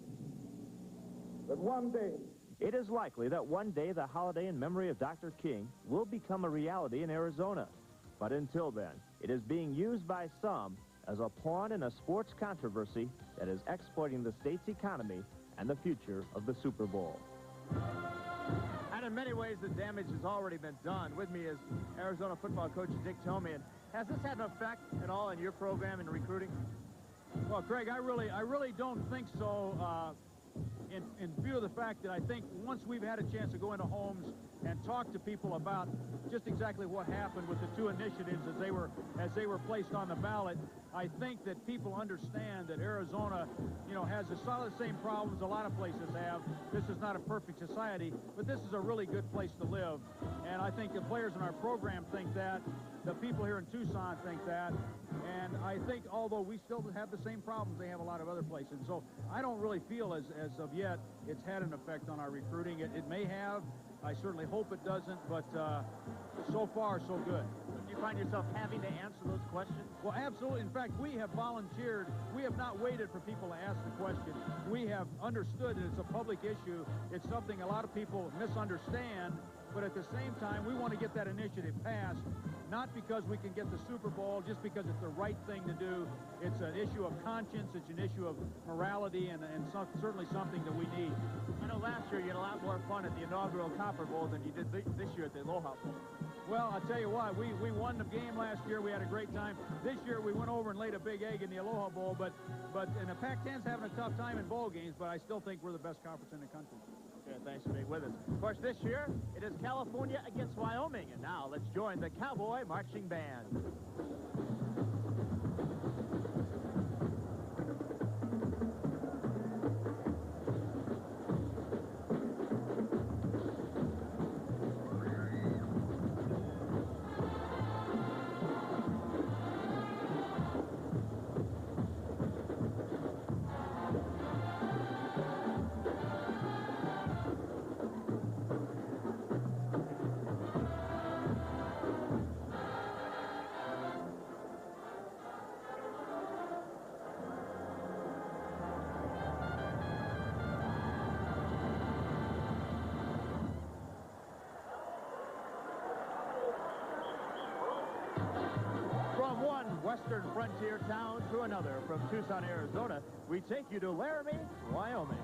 that one day... It is likely that one day the holiday in memory of Dr. King will become a reality in Arizona. But until then, it is being used by some as a pawn in a sports controversy that is exploiting the state's economy and the future of the Super Bowl. And in many ways, the damage has already been done. With me is Arizona football coach Dick Tomey. And has this had an effect at all in your program in recruiting? Well, Craig, I really don't think so. In view of the fact that I think once we've had a chance to go into homes and talk to people about just exactly what happened with the two initiatives as they were placed on the ballot, I think that people understand that Arizona, has a lot of the same problems a lot of places have. This is not a perfect society, but this is a really good place to live. And I think the players in our program think that. The people here in Tucson think that. And I think, although we still have the same problems they have a lot of other places. So I don't really feel as of yet it's had an effect on our recruiting. It may have. I certainly hope it doesn't, but so far, so good. Do you find yourself having to answer those questions? Well, absolutely. In fact, we have volunteered. We have not waited for people to ask the question. We have understood that it's a public issue. It's something a lot of people misunderstand, but at the same time, we want to get that initiative passed, not because we can get the Super Bowl, just because it's the right thing to do. It's an issue of conscience. It's an issue of morality, and certainly something that we need. I know last year you had a lot more fun at the inaugural Copper Bowl than you did this year at the Aloha Bowl. Well, I'll tell you what, we won the game last year. We had a great time. This year we went over and laid a big egg in the Aloha Bowl, but and the Pac-10's having a tough time in bowl games, but I still think we're the best conference in the country. Okay, thanks for being with us. Of course, this year, it is California against Wyoming. And now, let's join the Cowboy Marching Band. Western frontier town to another. From Tucson, Arizona, we take you to Laramie, Wyoming.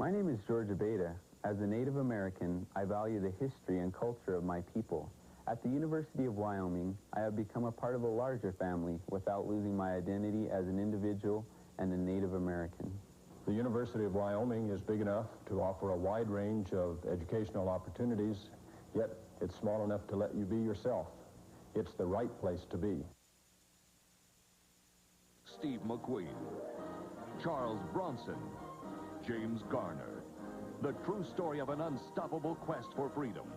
My name is George Abeda. As a Native American, I value the history and culture of my people. At the University of Wyoming, I have become a part of a larger family without losing my identity as an individual and a Native American. The University of Wyoming is big enough to offer a wide range of educational opportunities, yet it's small enough to let you be yourself. It's the right place to be. Steve McQueen, Charles Bronson, James Garner. The true story of an unstoppable quest for freedom.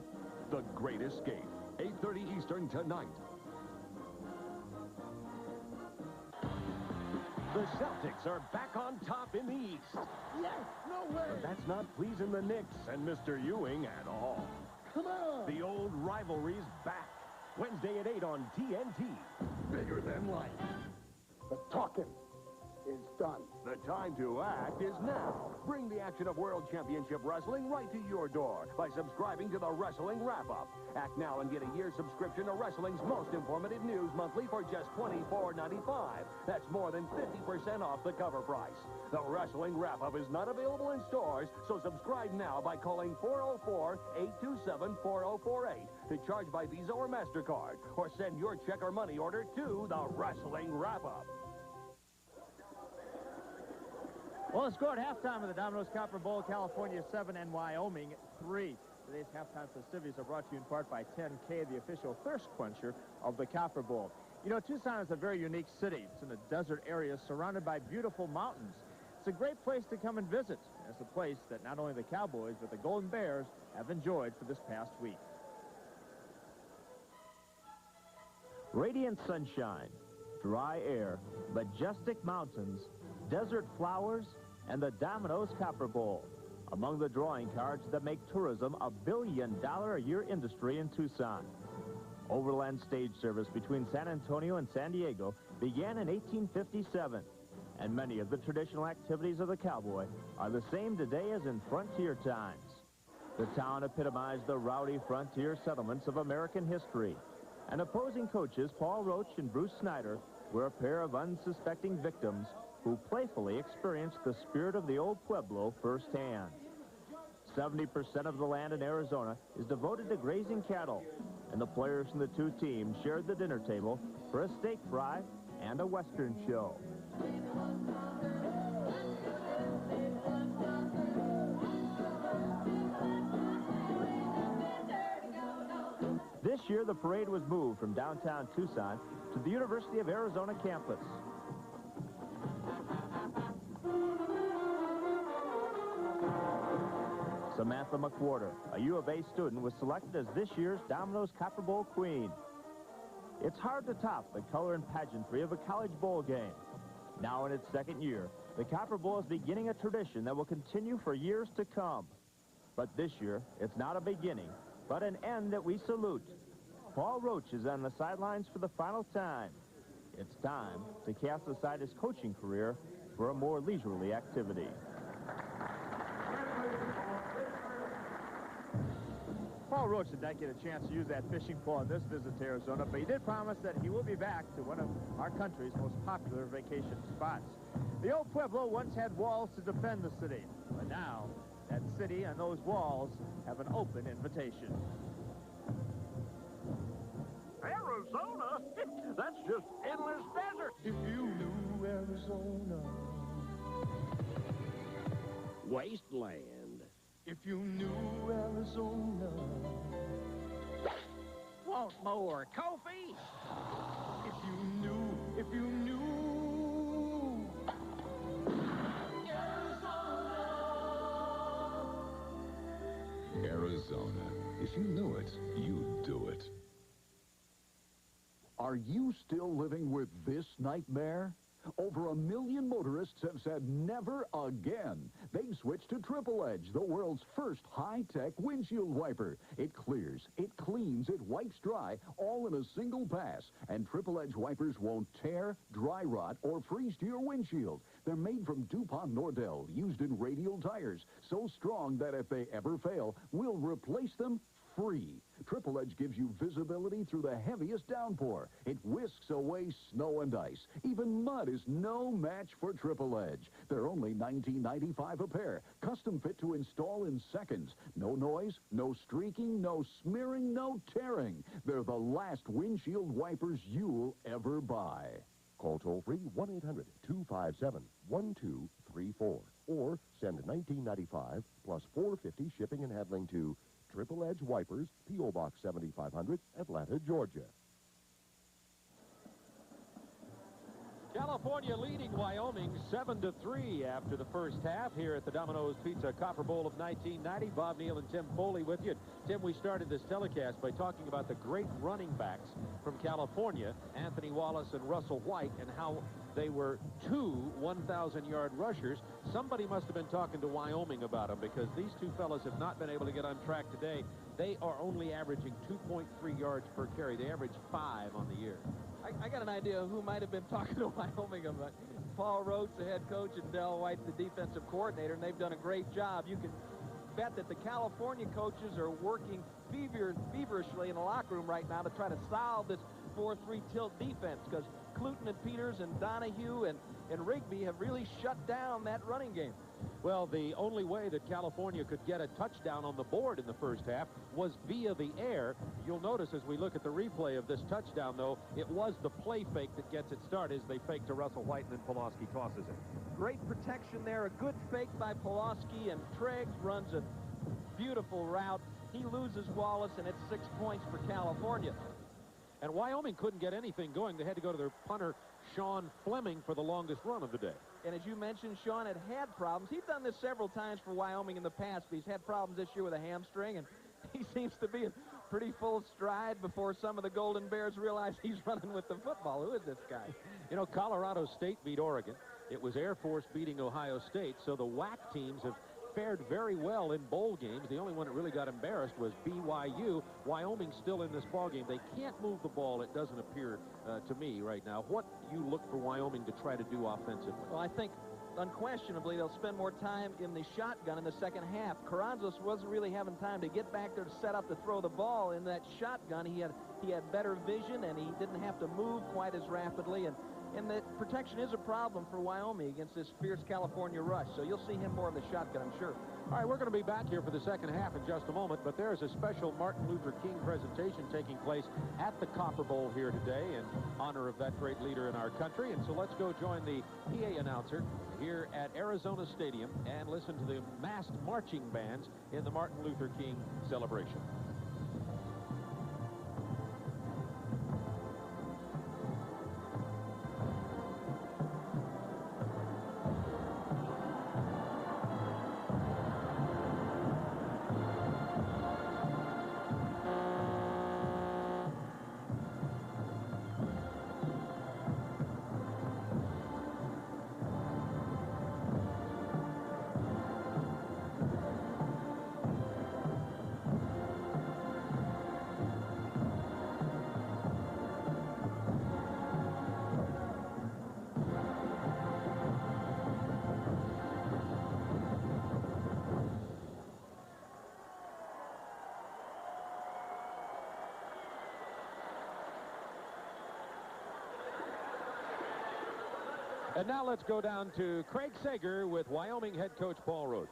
The Great Escape. 8:30 Eastern tonight. The Celtics are back on top in the East. Yes, no way. But that's not pleasing the Knicks and Mr. Ewing at all. Come on. The old rivalry's back. Wednesday at 8 on TNT. Bigger than life. The talking is done. The time to act is now. Bring the action of World Championship Wrestling right to your door by subscribing to the Wrestling Wrap-Up. Act now and get a year's subscription to wrestling's most informative news monthly for just $24.95. That's more than 50% off the cover price. The Wrestling Wrap-Up is not available in stores, so subscribe now by calling 404-827-4048 to charge by Visa or MasterCard, or send your check or money order to the Wrestling Wrap-Up. Well, the score at halftime of the Domino's Copper Bowl, California 7 and Wyoming 3. Today's halftime festivities are brought to you in part by 10K, the official thirst quencher of the Copper Bowl. You know, Tucson is a very unique city. It's in a desert area surrounded by beautiful mountains. It's a great place to come and visit. It's a place that not only the Cowboys, but the Golden Bears have enjoyed for this past week. Radiant sunshine, dry air, majestic mountains, desert flowers, and the Domino's Copper Bowl. Among the drawing cards that make tourism a billion-dollar-a-year industry in Tucson. Overland stage service between San Antonio and San Diego began in 1857, and many of the traditional activities of the cowboy are the same today as in frontier times. The town epitomized the rowdy frontier settlements of American history, and opposing coaches Paul Roach and Bruce Snyder were a pair of unsuspecting victims who playfully experienced the spirit of the old Pueblo firsthand. 70% of the land in Arizona is devoted to grazing cattle, and the players from the two teams shared the dinner table for a steak fry and a Western show. This year, the parade was moved from downtown Tucson to the University of Arizona campus. Samantha McWhorter, a U of A student, was selected as this year's Domino's Copper Bowl Queen. It's hard to top the color and pageantry of a college bowl game. Now in its second year, the Copper Bowl is beginning a tradition that will continue for years to come. But this year, it's not a beginning, but an end that we salute. Paul Roach is on the sidelines for the final time. It's time to cast aside his coaching career for a more leisurely activity. Paul Roach did not get a chance to use that fishing pole on this visit to Arizona, but he did promise that he will be back to one of our country's most popular vacation spots. The old Pueblo once had walls to defend the city, but now that city and those walls have an open invitation. Arizona? That's just endless desert. If you knew Arizona. Wasteland. If you knew Arizona. Want more coffee? If you knew. Arizona. If you knew it, you'd do it. Are you still living with this nightmare? Over 1 million motorists have said never again. They've switched to Triple Edge, the world's first high-tech windshield wiper. It clears, it cleans, it wipes dry, all in a single pass. And Triple Edge wipers won't tear, dry rot, or freeze to your windshield. They're made from DuPont Nordell, used in radial tires, so strong that if they ever fail, we'll replace them free. Triple Edge gives you visibility through the heaviest downpour. It whisks away snow and ice. Even mud is no match for Triple Edge. They're only $19.95 a pair. Custom fit to install in seconds. No noise, no streaking, no smearing, no tearing. They're the last windshield wipers you'll ever buy. Call toll-free 1-800-257-1234 or send $19.95 plus $4.50 shipping and handling to Triple Edge Wipers, P.O. Box 7500, Atlanta, Georgia. California leading Wyoming 7-3 after the first half here at the Domino's Pizza Copper Bowl of 1990. Bob Neal and Tim Foley with you. Tim, we started this telecast by talking about the great running backs from California, Anthony Wallace and Russell White, and how they were two 1,000-yard rushers. Somebody must have been talking to Wyoming about them, because these two fellas have not been able to get on track today. They are only averaging 2.3 yards per carry. They average 5 on the year. I got an idea of who might have been talking to Wyoming about. Paul Roach, the head coach, and Del White, the defensive coordinator, and they've done a great job. You can bet that the California coaches are working feverishly in the locker room right now to try to solve this 4-3 tilt defense, because Cluton and Peters and Donahue and Rigby have really shut down that running game. Well, the only way that California could get a touchdown on the board in the first half was via the air. You'll notice as we look at the replay of this touchdown, though, it was the play fake that gets it started as they fake to Russell White, and then Pulaski tosses it. Great protection there, a good fake by Pulaski, and Triggs runs a beautiful route. He loses Wallace, and it's 6 points for California. And Wyoming couldn't get anything going. They had to go to their punter, Sean Fleming, for the longest run of the day. And as you mentioned, Sean had problems. He's done this several times for Wyoming in the past, but he's had problems this year with a hamstring, and he seems to be in pretty full stride before some of the Golden Bears realize he's running with the football. Who is this guy? You know, Colorado State beat Oregon. It was Air Force beating Ohio State, so the WAC teams have fared very well in bowl games. The only one that really got embarrassed was BYU. Wyoming's still in this ball game. They can't move the ball, it doesn't appear to me right now. What do you look for Wyoming to try to do offensively? Well, I think unquestionably they'll spend more time in the shotgun in the second half. Carranzos wasn't really having time to get back there to set up to throw the ball in that shotgun. He had better vision, and he didn't have to move quite as rapidly, and the protection is a problem for Wyoming against this fierce California rush. So you'll see him more in the shotgun, I'm sure. All right, we're going to be back here for the second half in just a moment, but there's a special Martin Luther King presentation taking place at the Copper Bowl here today in honor of that great leader in our country. And so let's go join the PA announcer here at Arizona Stadium and listen to the massed marching bands in the Martin Luther King celebration. And now let's go down to Craig Sager with Wyoming head coach Paul Roach.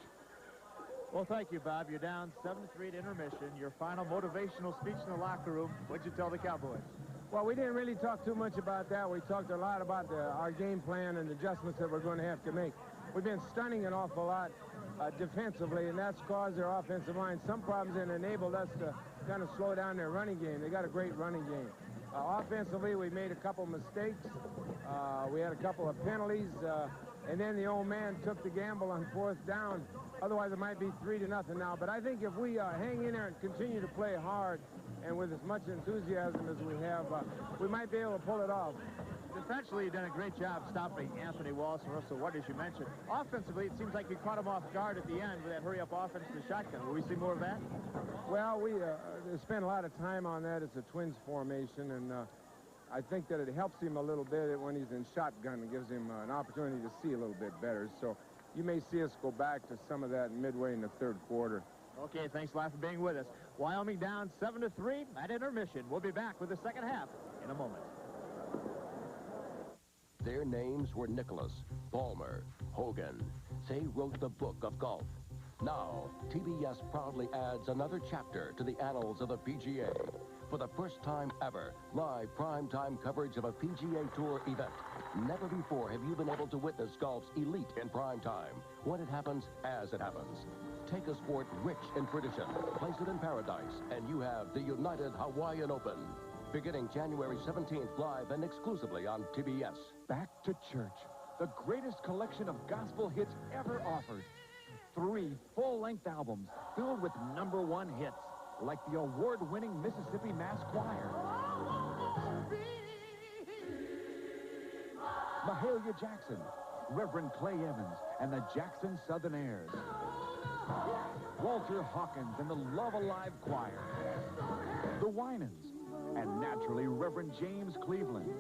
Well, thank you, Bob. You're down 7-3 at intermission. Your final motivational speech in the locker room. What'd you tell the Cowboys? Well, we didn't really talk too much about that. We talked a lot about our game plan and adjustments that we're going to have to make. We've been stunning an awful lot defensively, and that's caused their offensive line some problems and enabled us to kind of slow down their running game. They got a great running game. Offensively, we made a couple mistakes. We had a couple of penalties, and then the old man took the gamble on 4th down. Otherwise, it might be 3-0 now. But I think if we hang in there and continue to play hard and with as much enthusiasm as we have, we might be able to pull it off. Defensively, you've done a great job stopping Anthony Wallace and Russell White, as you mentioned. Offensively, it seems like you caught him off guard at the end with that hurry-up offense to the shotgun. Will we see more of that? Well, we spent a lot of time on that. It's a twins formation, and I think that it helps him a little bit when he's in shotgun. It gives him an opportunity to see a little bit better. So you may see us go back to some of that midway in the third quarter. Okay, thanks a lot for being with us. Wyoming down 7-3 at intermission. We'll be back with the second half in a moment. Their names were Nicholas, Ballmer, Hogan. They wrote the book of golf. Now, TBS proudly adds another chapter to the annals of the PGA. For the first time ever, live primetime coverage of a PGA Tour event. Never before have you been able to witness golf's elite in prime time. When it happens, as it happens. Take a sport rich in tradition, place it in paradise, and you have the United Hawaiian Open. Beginning January 17th, live and exclusively on TBS. Back to Church, the greatest collection of gospel hits ever offered. 3 full-length albums filled with #1 hits, like the award-winning Mississippi Mass Choir, Mahalia Jackson, Reverend Clay Evans, and the Jackson Southern Airs, Walter Hawkins and the Love Alive Choir, the Winans, and naturally Reverend James Cleveland,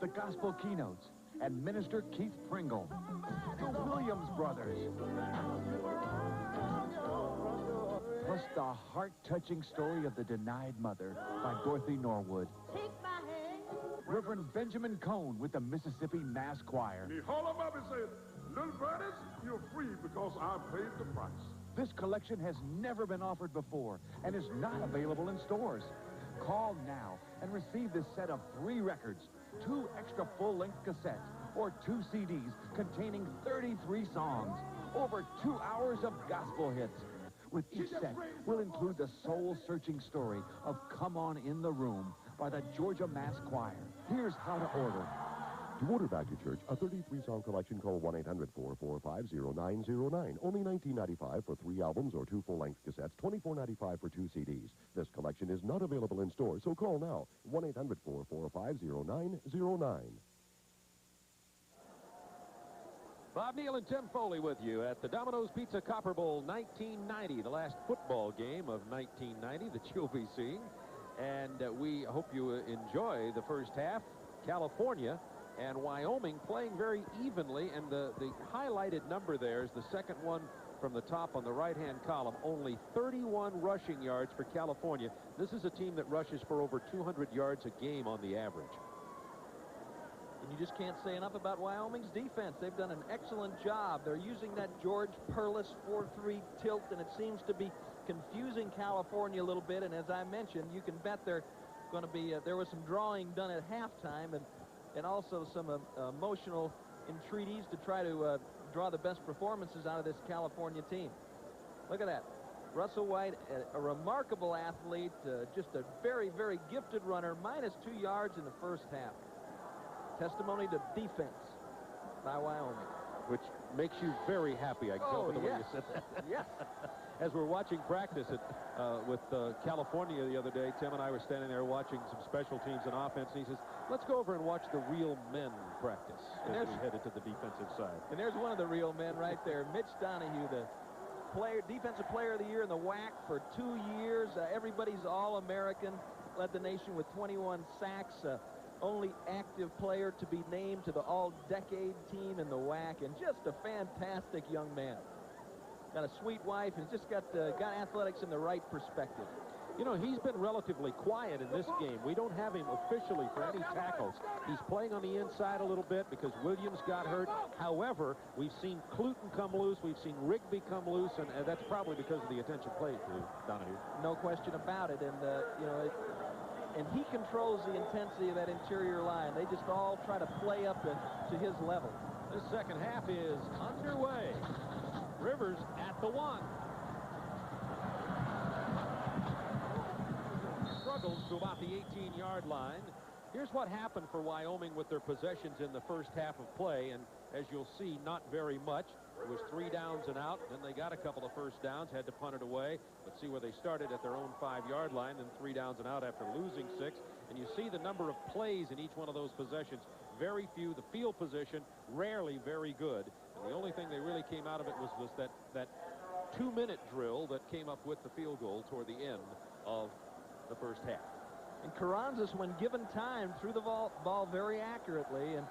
the Gospel Keynotes, and Minister Keith Pringle, the Williams Brothers, plus the heart-touching story of the Denied Mother by Dorothy Norwood. Take my hand. Reverend Benjamin Cone with the Mississippi Mass Choir. He hauled him up and said, "Little birdies, you're free because I paid the price." This collection has never been offered before and is not available in stores. Call now and receive this set of 3 records, 2 extra full-length cassettes, or 2 CDs containing 33 songs, over 2 hours of gospel hits. With each set, we'll include the soul-searching story of Come On in the Room by the Georgia Mass Choir. Here's how to order. To order Back to Church, a 33-song collection, call 1-800-445-0909. Only $19.95 for 3 albums or 2 full-length cassettes, $24.95 for 2 CDs. This collection is not available in stores, so call now, 1-800-445-0909. Bob Neal and Tim Foley with you at the Domino's Pizza Copper Bowl 1990, the last football game of 1990 that you'll be seeing. And we hope you enjoy the first half. California and Wyoming playing very evenly, and the highlighted number there is the second one from the top on the right-hand column. Only 31 rushing yards for California. This is a team that rushes for over 200 yards a game on the average. And you just can't say enough about Wyoming's defense. They've done an excellent job. They're using that George Perlis 4-3 tilt, and it seems to be confusing California a little bit. And as I mentioned, you can bet they're going to be, there was some drawing done at halftime, and also some emotional entreaties to try to draw the best performances out of this California team. Look at that. Russell White, a remarkable athlete, just a very, very gifted runner, -2 yards in the first half. Testimony to defense by Wyoming. Which makes you very happy, I can tell by the way you said that. Yes. As we're watching practice with California the other day, Tim and I were standing there watching some special teams and offense, and he says, let's go over and watch the real men practice as we headed to the defensive side. And there's one of the real men right there, Mitch Donahue, the defensive player of the year in the WAC for 2 years. Everybody's All-American, led the nation with 21 sacks. Only active player to be named to the all-decade team in the WAC, and just a fantastic young man. Got a sweet wife, and just got athletics in the right perspective. You know, he's been relatively quiet in this game. We don't have him officially for any tackles. He's playing on the inside a little bit because Williams got hurt. However, we've seen Cluton come loose. We've seen Rigby come loose, and that's probably because of the attention played to Donahue. No question about it. And, you know, and he controls the intensity of that interior line. They just all try to play up to his level. This second half is underway. Rivers at the 1. Struggles to about the 18-yard line. Here's what happened for Wyoming with their possessions in the first half of play, and as you'll see, not very much. It was 3 downs and out. Then they got a couple of first downs, had to punt it away. Let's see where they started at their own 5-yard line, then 3 downs and out after losing 6. And you see the number of plays in each one of those possessions. Very few. The field position, rarely very good. And the only thing they really came out of it was that 2-minute drill that came up with the field goal toward the end of the first half. And Carranzas, when given time, threw the ball very accurately, and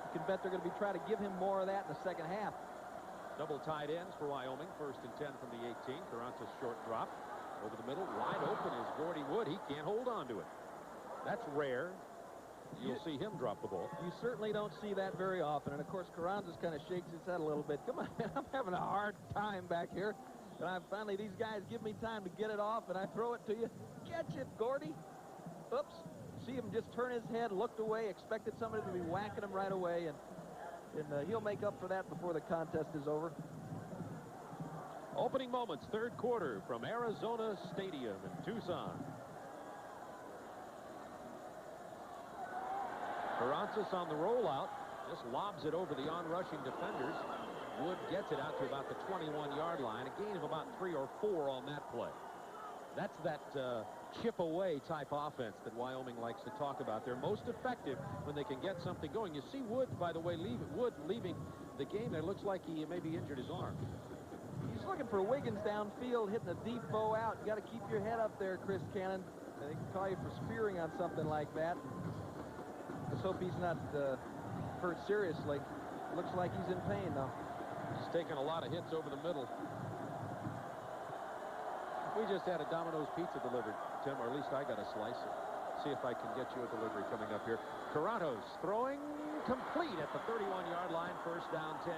you can bet they're going to be trying to give him more of that in the second half. Double tight ends for Wyoming. 1st and 10 from the 18. Carranzas short drop. Over the middle, wide open is Gordy Wood. He can't hold on to it. That's rare. You'll see him drop the ball. You certainly don't see that very often. And, of course, Carranza kind of shakes his head a little bit. Come on, man, I'm having a hard time back here. And finally, these guys give me time to get it off, and I throw it to you. Catch it, Gordy. Oops. See him just turn his head, looked away, expected somebody to be whacking him right away, and he'll make up for that before the contest is over. Opening moments, third quarter from Arizona Stadium in Tucson. Carranza on the rollout, just lobs it over the on-rushing defenders. Wood gets it out to about the 21-yard line, a gain of about 3 or 4 on that play. That's that chip away type offense that Wyoming likes to talk about. They're most effective when they can get something going. You see Wood, by the way, Wood leaving the game. It looks like he maybe injured his arm. He's looking for Wiggins downfield, hitting a deep bow out. You got to keep your head up there, Chris Cannon. They can call you for spearing on something like that. Let's hope he's not hurt seriously. Looks like he's in pain, though. He's taking a lot of hits over the middle. We just had a Domino's pizza delivered, Tim, or at least I got a slice. See if I can get you a delivery coming up here. Carranza's throwing complete at the 31-yard line, first down 10.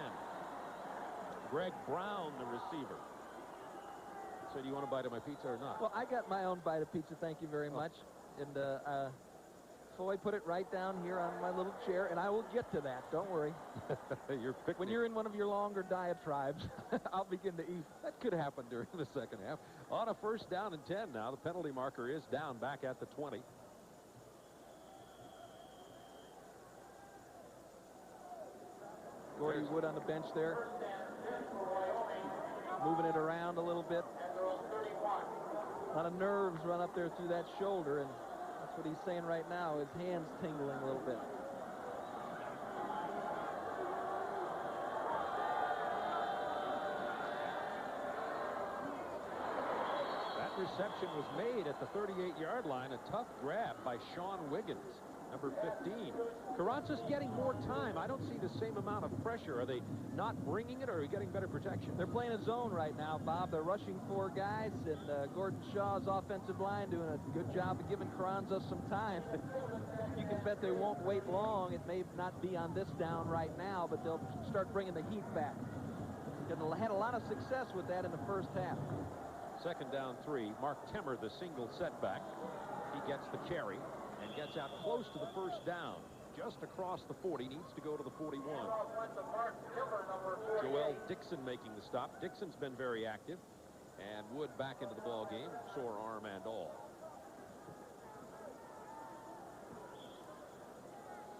Greg Brown, the receiver. So do you want a bite of my pizza or not? Well, I got my own bite of pizza, thank you very much. And Foy put it right down here on my little chair, and I will get to that. Don't worry. When you're in one of your longer diatribes, I'll begin to eat. That could happen during the second half. On a first down and 10 now. The penalty marker is down back at the 20. Gordy Wood on the bench there. Moving it around a little bit. A lot of nerves run up there through that shoulder, and that's what he's saying right now. His hand's tingling a little bit. That reception was made at the 38-yard line. A tough grab by Sean Wiggins, number 15. Carranza's getting more time. I don't see the same amount of pressure. Are they not bringing it, or are we getting better protection? They're playing a zone right now, Bob. They're rushing 4 guys, and Gordon Shaw's offensive line doing a good job of giving Carranza some time. You can bet they won't wait long. It may not be on this down right now, but they'll start bringing the heat back. They had a lot of success with that in the first half. Second down 3. Mark Temmer, the single setback. He gets the carry and gets out close to the first down. Just across the 40, needs to go to the 41. Joel Dixon making the stop. Dixon's been very active. And Wood back into the ball game, sore arm and all.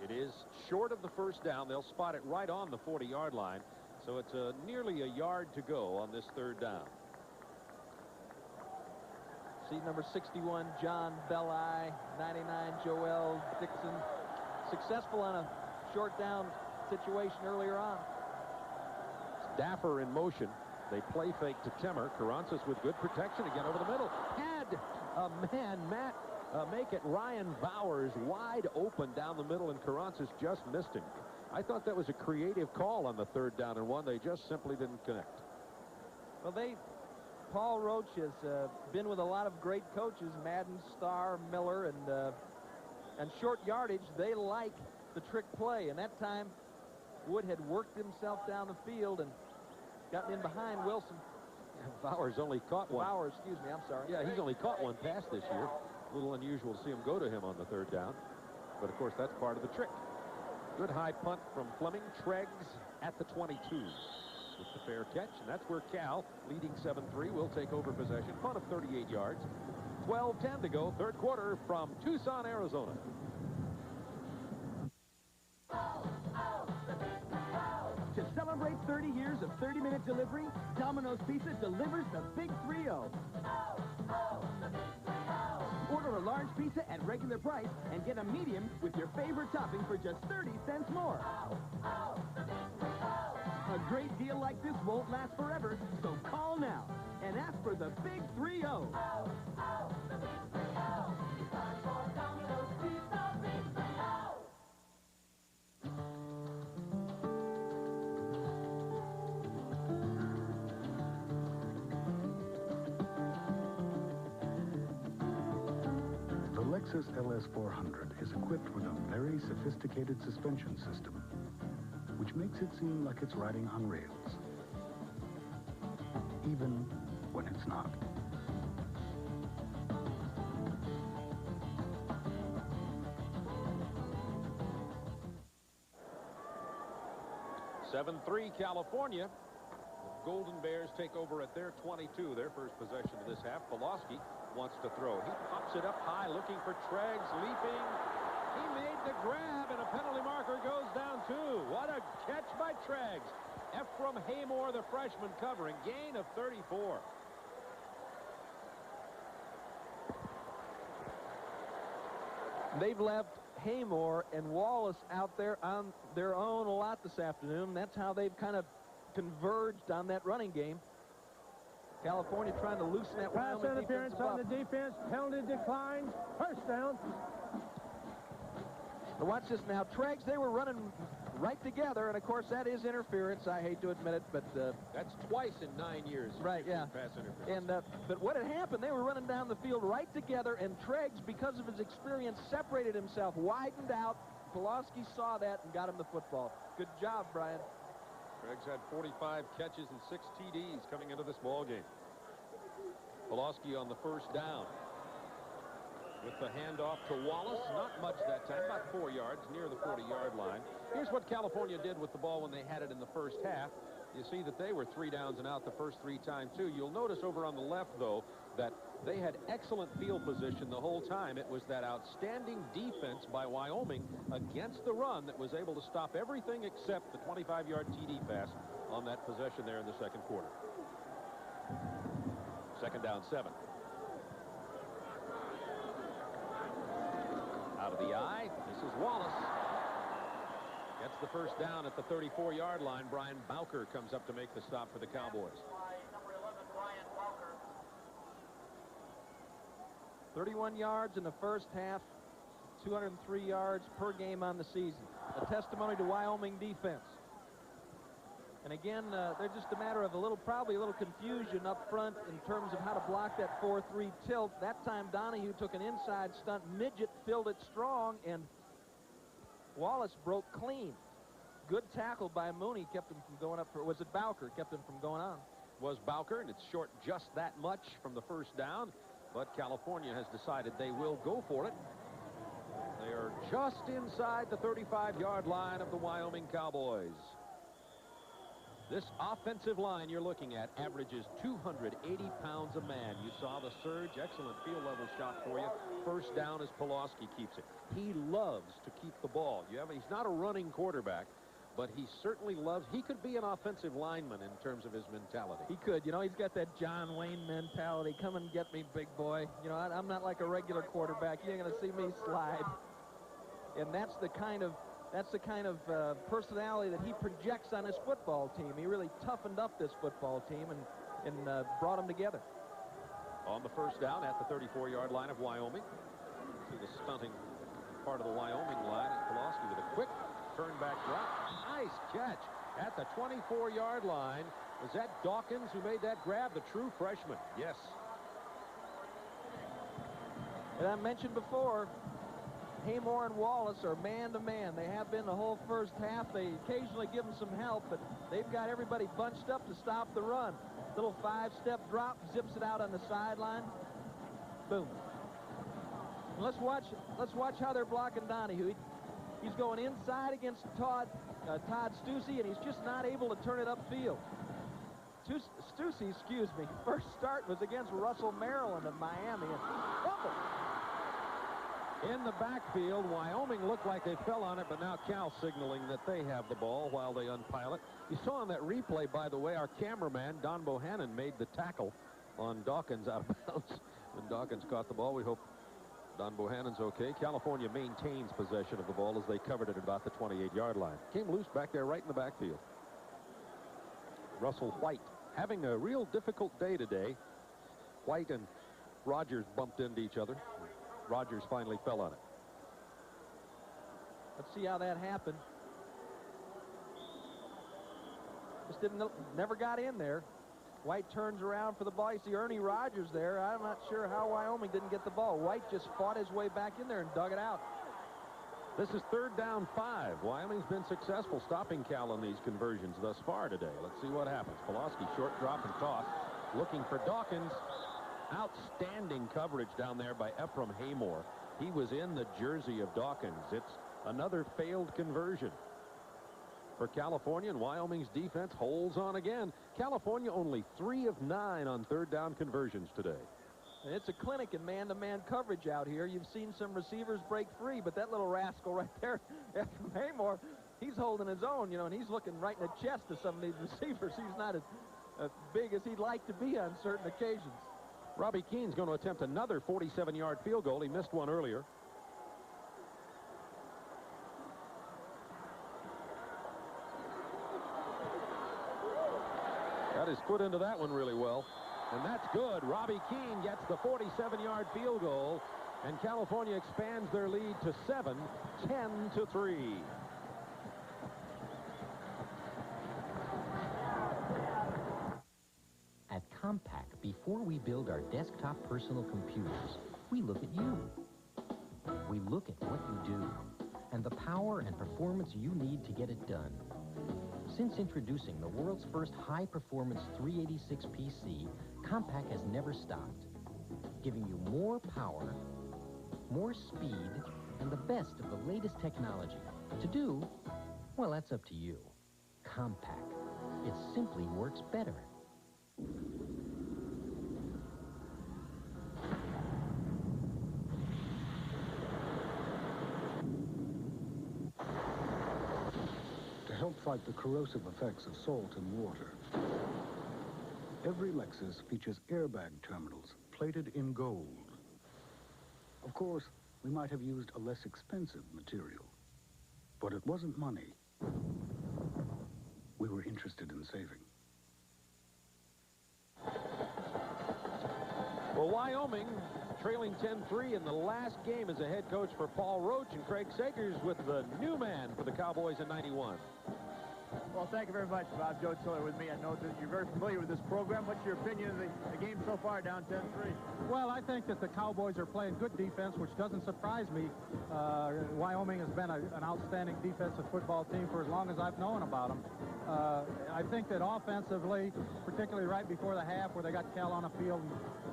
It is short of the first down. They'll spot it right on the 40-yard line. So it's nearly a yard to go on this third down. See number 61, John Belli, 99, Joel Dixon. Successful on a short down situation earlier on. Daffer in motion. They play fake to Temmer. Carranza's with good protection again over the middle. Had a man, make it Ryan Bowers wide open down the middle, and Carranza's just missed him. I thought that was a creative call on the third down and 1. They just simply didn't connect. Well, Paul Roach has been with a lot of great coaches, Madden, Starr, Miller, and short yardage. They like the trick play, and that time Wood had worked himself down the field and gotten in behind Wilson. Bowers only caught one. Bowers, excuse me, I'm sorry. Yeah, he's only caught one pass this year. A little unusual to see him go to him on the third down, but of course that's part of the trick. Good high punt from Fleming. Treggs at the 22. With the fair catch, and that's where Cal, leading 7-3, will take over possession. Punt of 38 yards. 12-10 to go, third quarter from Tucson, Arizona. To celebrate 30 years of 30-minute delivery, Domino's Pizza delivers the Big 3-0. Order a large pizza at regular price and get a medium with your favorite topping for just 30 cents more. A great deal like this won't last forever, so call now and ask for the Big 3-0. Lexus LS400 is equipped with a very sophisticated suspension system, which makes it seem like it's riding on rails, even when it's not. 7-3 California. The Golden Bears take over at their 22, their first possession of this half. Pulaski wants to throw. He pops it up high, looking for Treggs, leaping. He made the grab, and a penalty marker goes down too. What a catch by Treggs. Ephraim Haymore, the freshman, covering. Gain of 34. They've left Haymore and Wallace out there on their own a lot this afternoon. That's how they've kind of converged on that running game. California trying to loosen that pass Wyoming interference on the defense. Penalty declined. First down. But watch this now. Treggs, they were running right together, and of course that is interference. I hate to admit it, but that's twice in 9 years. Right, yeah. Pass interference. And but what had happened? They were running down the field right together, and Treggs, because of his experience, separated himself, widened out. Pulaski saw that and got him the football. Good job, Brian. Treggs had 45 catches and 6 TDs coming into this ball game. Pulaski on the first down. With the handoff to Wallace, not much that time, about 4 yards, near the 40-yard line. Here's what California did with the ball when they had it in the first half. You see that they were 3 downs and out the first 3 times, too. You'll notice over on the left, though, that they had excellent field position the whole time. It was that outstanding defense by Wyoming against the run that was able to stop everything except the 25-yard TD pass on that possession there in the second quarter. Second down, 7. Out of the eye, this is Wallace. Gets the first down at the 34-yard line. Brian Bowker comes up to make the stop for the Cowboys. 31 yards in the first half, 203 yards per game on the season. A testimony to Wyoming defense. And again, they're just a matter of probably a little confusion up front in terms of how to block that 4-3 tilt. That time Donahue took an inside stunt. Midget filled it strong, and Wallace broke clean. Good tackle by Mooney, kept him from going up. Was it Bowker? Kept him from going on. Was Bowker, and it's short just that much from the first down. But California has decided they will go for it. They are just inside the 35-yard line of the Wyoming Cowboys. This offensive line you're looking at averages 280 pounds a man. You saw the surge. Excellent field level shot for you. First down as Pulaski keeps it. He loves to keep the ball. He's not a running quarterback, but he certainly loves. He could be an offensive lineman in terms of his mentality. He could. You know, he's got that John Wayne mentality. Come and get me, big boy. You know, I'm not like a regular quarterback. You ain't going to see me slide. And that's the kind of personality that he projects on his football team. He really toughened up this football team and brought them together. On the first down at the 34-yard line of Wyoming. See the stunting part of the Wyoming line. Pulaski with a quick turn-back drop. Nice catch at the 24-yard line. Was that Dawkins who made that grab? The true freshman. Yes. And I mentioned before, Haymore and Wallace are man-to-man. They have been the whole first half. They occasionally give them some help, but they've got everybody bunched up to stop the run. Little 5-step drop, zips it out on the sideline. Boom. And let's watch how they're blocking Donahue. He's going inside against Todd Stussy, and he's just not able to turn it upfield. Stussy, excuse me, first start was against Russell, Maryland of Miami. And fumble. In the backfield, Wyoming looked like they fell on it, but now Cal signaling that they have the ball while they unpile it. You saw on that replay, by the way, our cameraman, Don Bohannon, made the tackle on Dawkins out of bounds. When Dawkins caught the ball, we hope Don Bohannon's okay. California maintains possession of the ball as they covered it at about the 28-yard line. Came loose back there right in the backfield. Russell White having a real difficult day today. White and Rogers bumped into each other. Rogers finally fell on it. Let's see how that happened. Just never got in there. White turns around for the ball. You see Ernie Rogers there. I'm not sure how Wyoming didn't get the ball. White just fought his way back in there and dug it out. This is 3rd down 5. Wyoming's been successful stopping Cal on these conversions thus far today. Let's see what happens. Pulaski, short drop and toss. Looking for Dawkins. Outstanding coverage down there by Ephraim Haymore. He was in the jersey of Dawkins. It's another failed conversion for California, and Wyoming's defense holds on again. California only 3 of 9 on 3rd down conversions today. And it's a clinic in man-to-man coverage out here. You've seen some receivers break free, but that little rascal right there, Ephraim Haymore, he's holding his own, you know, and he's looking right in the chest of some of these receivers. He's not as big as he'd like to be on certain occasions. Robbie Keane's going to attempt another 47-yard field goal. He missed one earlier. Got his foot into that one really well. And that's good. Robbie Keane gets the 47-yard field goal, and California expands their lead to 7, 10-3. At Compaq, before we build our desktop personal computers, we look at you. We look at what you do and the power and performance you need to get it done. Since introducing the world's first high-performance 386 PC, Compaq has never stopped, giving you more power, more speed, and the best of the latest technology. To do, well, that's up to you. Compaq. It simply works better. To help fight the corrosive effects of salt and water, every Lexus features airbag terminals plated in gold. Of course, we might have used a less expensive material, but it wasn't money we were interested in saving. Well, Wyoming trailing 10-3 in the last game as a head coach for Paul Roach, and Craig Sagers with the new man for the Cowboys in '91. Well, thank you very much, Bob. Joe Tiller with me. I know that you're very familiar with this program. What's your opinion of the game so far, down 10-3? Well, I think that the Cowboys are playing good defense, which doesn't surprise me. Wyoming has been an outstanding defensive football team for as long as I've known about them. I think that offensively, particularly right before the half where they got Cal on the field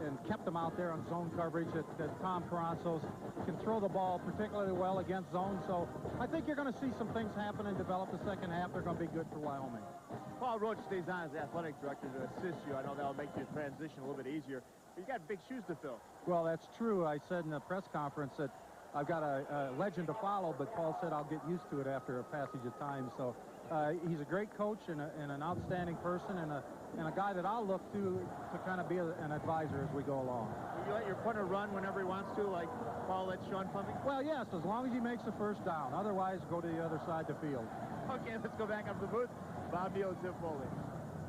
and kept them out there on zone coverage, that Tom Carranzos can throw the ball particularly well against zone. So I think you're going to see some things happen and develop the second half. They're going to be good for Wyoming. Paul Roach stays on as the athletic director to assist you. I know that'll make the transition a little bit easier. But you got big shoes to fill. Well, that's true. I said in the press conference that I've got a legend to follow, but Paul said I'll get used to it after a passage of time. So he's a great coach and an outstanding person and a guy that I'll look to kind of be an advisor as we go along. Will you let your punter run whenever he wants to, like Paul let Sean Fleming? Well, yes, as long as he makes the first down. Otherwise, go to the other side of the field. Okay, let's go back up to the booth. Bob Neal and Tim Foley.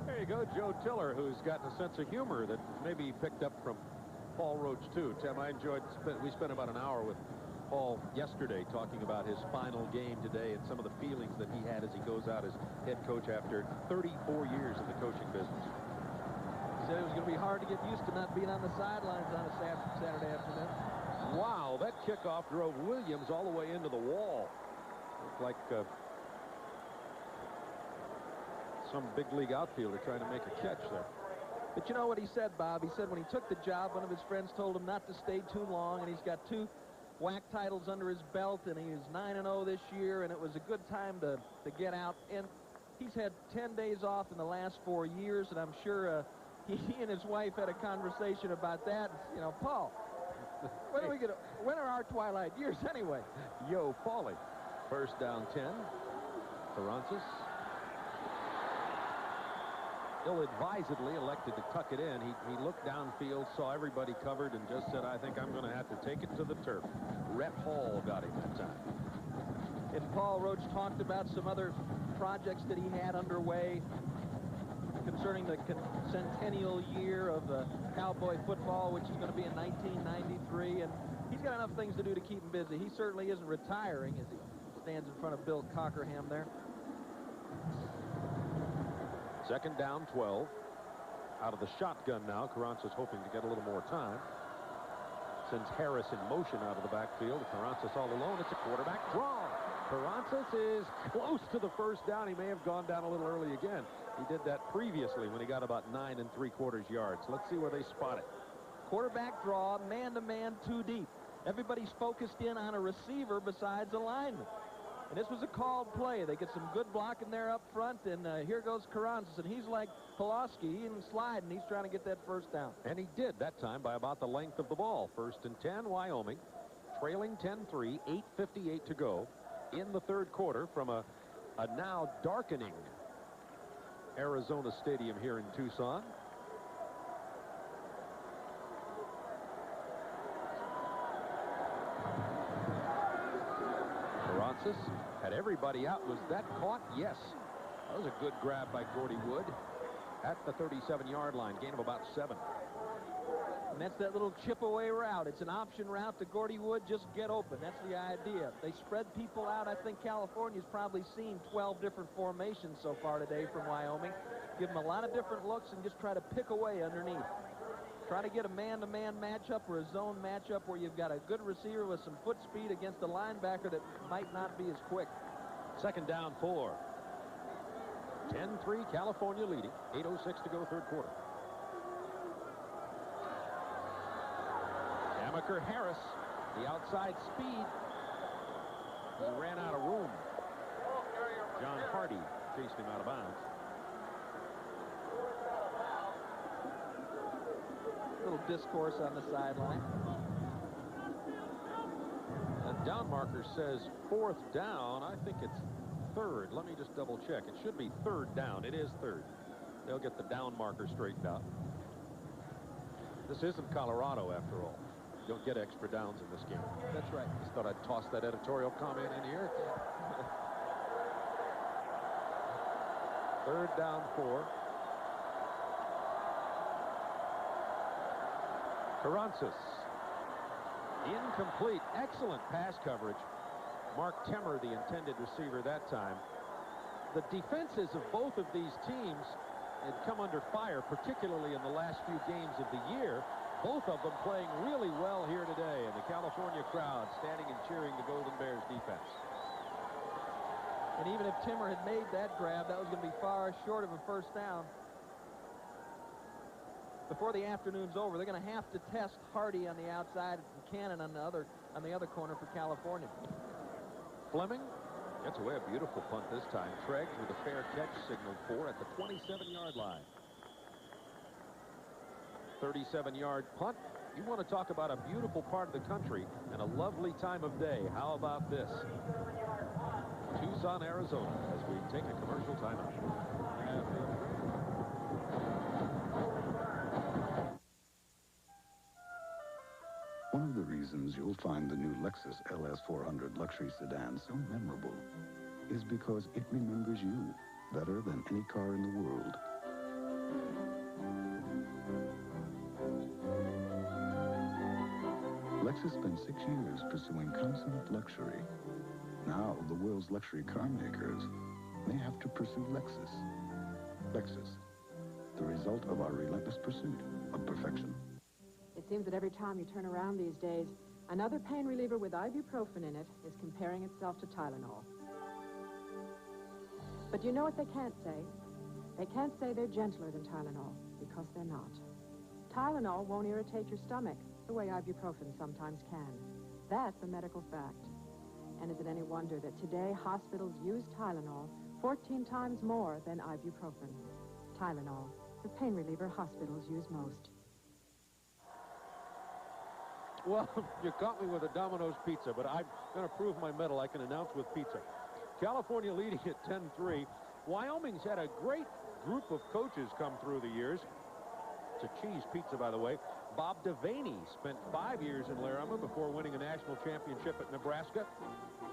There you go, Joe Tiller, who's got a sense of humor that maybe he picked up from Paul Roach, too. Tim, I enjoyed, we spent about an hour with Paul yesterday talking about his final game today and some of the feelings that he had as he goes out as head coach after 34 years in the coaching business. He said it was going to be hard to get used to not being on the sidelines on a Saturday afternoon. Wow, that kickoff drove Williams all the way into the wall. Looked like some big league outfielder trying to make a catch there. But you know what he said, Bob? He said when he took the job, one of his friends told him not to stay too long, and he's got 2 WAC titles under his belt, and he is 9-0 this year, and it was a good time to get out. And he's had 10 days off in the last 4 years, and I'm sure he and his wife had a conversation about that. You know, Paul, when are our twilight years anyway? Yo, Paulie. First down 10. Carranzos ill-advisedly elected to tuck it in. He looked downfield, saw everybody covered, and just said, I think I'm going to have to take it to the turf. Rhett Hall got him that time. And Paul Roach talked about some other projects that he had underway concerning the centennial year of Cowboy football, which is going to be in 1993. And he's got enough things to do to keep him busy. He certainly isn't retiring as he stands in front of Bill Cockerham there. Second down 12. Out of the shotgun now. Carranza's hoping to get a little more time. Sends Harris in motion out of the backfield. Carranza all alone. It's a quarterback draw. Carranza is close to the first down. He may have gone down a little early again. He did that previously when he got about 9 3/4 yards. Let's see where they spot it. Quarterback draw, man-to-man, too deep. Everybody's focused in on a receiver besides a lineman. And this was a called play. They get some good blocking there up front, and here goes Carranza. And he's like Pulaski. He didn't slide, and he's trying to get that first down. And he did that time by about the length of the ball. 1st and 10, Wyoming. Trailing 10-3, 8:58 to go in the third quarter from a now darkening Arizona Stadium here in Tucson. Carranza had everybody out. Was that caught? Yes. That was a good grab by Gordy Wood at the 37-yard line. Gain of about 7. And that's that little chip away route. It's an option route to Gordy Wood. Just get open. That's the idea. They spread people out. I think California's probably seen 12 different formations so far today from Wyoming. Give them a lot of different looks and just try to pick away underneath. Try to get a man-to-man matchup or a zone matchup where you've got a good receiver with some foot speed against a linebacker that might not be as quick. 2nd down, 4. 10-3, California leading. 8:06 to go, third quarter. Amaker Harris, the outside speed. He ran out of room. John Hardy chased him out of bounds. Little discourse on the sideline. The down marker says 4th down. I think it's 3rd. Let me just double check. It should be 3rd down. It is 3rd. They'll get the down marker straightened out. This isn't Colorado after all. You don't get extra downs in this game. That's right. Just thought I'd toss that editorial comment in here. 3rd down, 4. Carranza. Incomplete. Excellent pass coverage. Mark Temmer, the intended receiver that time. The defenses of both of these teams had come under fire, particularly in the last few games of the year. Both of them playing really well here today, and the California crowd standing and cheering the Golden Bears defense. And even if Timmer had made that grab, that was going to be far short of a first down. Before the afternoon's over, they're going to have to test Hardy on the outside and Cannon on the other corner for California. Fleming gets away a beautiful punt this time. Treggs with a fair catch signaled for at the 27-yard line. 37-yard punt. You want to talk about a beautiful part of the country and a lovely time of day. How about this? Tucson, Arizona, as we take a commercial timeout. One of the reasons you'll find the new Lexus LS 400 luxury sedan so memorable is because it remembers you better than any car in the world. Lexus spent 6 years pursuing consummate luxury. Now, the world's luxury car makers, they have to pursue Lexus. Lexus, the result of our relentless pursuit of perfection. It seems that every time you turn around these days, another pain reliever with ibuprofen in it is comparing itself to Tylenol. But you know what they can't say? They can't say they're gentler than Tylenol, because they're not. Tylenol won't irritate your stomach the way ibuprofen sometimes can. That's a medical fact. And is it any wonder that today hospitals use Tylenol 14 times more than ibuprofen? Tylenol, the pain reliever hospitals use most. Well, you caught me with a Domino's pizza, but I'm going to prove my mettle. I can announce with pizza. California leading at 10-3. Wyoming's had a great group of coaches come through the years. It's a cheese pizza, by the way. Bob Devaney spent 5 years in Larimer before winning a national championship at Nebraska.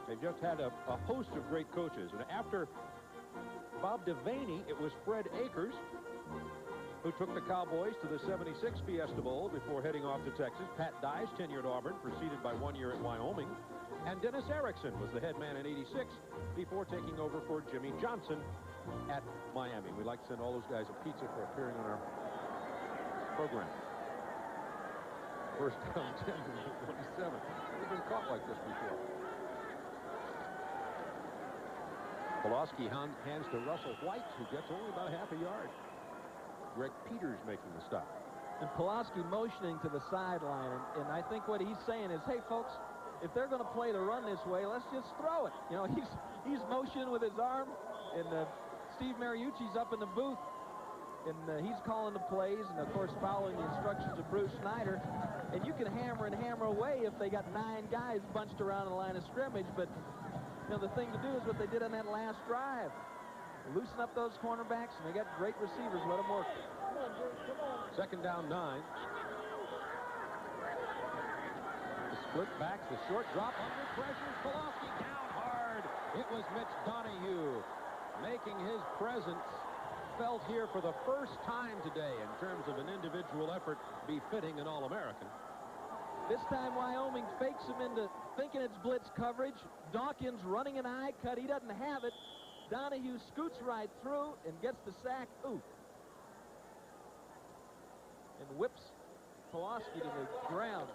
They've just had a host of great coaches. And after Bob Devaney, it was Fred Akers who took the Cowboys to the '76 Fiesta Bowl before heading off to Texas. Pat Dye's tenured Auburn, preceded by 1 year at Wyoming. And Dennis Erickson was the head man in '86 before taking over for Jimmy Johnson at Miami. We'd like to send all those guys a pizza for appearing on our program. First down 10 from 27. Never been caught like this before. Pulaski hands to Russell White, who gets only about half a yard. Greg Peters making the stop. And Pulaski motioning to the sideline, and I think what he's saying is, hey, folks, if they're going to play the run this way, let's just throw it. You know, he's motioning with his arm, and Steve Mariucci's up in the booth, and he's calling the plays, and, of course, following the instructions of Bruce Snyder. And you can hammer and hammer away if they got 9 guys bunched around the line of scrimmage, but, you know, the thing to do is what they did on that last drive. Loosen up those cornerbacks, and they got great receivers. Let them work. Second down 9. The split backs, the short drop under pressure. Pulaski down hard. It was Mitch Donahue making his presence felt here for the first time today in terms of an individual effort befitting an All-American. This time Wyoming fakes him into thinking it's blitz coverage. Dawkins running an eye cut. He doesn't have it. Donahue scoots right through and gets the sack. Ooh. And whips Pulaski to the ground.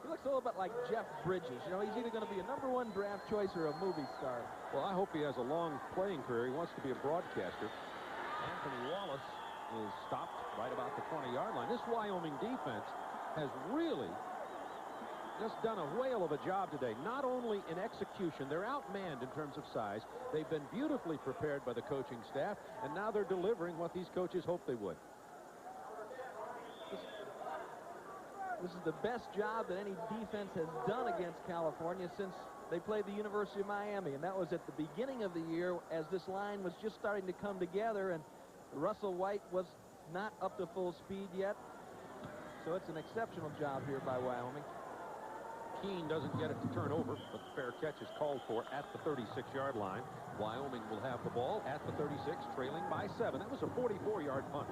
He looks a little bit like Jeff Bridges. You know, he's either going to be a #1 draft choice or a movie star. Well, I hope he has a long playing career. He wants to be a broadcaster. Anthony Wallace is stopped right about the 20-yard line. This Wyoming defense has really just done a whale of a job today. Not only in execution, they're outmanned in terms of size. They've been beautifully prepared by the coaching staff, and now they're delivering what these coaches hoped they would. This is the best job that any defense has done against California since they played the University of Miami, and that was at the beginning of the year as this line was just starting to come together, and Russell White was not up to full speed yet. So it's an exceptional job here by Wyoming. Keene doesn't get it to turn over, but the fair catch is called for at the 36-yard line. Wyoming will have the ball at the 36, trailing by 7. That was a 44-yard punt.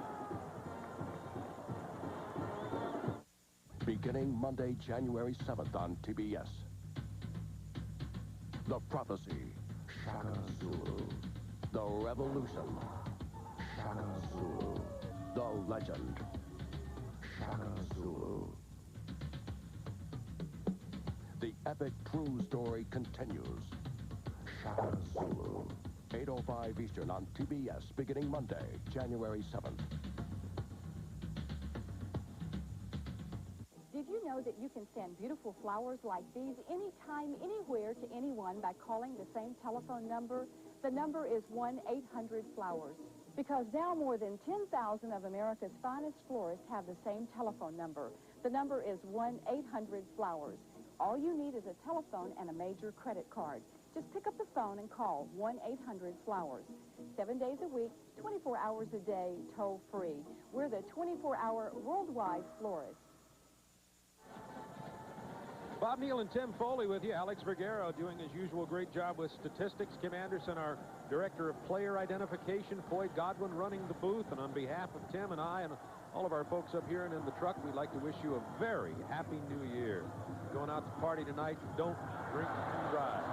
Beginning Monday, January 7th on TBS. The Prophecy, Shaka Zulu. The Revolution, Shaka Zulu. The Legend, Shaka Zulu. The epic true story continues. Shaka Zulu. 8:05 Eastern on TBS, beginning Monday, January 7th. Did you know that you can send beautiful flowers like these anytime, anywhere to anyone by calling the same telephone number? The number is 1-800-FLOWERS. Because now more than 10,000 of America's finest florists have the same telephone number. The number is 1-800-FLOWERS. All you need is a telephone and a major credit card. Just pick up the phone and call 1-800-FLOWERS. 7 days a week, 24 hours a day, toll-free. We're the 24-hour worldwide florist. Bob Neal and Tim Foley with you. Alex Vergara doing his usual great job with statistics. Kim Anderson, our director of player identification. Floyd Godwin running the booth. And on behalf of Tim and I and all of our folks up here and in the truck, we'd like to wish you a very happy New Year. Going out to party tonight, don't drink and drive.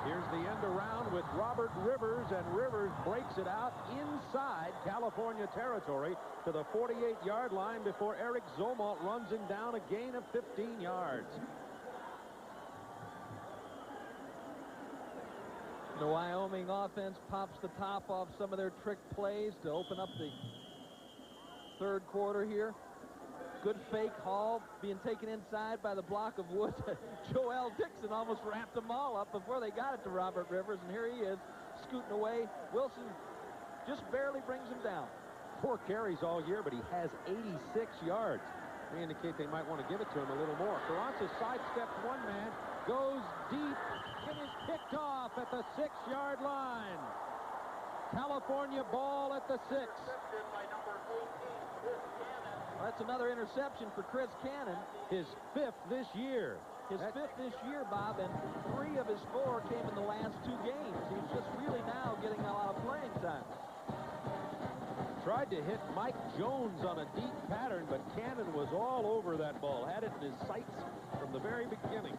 Here's the end around with Robert Rivers, and Rivers breaks it out inside California territory to the 48-yard line before Eric Zomalt runs him down, a gain of 15 yards. The Wyoming offense pops the top off some of their trick plays to open up the third quarter here. Good fake. Hall being taken inside by the block of wood. Joel Dixon almost wrapped them all up before they got it to Robert Rivers, and here he is scooting away. Wilson just barely brings him down. 4 carries all year, but he has 86 yards. They indicate they might want to give it to him a little more. Carranza sidesteps one man, goes deep. It is picked off at the 6-yard line. California ball at the 6. That's another interception for Chris Cannon. His 5th this year. His 5th this year, Bob, and 3 of his 4 came in the last 2 games. He's just really now getting a lot of playing time. Tried to hit Mike Jones on a deep pattern, but Cannon was all over that ball. Had it in his sights from the very beginning.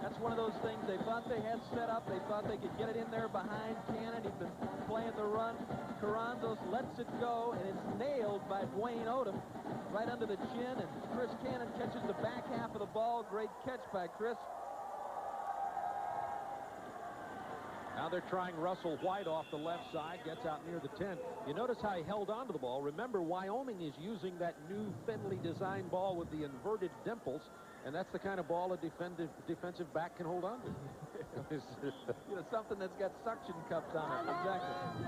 That's one of those things they thought they had set up. They thought they could get it in there behind Cannon. He'd been playing the run. Carranzos lets it go, and it's nailed by Dwayne Odom right under the chin, and Chris Cannon catches the back half of the ball. Great catch by Chris. Now they're trying Russell White off the left side, gets out near the 10. You notice how he held on to the ball. Remember, Wyoming is using that new Finley design ball with the inverted dimples, and that's the kind of ball a defensive back can hold on to. You know, something that's got suction cups on it. Exactly.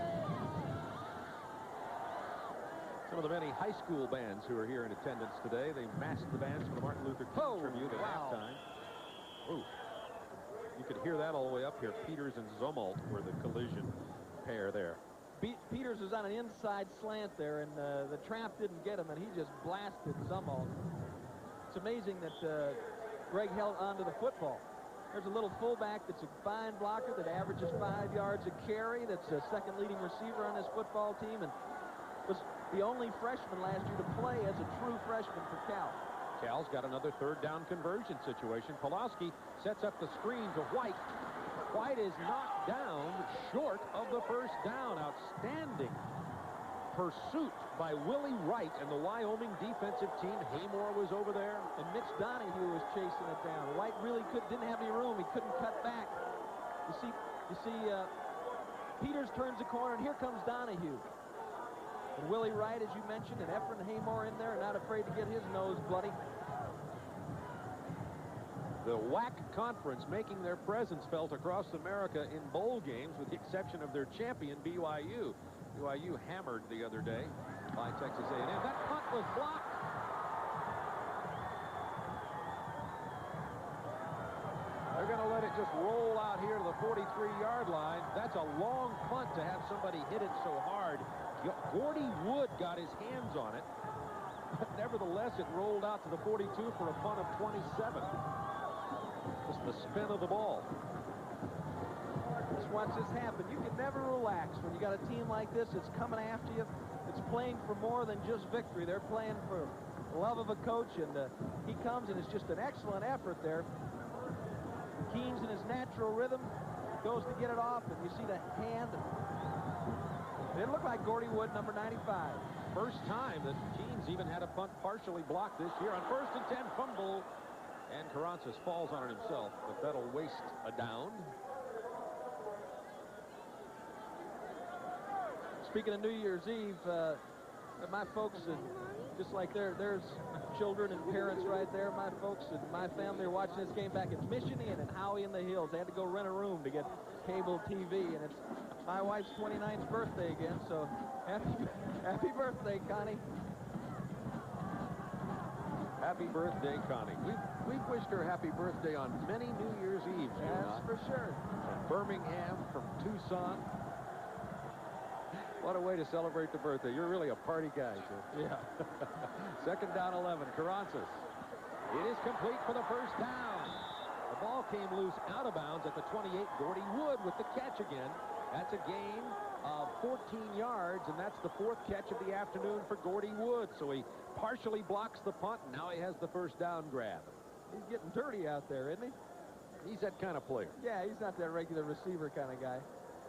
Some of the many high school bands who are here in attendance today. They masked the bands for the Martin Luther King tribute at halftime. Ooh. You could hear that all the way up here. Peters and Zumwalt were the collision pair there. Peters was on an inside slant there, and the trap didn't get him, and he just blasted Zumwalt. It's amazing that Greg held onto the football. There's a little fullback that's a fine blocker that averages 5 yards a carry. That's a second leading receiver on this football team, and was the only freshman last year to play as a true freshman for Cal. Cal's got another third down conversion situation. Pulowski sets up the screen to White. White is knocked down short of the first down. Outstanding pursuit by Willie Wright and the Wyoming defensive team. Haymore was over there, and Mitch Donahue was chasing it down. White really didn't have any room. He couldn't cut back. You see, Peters turns the corner, and here comes Donahue. And Willie Wright, as you mentioned, and Efren Haymore in there, not afraid to get his nose bloody. The WAC conference making their presence felt across America in bowl games, with the exception of their champion, BYU. BYU hammered the other day by Texas A&M. That punt was blocked. They're going to let it just roll out here to the 43-yard line. That's a long punt to have somebody hit it so hard. Gordy Wood got his hands on it, but nevertheless it rolled out to the 42 for a punt of 27. Just the spin of the ball. Just watch this happen. You can never relax when you got a team like this. It's coming after you. It's playing for more than just victory. They're playing for love of a coach, and he comes, and it's just an excellent effort there. Keene's in his natural rhythm, goes to get it off, and you see the hand. It looked like Gordy Wood, number 95. First time that Keene's even had a punt partially blocked this year. On 1st and 10, fumble, and Carranzos falls on it himself, but that'll waste a down. Speaking of New Year's Eve, my folks, just like there's children and parents right there, my folks and my family are watching this game back at Mission Inn and Howie in the Hills. They had to go rent a room to get cable TV, and it's my wife's 29th birthday again, so happy birthday, Connie. Happy birthday, Connie. We've wished her happy birthday on many New Year's Eves. That's for sure. From Birmingham, from Tucson. What a way to celebrate the birthday. You're really a party guy, sir. Yeah. 2nd down 11. Carranzos. It is complete for the first down. The ball came loose out of bounds at the 28. Gordy Wood with the catch again. That's a gain of 14 yards, and that's the 4th catch of the afternoon for Gordy Wood. So he partially blocks the punt, and now he has the first down grab. He's getting dirty out there, isn't he? He's that kind of player. Yeah, he's not that regular receiver kind of guy.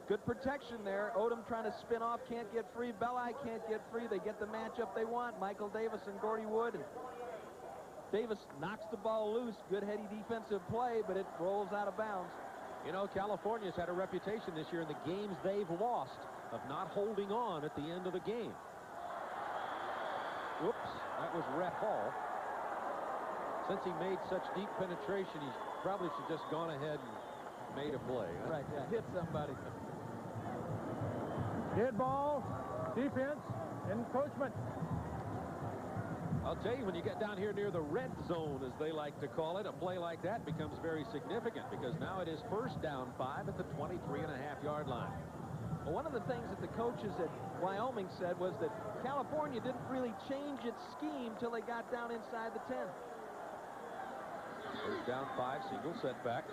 Good protection there. Odom trying to spin off, can't get free. Belli can't get free. They get the matchup they want. Michael Davis and Gordy Wood. And Davis knocks the ball loose. Good heady defensive play, but it rolls out of bounds. You know, California's had a reputation this year in the games they've lost of not holding on at the end of the game. Whoops, that was Rhett Hall. Since he made such deep penetration, he probably should just gone ahead and made a play. Huh? Right, yeah, hit somebody. Dead ball, defense, encroachment. I'll tell you, when you get down here near the red zone, as they like to call it, a play like that becomes very significant, because now it is 1st down 5 at the 23.5-yard line. Well, one of the things that the coaches at Wyoming said was that California didn't really change its scheme till they got down inside the 10. 1st down 5, single setback.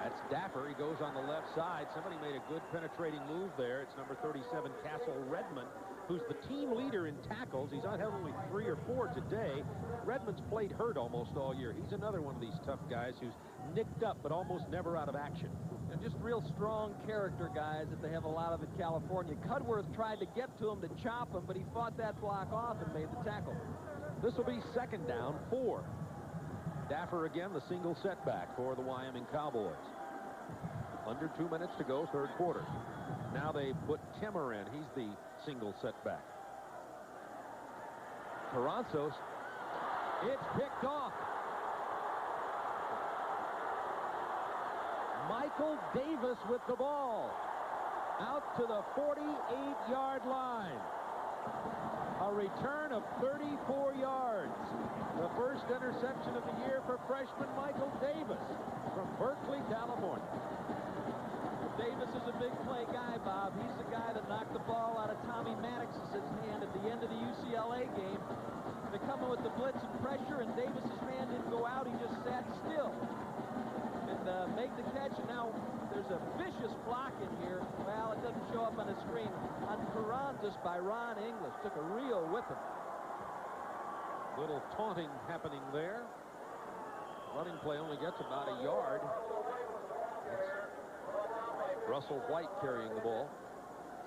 That's Dapper. He goes on the left side. Somebody made a good penetrating move there. It's number 37, Castle Redmond, who's the team leader in tackles. He's had only 3 or 4 today. Redmond's played hurt almost all year. He's another one of these tough guys who's nicked up but almost never out of action. And just real strong character guys that they have a lot of in California. Cudworth tried to get to him to chop him, but he fought that block off and made the tackle. This will be 2nd down, 4. Daffer again, the single setback for the Wyoming Cowboys. Under 2 minutes to go, 3rd quarter. Now they put Timmer in. He's the single setback. Carranzos. It's picked off. Michael Davis with the ball. Out to the 48-yard line. A return of 34 yards. The first interception of the year for freshman Michael Davis from Berkeley, California. Davis is a big play guy, Bob. He's the guy that knocked the ball out of Tommy Maddox's hand at the end of the UCLA game. They're coming with the blitz and pressure, and Davis's man didn't go out. He just sat still and made the catch. And now there's a vicious block in here. Well, it doesn't show up on the screen. On Carranzos by Ron English. Took a real whipping. Little taunting happening there. Running play only gets about a yard. Russell White carrying the ball.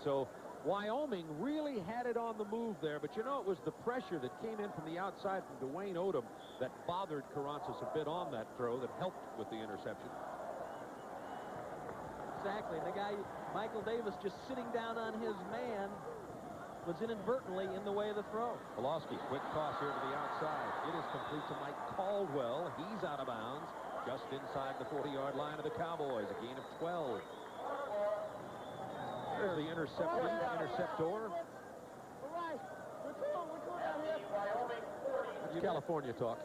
So Wyoming really had it on the move there, but you know, it was the pressure that came in from the outside from Dwayne Odom that bothered Carranzos a bit on that throw that helped with the interception. Exactly. The guy, Michael Davis, just sitting down on his man, was inadvertently in the way of the throw. Pulaski, quick toss here to the outside. It is complete to Mike Caldwell. He's out of bounds just inside the 40-yard line of the Cowboys. A gain of 12. There's the interceptor. That's California talk.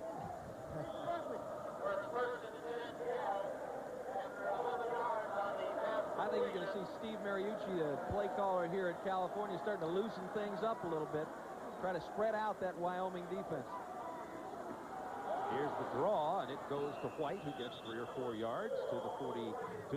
I think you're going to see Steve Mariucci, the play caller here at California, starting to loosen things up a little bit. Try to spread out that Wyoming defense. Here's the draw, and it goes to White, who gets 3 or 4 yards to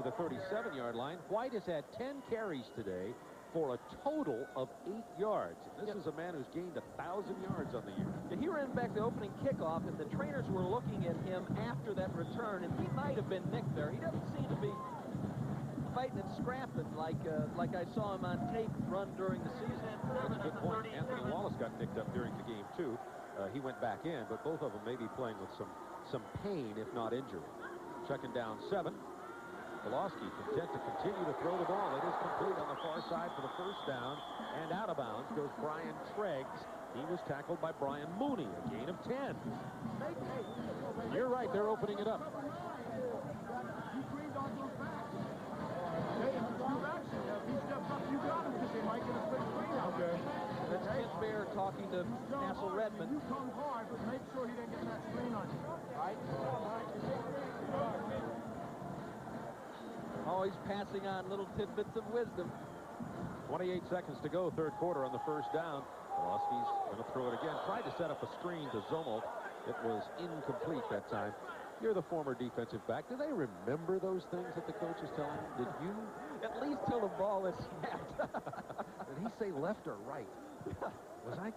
the 37-yard line. White has had 10 carries today for a total of 8 yards. This is a man who's gained 1,000 yards on the year. He ran back the opening kickoff, and the trainers were looking at him after that return, and he might have been nicked there. He doesn't seem to be fighting and scrapping like I saw him on tape run during the season. That's a good point. Anthony Wallace got nicked up during the game, too. He went back in, but both of them may be playing with some pain, if not injury. 2nd down, 7. Pulaski content to continue to throw the ball. It is complete on the far side for the 1st down, and out of bounds goes Brian Treggs. He was tackled by Brian Mooney, a gain of 10. You're right, they're opening it up. That's Kent Bear talking to Nassau Redmond. You come hard, but make sure he didn't get that screen on you. Right? Always passing on little tidbits of wisdom. 28 seconds to go, 3rd quarter on the 1st down. Pulaski's going to throw it again. Tried to set up a screen to Zomo. It was incomplete that time. You're the former defensive back. Do they remember those things that the coach is telling them? Did you? At least till the ball is snapped. Did he say left or right? Was I?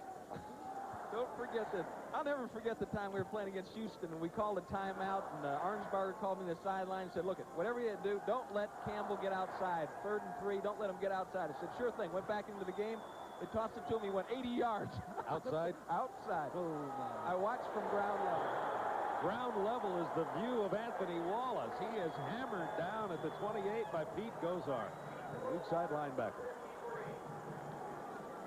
Don't forget that. I'll never forget the time we were playing against Houston, and we called a timeout, and Arnsberger called me to the sideline and said, look, whatever you do, don't let Campbell get outside. 3rd and 3, don't let him get outside. I said, sure thing. Went back into the game. They tossed it to him. He went 80 yards. Outside? Outside. Oh, my. I watched from ground level. Ground level is the view of Anthony Wallace. He is hammered down at the 28 by Pete Gozar, the weak side linebacker.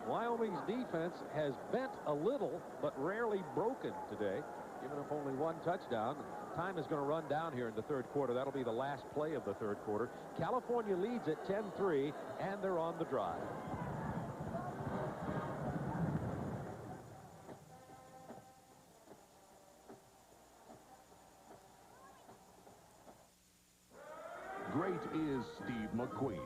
Wyoming's defense has bent a little, but rarely broken today, giving up only 1 touchdown. Time is going to run down here in the 3rd quarter. That'll be the last play of the 3rd quarter. California leads at 10-3, and they're on the drive. Great is Steve McQueen.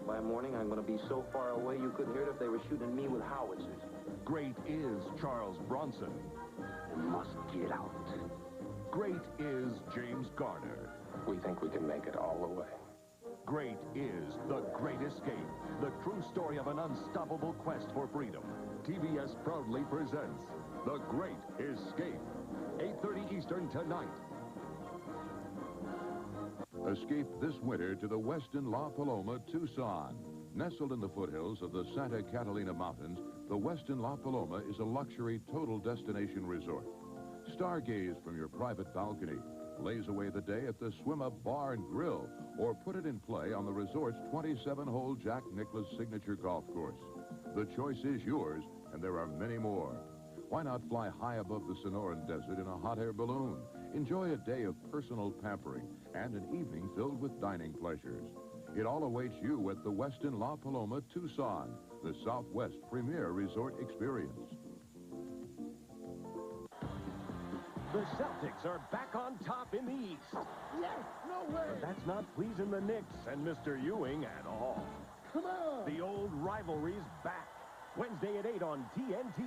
By morning, I'm going to be so far away you couldn't hear it if they were shooting me with howitzers. Great is Charles Bronson. We must get out. Great is James Garner. We think we can make it all the way. Great is The Great Escape, the true story of an unstoppable quest for freedom. TBS proudly presents The Great Escape, 8:30 Eastern tonight. Escape this winter to the Westin La Paloma, Tucson. Nestled in the foothills of the Santa Catalina Mountains, the Westin La Paloma is a luxury total destination resort. Stargaze from your private balcony, laze away the day at the Swim Up Bar and Grill, or put it in play on the resort's 27-hole Jack Nicklaus signature golf course. The choice is yours, and there are many more. Why not fly high above the Sonoran Desert in a hot air balloon? Enjoy a day of personal pampering and an evening filled with dining pleasures. It all awaits you at the Westin La Paloma, Tucson, the Southwest premier resort experience. The Celtics are back on top in the East. Yes, no way. But that's not pleasing the Knicks and Mr. Ewing at all. Come on. The old rivalry's back. Wednesday at 8 on TNT.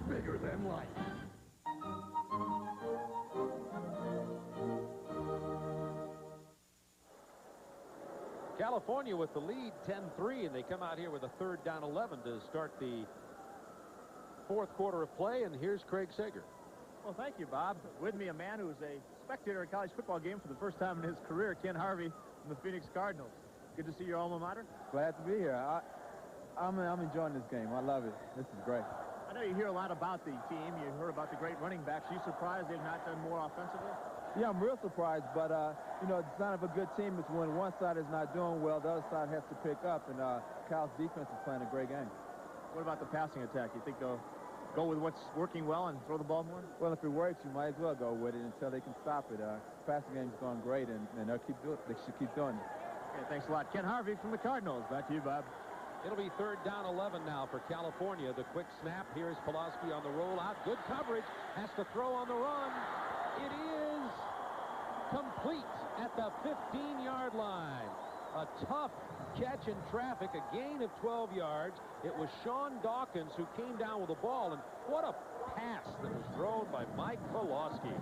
Bigger than life. California with the lead, 10-3, and they come out here with a 3rd down 11 to start the 4th quarter of play, and here's Craig Sager. Well, thank you, Bob. With me, a man who's a spectator at a college football game for the first time in his career, Ken Harvey from the Phoenix Cardinals. Good to see your alma mater. Glad to be here. I'm enjoying this game. I love it. This is great. I know you hear a lot about the team. You heard about the great running backs. Are you surprised they've not done more offensively? Yeah, I'm real surprised, but, you know, the sign of a good team is when one side is not doing well, the other side has to pick up, and Cal's defense is playing a great game. What about the passing attack? You think they'll go with what's working well and throw the ball more? Well, if it works, you might as well go with it until they can stop it. Passing game's going great, and they should keep doing it. Okay, thanks a lot. Ken Harvey from the Cardinals. Back to you, Bob. It'll be 3rd down 11 now for California. The quick snap. Here's Pulaski on the rollout. Good coverage. Has to throw on the run. It is complete at the 15-yard line. A tough catch in traffic, a gain of 12 yards. It was Sean Dawkins who came down with the ball, and what a pass that was thrown by Mike Pulaski.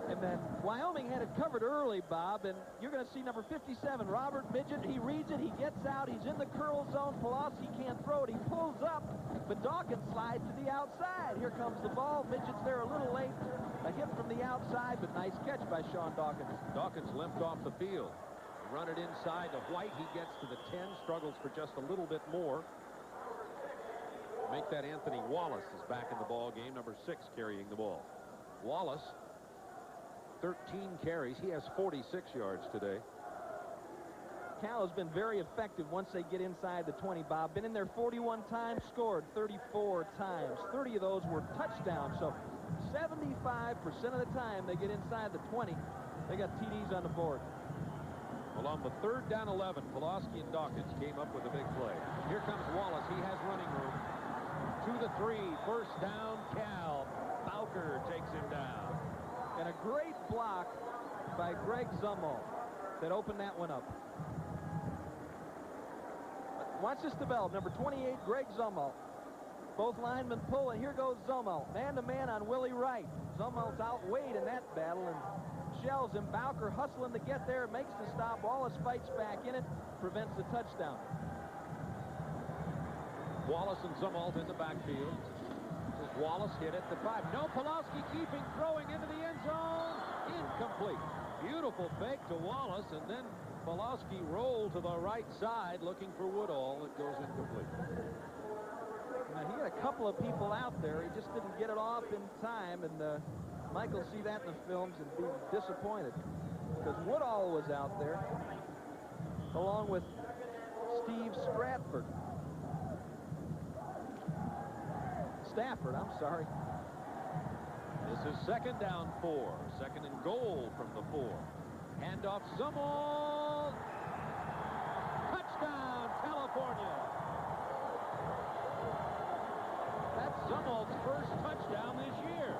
And then Wyoming had it covered early, Bob, and you're going to see number 57, Robert Midget. He reads it, he gets out, he's in the curl zone. Pulaski can't throw it, he pulls up, but Dawkins slides to the outside. Here comes the ball. Midget's there a little late. A hit from the outside, but nice catch by Sean Dawkins. Dawkins limped off the field. Run it inside to White. He gets to the 10, struggles for just a little bit more. Make that Anthony Wallace is back in the ball game, number 6 carrying the ball. Wallace, 13 carries. He has 46 yards today. Cal has been very effective once they get inside the 20, Bob. Been in there 41 times, scored 34 times. 30 of those were touchdowns, so 75% of the time they get inside the 20, they got TDs on the board. Well, on the 3rd down 11, Pulaski and Dawkins came up with a big play. Here comes Wallace. He has running room. To the 3, 1st down, Cal. Bowker takes him down. And a great block by Greg Zummo that opened that one up. Watch this develop. Number 28, Greg Zummo. Both linemen pull, and here goes Zummo. Man-to-man on Willie Wright. Zummo's outweighed in that battle, and shells him. Bowker hustling to get there, makes the stop. Wallace fights back in it, prevents the touchdown. Wallace and Zumwalt in the backfield. Wallace hit at the 5. No, Pulaski keeping, throwing into the end zone. Incomplete. Beautiful fake to Wallace, and then Pulaski rolled to the right side looking for Woodall. It goes incomplete. Now, he had a couple of people out there. He just didn't get it off in time, and Mike will see that in the films and be disappointed because Woodall was out there along with Steve Stafford, I'm sorry. This is 2nd down 4. 2nd and goal from the 4. Handoff, Zumwalt. Touchdown, California. That's Zumwalt's first touchdown this year.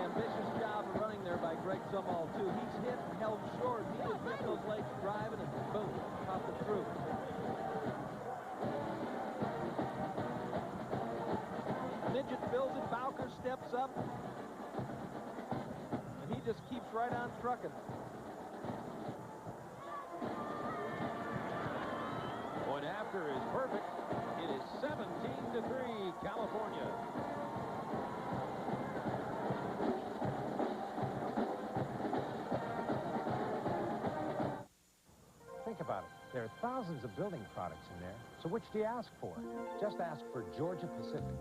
Ambitious job of running there by Greg Zumwalt, too. He's hit and held short. He just kept those legs driving and boom, popped it through. Midget fills it. Bowker steps up. And he just keeps right on trucking. Point after is perfect. It is 17-3, California. Think about it. There are thousands of building products in there, so which do you ask for? Just ask for Georgia Pacific.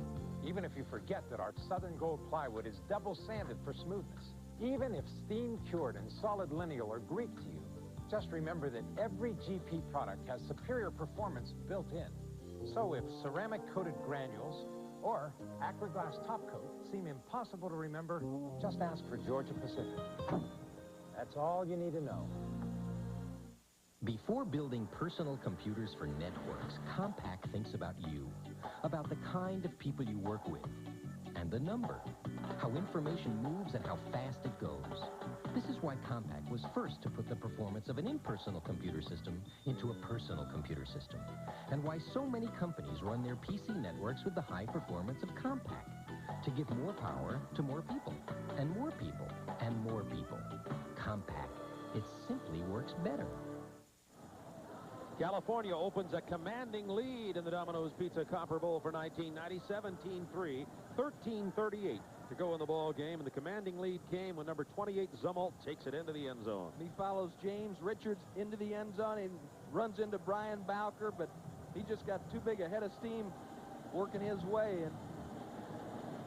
Even if you forget that our Southern Gold plywood is double sanded for smoothness. Even if steam cured and solid lineal are Greek to you, just remember that every GP product has superior performance built in. So if ceramic coated granules or Acroglass top coat seem impossible to remember, just ask for Georgia Pacific. That's all you need to know. Before building personal computers for networks, Compaq thinks about you, about the kind of people you work with, and the number, how information moves and how fast it goes. This is why Compaq was first to put the performance of an impersonal computer system into a personal computer system, and why so many companies run their PC networks with the high performance of Compaq, to give more power to more people, and more people, and more people. Compaq. It simply works better. California opens a commanding lead in the Domino's Pizza Copper Bowl for 1990, 17-3, 13:38 to go in the ball game, and the commanding lead came when number 28 Zumwalt takes it into the end zone. He follows James Richards into the end zone and runs into Brian Bowker, but he just got too big a head of steam working his way and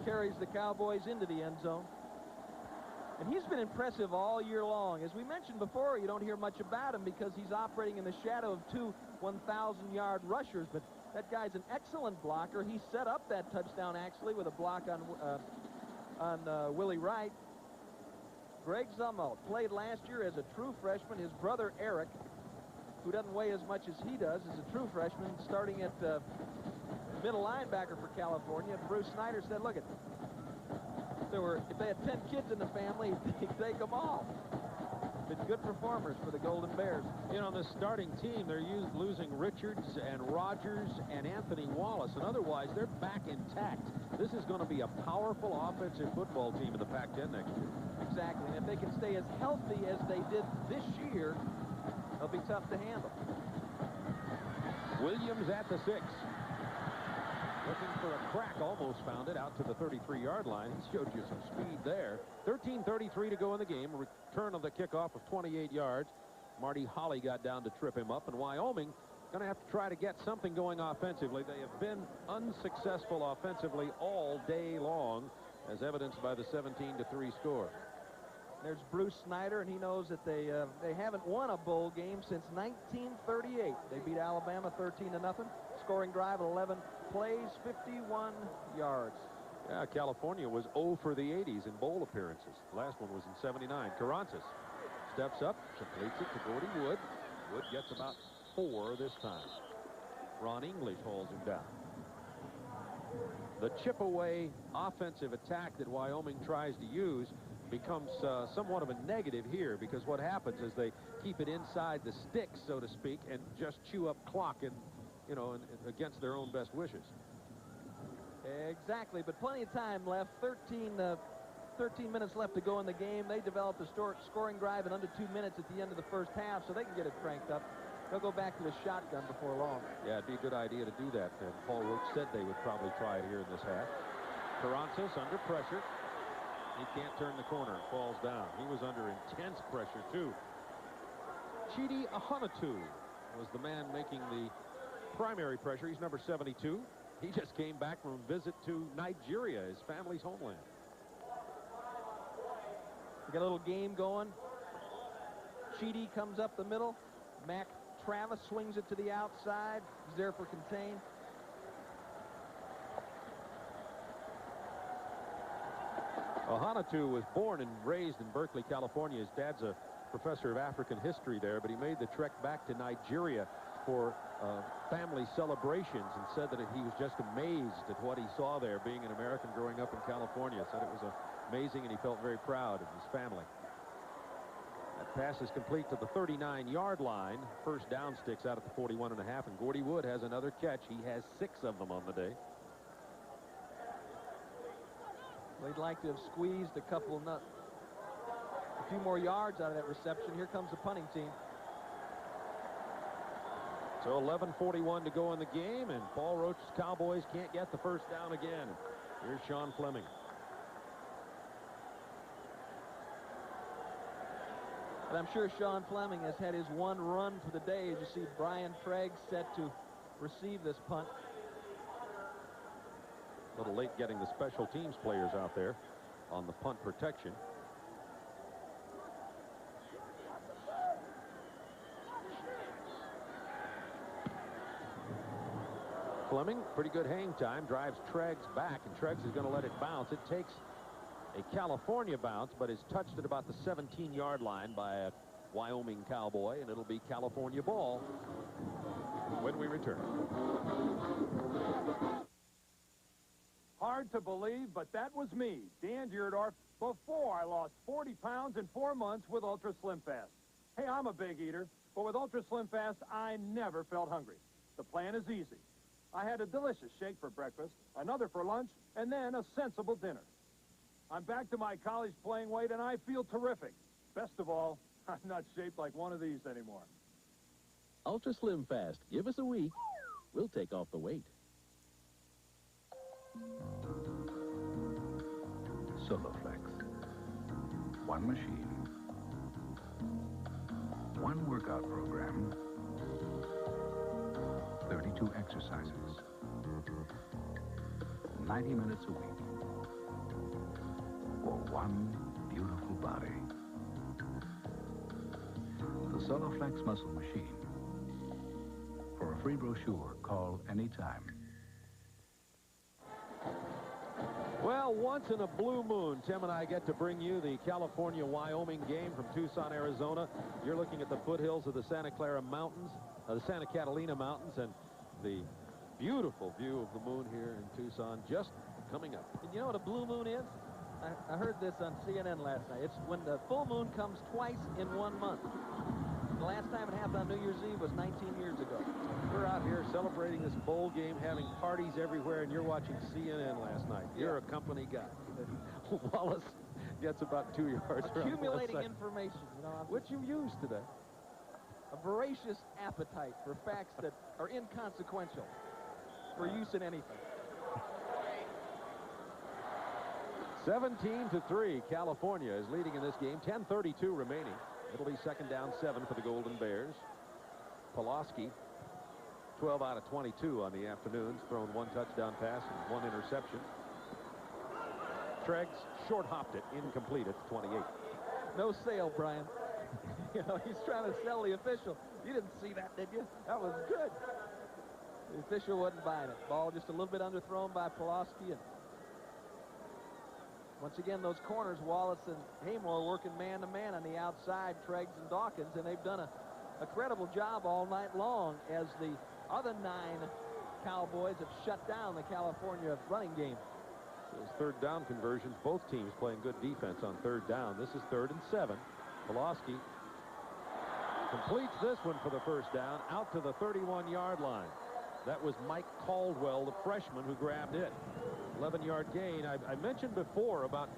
carries the Cowboys into the end zone. And he's been impressive all year long. As we mentioned before, you don't hear much about him because he's operating in the shadow of two 1,000-yard rushers, but that guy's an excellent blocker. He set up that touchdown, actually, with a block on Willie Wright. Greg Zumwalt played last year as a true freshman. His brother, Eric, who doesn't weigh as much as he does, is a true freshman, starting at middle linebacker for California. Bruce Snyder said, look, if they had 10 kids in the family, they'd take them all. Been good performers for the Golden Bears. You know, on this starting team, they're losing Richards and Rogers and Anthony Wallace, and otherwise they're back intact. This is going to be a powerful offensive football team in the Pac-10 next year. Exactly, and if they can stay as healthy as they did this year, they'll be tough to handle. Williams at the 6. Looking for a crack, almost found it out to the 33-yard line. He showed you some speed there. 13:33 to go in the game. A return of the kickoff of 28 yards. Marty Holly got down to trip him up, and Wyoming going to have to try to get something going offensively. They have been unsuccessful offensively all day long, as evidenced by the 17-3 score. There's Bruce Snyder, and he knows that they haven't won a bowl game since 1938. They beat Alabama 13-0. Scoring drive at 11 plays, 51 yards. Yeah, California was 0 for the 80s in bowl appearances. The last one was in 79. Carrancis steps up, completes it to Gordy Wood. Wood gets about 4 this time. Ron English hauls him down. The chip away offensive attack that Wyoming tries to use becomes somewhat of a negative here, because what happens is they keep it inside the sticks, so to speak, and just chew up clock and against their own best wishes. Exactly, but plenty of time left. 13 minutes left to go in the game. They developed a scoring drive in under 2 minutes at the end of the first half, so they can get it cranked up. They'll go back to the shotgun before long. Yeah, it'd be a good idea to do that. And Paul Roach said they would probably try it here in this half. Carrancis under pressure. He can't turn the corner and falls down. He was under intense pressure, too. Chidi Ahonatu was the man making the primary pressure. He's number 72. He just came back from a visit to Nigeria, his family's homeland. We got a little game going. Chidi comes up the middle. Mac Travis swings it to the outside. He's there for contain. Ahonatu was born and raised in Berkeley, California. His dad's a professor of African history there, but he made the trek back to Nigeria for family celebrations and said that he was just amazed at what he saw there, being an American growing up in California. Said it was amazing, and he felt very proud of his family. That pass is complete to the 39-yard line. First down sticks out at the 41.5, and Gordy Wood has another catch. He has 6 of them on the day. They'd like to have squeezed a few more yards out of that reception. Here comes the punting team. So 11:41 to go in the game, and Paul Roach's Cowboys can't get the first down again. Here's Sean Fleming. But I'm sure Sean Fleming has had his one run for the day as you see Brian Craig set to receive this punt. A little late getting the special teams players out there on the punt protection. Fleming, pretty good hang time, drives Treggs back, and Treggs is going to let it bounce. It takes a California bounce, but is touched at about the 17-yard line by a Wyoming Cowboy, and it'll be California ball when we return. Hard to believe, but that was me, Dan Dierdorf, before I lost 40 pounds in 4 months with Ultra Slim Fast. Hey, I'm a big eater, but with Ultra Slim Fast, I never felt hungry. The plan is easy. I had a delicious shake for breakfast, another for lunch, and then a sensible dinner. I'm back to my college playing weight, and I feel terrific. Best of all, I'm not shaped like one of these anymore. Ultra Slim Fast. Give us a week. We'll take off the weight. Soloflex. One machine. One workout program. 32 exercises. 90 minutes a week. For one beautiful body. The Soloflex Muscle Machine. For a free brochure, call anytime. Well, once in a blue moon, Tim and I get to bring you the California-Wyoming game from Tucson, Arizona. You're looking at the foothills of the Santa Catalina Mountains, and the beautiful view of the moon here in Tucson just coming up. And you know what a blue moon is? I heard this on CNN last night. It's when the full moon comes twice in 1 month. The last time it happened on New Year's Eve was 19 years ago. We're out here celebrating this bowl game, having parties everywhere, and you're watching CNN last night. You're a company guy. Wallace gets about 2 yards. Accumulating information, you know, which you used today. A voracious appetite for facts that are inconsequential for use in anything. 17-3, California is leading in this game. 10:32 remaining. It'll be second down 7 for the Golden Bears. Pulaski, 12 out of 22 on the afternoons, thrown 1 touchdown pass and 1 interception. Treggs short-hopped it, incomplete at 28. No sale, Brian. You know, he's trying to sell the official. You didn't see that, did you? That was good. The official wasn't buying it. Ball just a little bit underthrown by Pulaski. And once again, those corners, Wallace and Haymore working man-to-man on the outside, Treggs and Dawkins, and they've done a credible job all night long as the other 9 Cowboys have shut down the California running game. Those third down conversions, both teams playing good defense on third down. This is 3rd and 7. Pulaski completes this one for the first down out to the 31-yard line. That was Mike Caldwell, the freshman, who grabbed it. 11-yard gain. I mentioned before about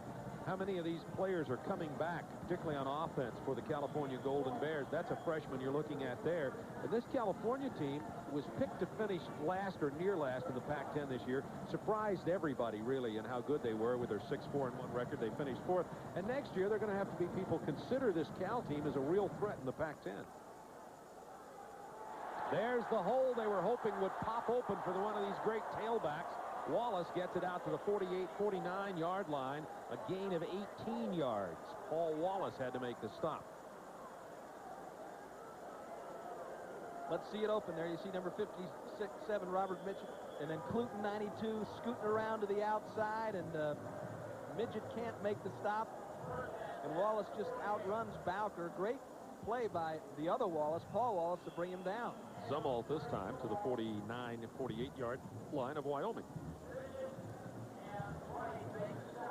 how many of these players are coming back, particularly on offense for the California Golden Bears. That's a freshman you're looking at there. And this California team was picked to finish last or near last in the Pac-10 this year. Surprised everybody, really, in how good they were with their 6-4-1 record. They finished 4th. And next year, they're going to have to be people consider this Cal team as a real threat in the Pac-10. There's the hole they were hoping would pop open for one of these great tailbacks. Wallace gets it out to the 48-49-yard line, a gain of 18 yards. Paul Wallace had to make the stop. Let's see it open there. You see number 56-7, Robert Midget, and then Cluton, 92, scooting around to the outside, and Midget can't make the stop, and Wallace just outruns Bowker. Great play by the other Wallace, Paul Wallace, to bring him down. Zumwalt this time to the 48-yard line of Wyoming.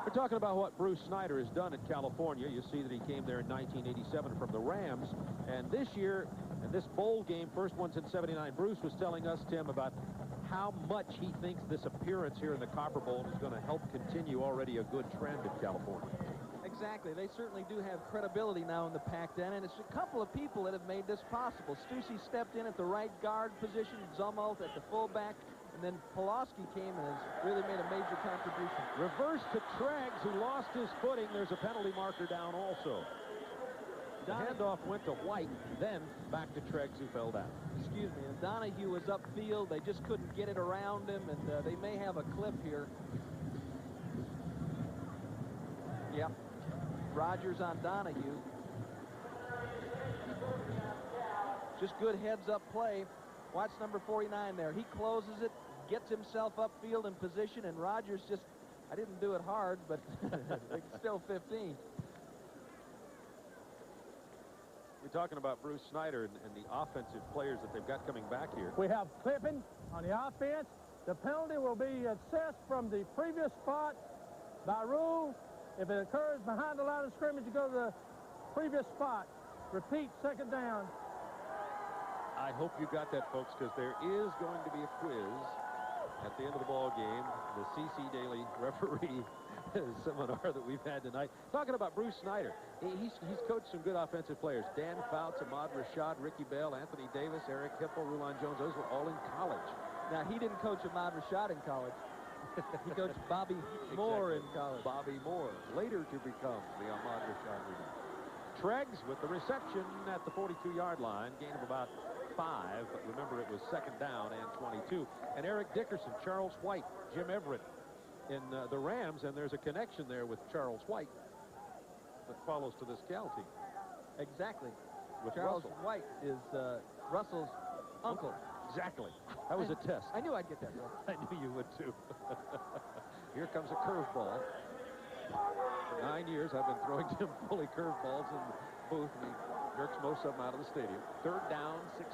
We're talking about what Bruce Snyder has done in California. You see that he came there in 1987 from the Rams. And this year, and this bowl game, first one's in 79, Bruce was telling us, Tim, about how much he thinks this appearance here in the Copper Bowl is going to help continue already a good trend in California. Exactly. They certainly do have credibility now in the Pac-10, and it's a couple of people that have made this possible. Stussy stepped in at the right guard position, Zumwalt at the fullback, and then Pulaski came and has really made a major contribution. Reverse to Treggs, who lost his footing. There's a penalty marker down also. The handoff went to White, then back to Treggs, who fell down. Excuse me, and Donahue was upfield. They just couldn't get it around him, and they may have a clip here. Yep. Rogers on Donahue. Just good heads-up play. Watch number 49 there. He closes it, gets himself upfield in position, and Rogers just, I didn't do it hard, but it's still 15. We're talking about Bruce Snyder and the offensive players that they've got coming back here. We have clipping on the offense. The penalty will be assessed from the previous spot by rule. If it occurs behind the line of scrimmage, you go to the previous spot. Repeat, second down. I hope you got that, folks, because there is going to be a quiz at the end of the ball game. The CC Daily referee seminar that we've had tonight. Talking about Bruce Snyder. He's coached some good offensive players. Dan Fouts, Ahmad Rashad, Ricky Bell, Anthony Davis, Eric Hipple, Rulon Jones. Those were all in college. Now, he didn't coach Ahmad Rashad in college. He coached Bobby Moore in college. Bobby Moore, later to become the Ahmad Rashad leader. Treggs with the reception at the 42-yard line. Gain of about 5, but remember it was second down and 22. And Eric Dickerson, Charles White, Jim Everett in the Rams, and there's a connection there with Charles White that follows to this Cal team. Exactly. With Charles Russell. White is Russell's uncle. Exactly. That was a test. I knew I'd get that wrong. I knew you would, too. Here comes a curveball. For 9 years, I've been throwing Tim Foley curveballs in the booth, and he jerks most of them out of the stadium. Third down, 16.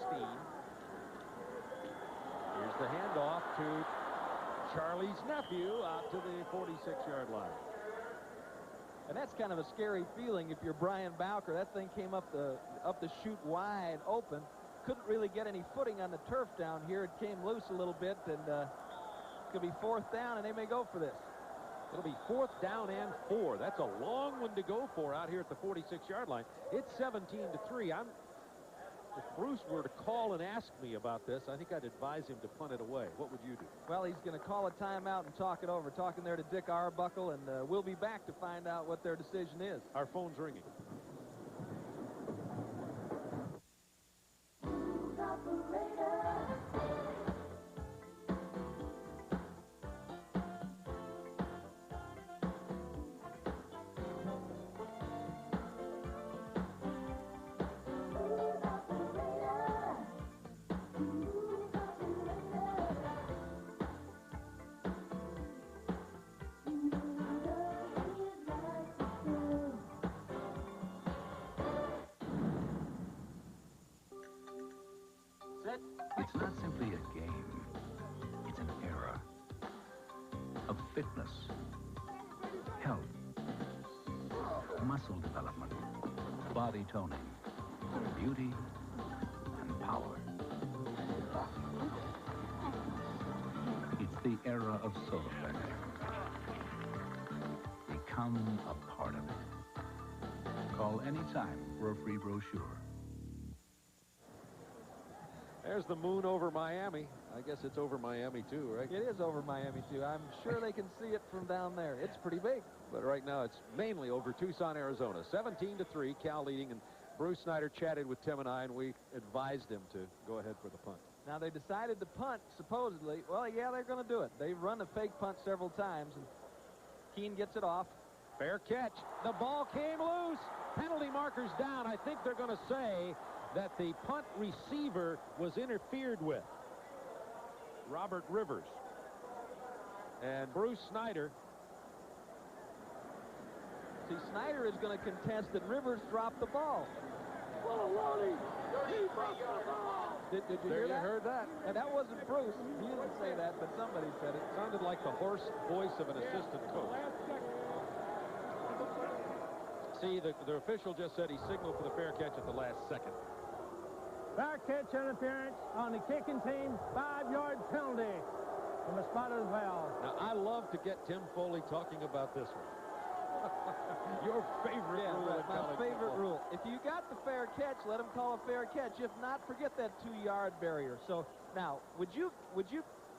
Here's the handoff to Charlie's nephew out to the 46-yard line. And that's kind of a scary feeling if you're Brian Bowker. That thing came up the chute wide open. Couldn't really get any footing on the turf down here. It came loose a little bit, and it's going to be fourth down, and they may go for this. It'll be fourth down and 4. That's a long one to go for out here at the 46-yard line. It's 17-3. If Bruce were to call and ask me about this, I think I'd advise him to punt it away. What would you do? Well, he's going to call a timeout and talk it over. Talking there to Dick Arbuckle, and we'll be back to find out what their decision is. Our phone's ringing. It's not simply a game. It's an era of fitness, health, muscle development, body toning, beauty, and power. It's the era of soul effect. Become a part of it. Call anytime for a free brochure. There's the moon over Miami. I guess it's over Miami, too, right? It is over Miami, too. I'm sure they can see it from down there. It's pretty big. But right now, it's mainly over Tucson, Arizona. 17-3, Cal leading, and Bruce Snyder chatted with Tim and I, and we advised him to go ahead for the punt. Now, they decided to punt, supposedly. Well, yeah, they're going to do it. They've run a fake punt several times, and Keene gets it off. Fair catch. The ball came loose. Penalty markers down. I think they're going to say that the punt receiver was interfered with. Robert Rivers. And Bruce Snyder. See, Snyder is going to contest that Rivers dropped the ball. Did you hear that? You heard that. And that wasn't Bruce. He didn't say that, but somebody said it. It sounded like the hoarse voice of an assistant coach. See, the official just said he signaled for the fair catch at the last second. Fair catch interference on the kicking team, 5-yard penalty from the spot of the foul. Now, I love to get Tim Foley talking about this one. Your favorite rule in college my favorite football. rule. If you got the fair catch, let him call a fair catch. If not, forget that 2-yard barrier. So now, would you?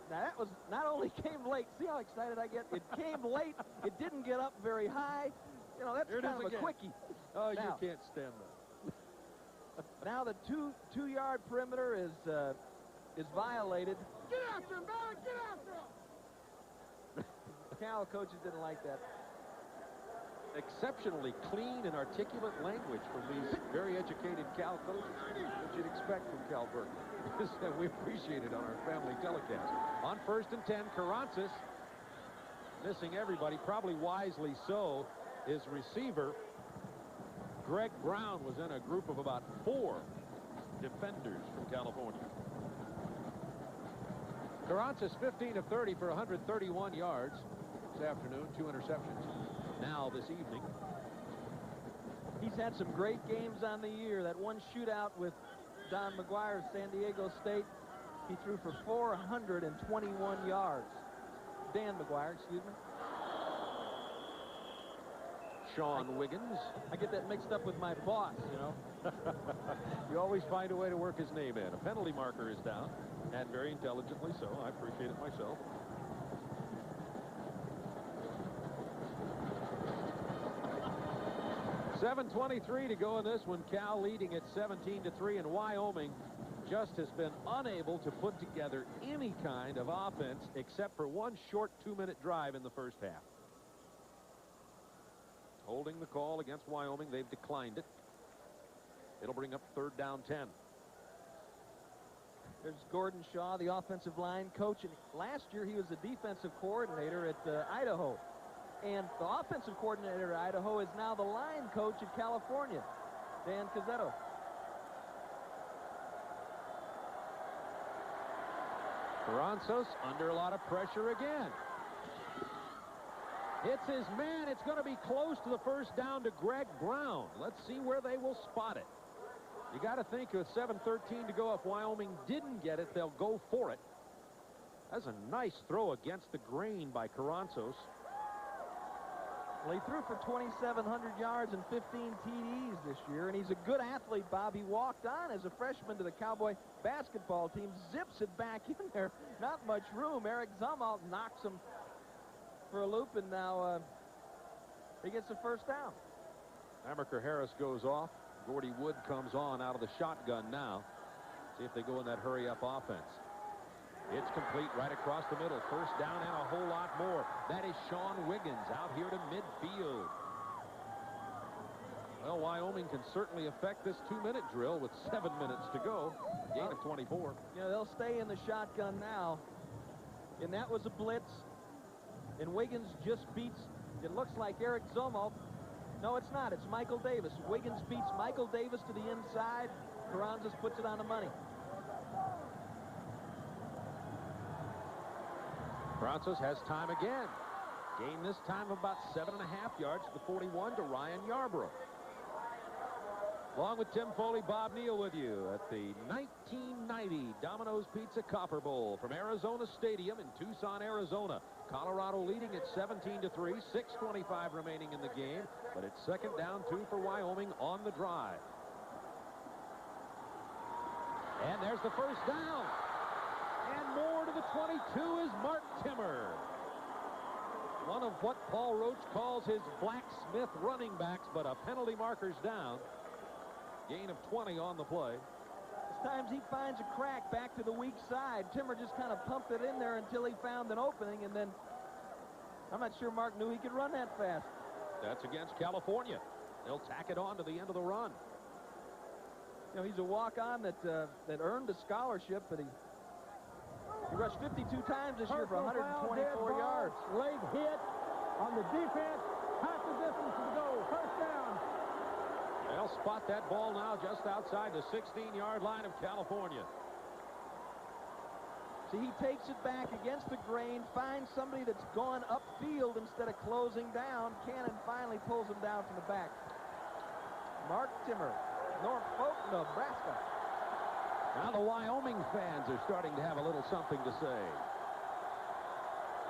Now that was not only came late. See how excited I get? It came late. It didn't get up very high. You know, that's Here it kind is of a again. quickie. Oh, Now- you can't stand that. Now the two-yard perimeter is violated. Get after him, Barrett! Get after him! Cal coaches didn't like that. Exceptionally clean and articulate language from these very educated Cal coaches, which you'd expect from Cal Berkeley. We appreciate it on our family telecast. On 1st and 10, Carrancis missing everybody, probably wisely so. His receiver, Greg Brown, was in a group of about 4 defenders from California. Carrancis 15 of 30 for 131 yards this afternoon, 2 interceptions. Now this evening, He's had some great games on the year. That one shootout with Don McGuire of San Diego State, he threw for 421 yards. Dan McGuire, excuse me. Sean Wiggins. I get that mixed up with my boss, you know. You always find a way to work his name in. A penalty marker is down, and very intelligently so. I appreciate it myself. .7:23 to go in this one. Cal leading at 17-3, and Wyoming just has been unable to put together any kind of offense except for one short 2-minute drive in the first half. Holding the call against Wyoming. They've declined it. It'll bring up 3rd down 10. There's Gordon Shaw, the offensive line coach, and last year he was the defensive coordinator at Idaho. And the offensive coordinator at Idaho is now the line coach at California, Dan Cazzetto. Carrancis under a lot of pressure again. It's his man. It's going to be close to the first down to Greg Brown. Let's see where they will spot it. You got to think with 7:13 to go, if Wyoming didn't get it, they'll go for it. That's a nice throw against the grain by Carrancis. Well, he threw for 2,700 yards and 15 TDs this year, and he's a good athlete, Bob. He walked on as a freshman to the Cowboy basketball team, zips it back in there. Not much room. Eric Zumwalt knocks him for a loop, and now he gets the first down. Amaker Harris goes off. Gordy Wood comes on out of the shotgun now. See if they go in that hurry-up offense. It's complete right across the middle. First down and a whole lot more. That is Sean Wiggins out here to midfield. Well, Wyoming can certainly affect this 2-minute drill with 7 minutes to go. Gain of 24. You know, they'll stay in the shotgun now. And that was a blitz. And Wiggins just beats, it looks like Eric Zumwalt. No, it's not. It's Michael Davis. Wiggins beats Michael Davis to the inside. Carrancis puts it on the money. Carrancis has time again. Gain this time of about 7.5 yards to the 41 to Ryan Yarbrough. Along with Tim Foley, Bob Neal with you at the 1990 Domino's Pizza Copper Bowl from Arizona Stadium in Tucson, Arizona. Colorado leading at 17-3, 6:25 remaining in the game, but it's 2nd down 2 for Wyoming on the drive. And there's the first down. And more to the 22 is Mark Timmer. One of what Paul Roach calls his blacksmith running backs, but a penalty marker's down. Gain of 20 on the play. Times he finds a crack back to the weak side. Timmer just kind of pumped it in there until he found an opening, and then I'm not sure Mark knew he could run that fast. That's against California. They'll tack it on to the end of the run. You know, he's a walk-on that earned a scholarship, but he rushed 52 times this year for 124 yards. Late hit on the defense. Half the distance to go. First down. They'll spot that ball now just outside the 16-yard line of California. See, he takes it back against the grain, finds somebody that's gone upfield instead of closing down. Cannon finally pulls him down from the back. Mark Timmer, Norfolk, Nebraska. Now the Wyoming fans are starting to have a little something to say.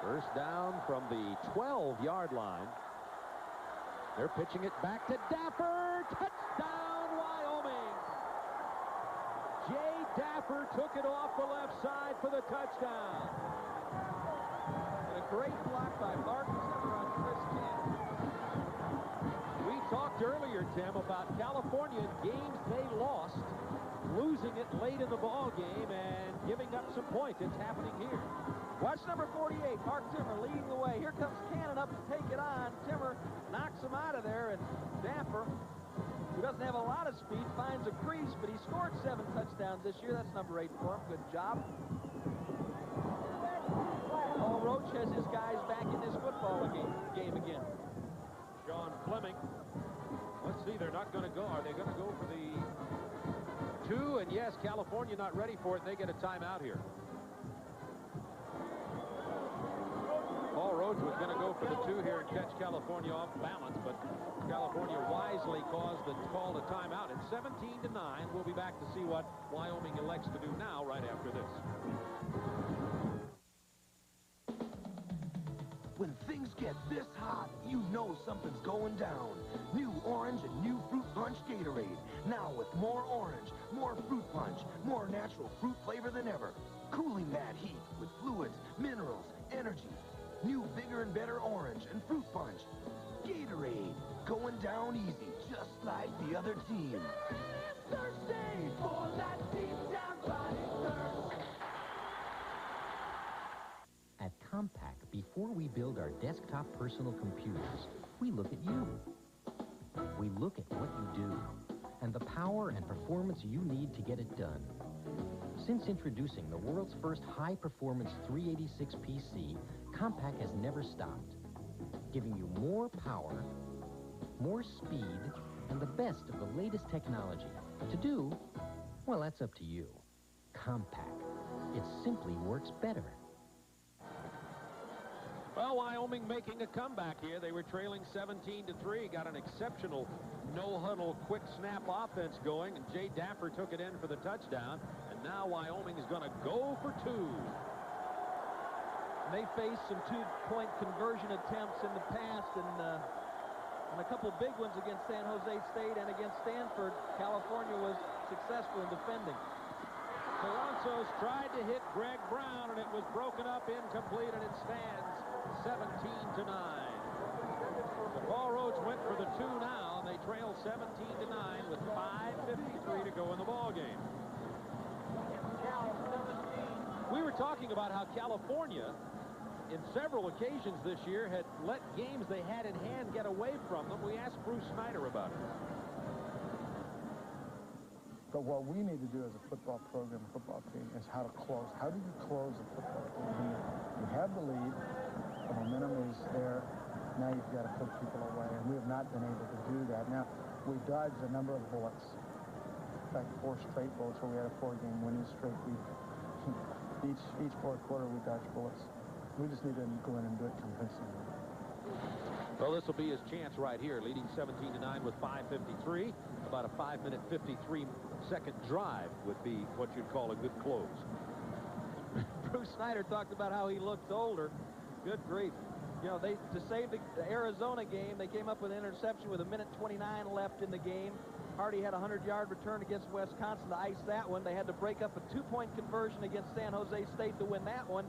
First down from the 12-yard line. They're pitching it back to Dapper. Touchdown, Wyoming. Jay Dapper took it off the left side for the touchdown. And a great block by Mark Zimmer on Chris Cannon. We talked earlier, Tim, about California games they lost, losing it late in the ball game and giving up some points. It's happening here. Watch number 48, Mark Timmer leading the way. Here comes Cannon up to take it on. Timmer knocks him out of there, and Dapper, who doesn't have a lot of speed, finds a crease, but he scored 7 touchdowns this year. That's number 8 for him. Good job. Paul Roach has his guys back in this football game again. Sean Fleming. Let's see, they're not going to go. Are they going to go for the 2? And yes, California not ready for it. They get a timeout here. Paul Roach was going to go for the 2 here and catch California off balance, but California wisely called a timeout. It's 17-9. We'll be back to see what Wyoming elects to do now right after this. When things get this hot, you know something's going down. New orange and new fruit punch Gatorade. Now with more orange, more fruit punch, more natural fruit flavor than ever. Cooling that heat with fluids, minerals, energy. New bigger and better orange and fruit punch. Gatorade. Going down easy, just like the other team. It's Thursday for that deep down body thirst. At Compaq, before we build our desktop personal computers, we look at you. We look at what you do and the power and performance you need to get it done. Since introducing the world's first high-performance 386 PC, Compaq has never stopped, giving you more power, more speed, and the best of the latest technology. To do, well, that's up to you. Compaq. It simply works better. Well, Wyoming making a comeback here. They were trailing 17-3, got an exceptional no-huddle quick snap offense going, and Jay Dapper took it in for the touchdown, and now Wyoming is going to go for 2. And they faced some 2-point conversion attempts in the past, and a couple big ones against San Jose State and against Stanford. California was successful in defending. Alonso's tried to hit Greg Brown, and it was broken up, incomplete, and it stands 17-9. So Paul Roach went for the 2 now, and they trail 17-9 with 5:53 to go in the ball game. We were talking about how California, in several occasions this year, had let games they had in hand get away from them. We asked Bruce Snyder about it. But what we need to do as a football program, football team, is how to close. How do you close a football game? You have the lead, the momentum is there. Now you've got to put people away, and we have not been able to do that. Now, we dodged a number of bullets. In fact, 4 straight bullets where we had a 4-game winning streak. Each fourth quarter, we dodged bullets. We just need to go in and do it convincingly. Well, this will be his chance right here, leading 17-9 with 5:53. About a 5-minute, 53-second drive would be what you'd call a good close. Bruce Snyder talked about how he looks older. Good grief. You know, to save the Arizona game, they came up with an interception with 1:29 left in the game. Hardy had a 100-yard return against Wisconsin to ice that one. They had to break up a 2-point conversion against San Jose State to win that one.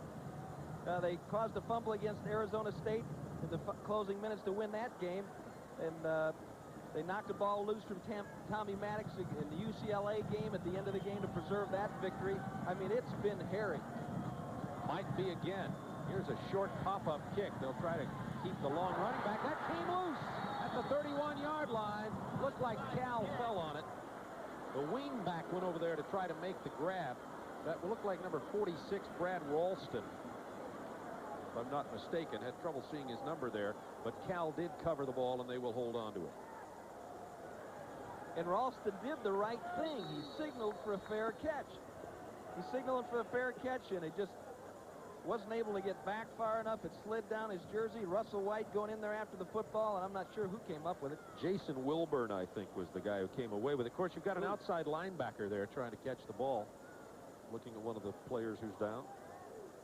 They caused a fumble against Arizona State in the closing minutes to win that game. And they knocked the ball loose from Tommy Maddox in the UCLA game at the end of the game to preserve that victory. I mean, it's been hairy. Might be again. Here's a short pop-up kick. They'll try to keep the long running back. That came loose at the 31-yard line. Looked like Cal fell on it. The wingback went over there to try to make the grab. That looked like number 46, Brad Ralston. If I'm not mistaken, had trouble seeing his number there, but Cal did cover the ball, and they will hold on to it. And Ralston did the right thing. He signaled for a fair catch. He signaled for a fair catch, and it just wasn't able to get back far enough. It slid down his jersey. Russell White going in there after the football, and I'm not sure who came up with it. Jason Wilburn, I think, was the guy who came away with it. Of course, you've got an outside linebacker there trying to catch the ball. looking at one of the players who's down.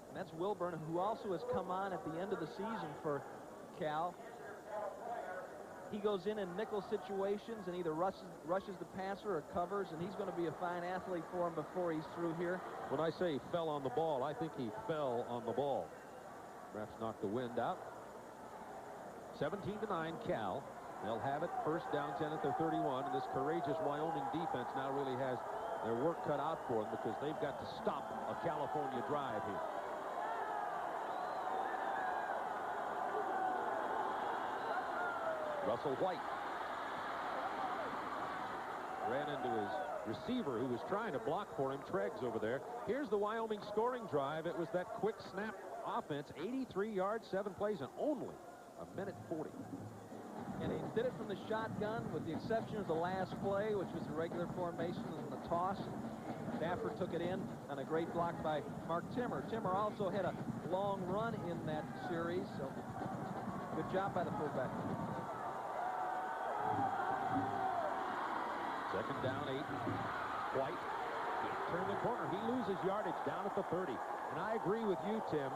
And that's Wilburn, who also has come on at the end of the season for Cal. He goes in nickel situations and either rushes the passer or covers, and he's going to be a fine athlete for him before he's through here. When I say he fell on the ball, I think he fell on the ball. Refs knocked the wind out. 17-9 Cal. They'll have it first down 10 at their 31, and this courageous Wyoming defense now really has their work cut out for them because they've got to stop a California drive here. Russell White ran into his receiver who was trying to block for him. Treggs over there. Here's the Wyoming scoring drive. It was that quick snap offense, 83 yards, 7 plays, and only a minute 40. And he did it from the shotgun with the exception of the last play, which was a regular formation and the toss. Stafford took it in on a great block by Mark Timmer. Timmer also had a long run in that series, so good job by the fullback. Second down, 8. White turned the corner. He loses yardage down at the 30. And I agree with you, Tim.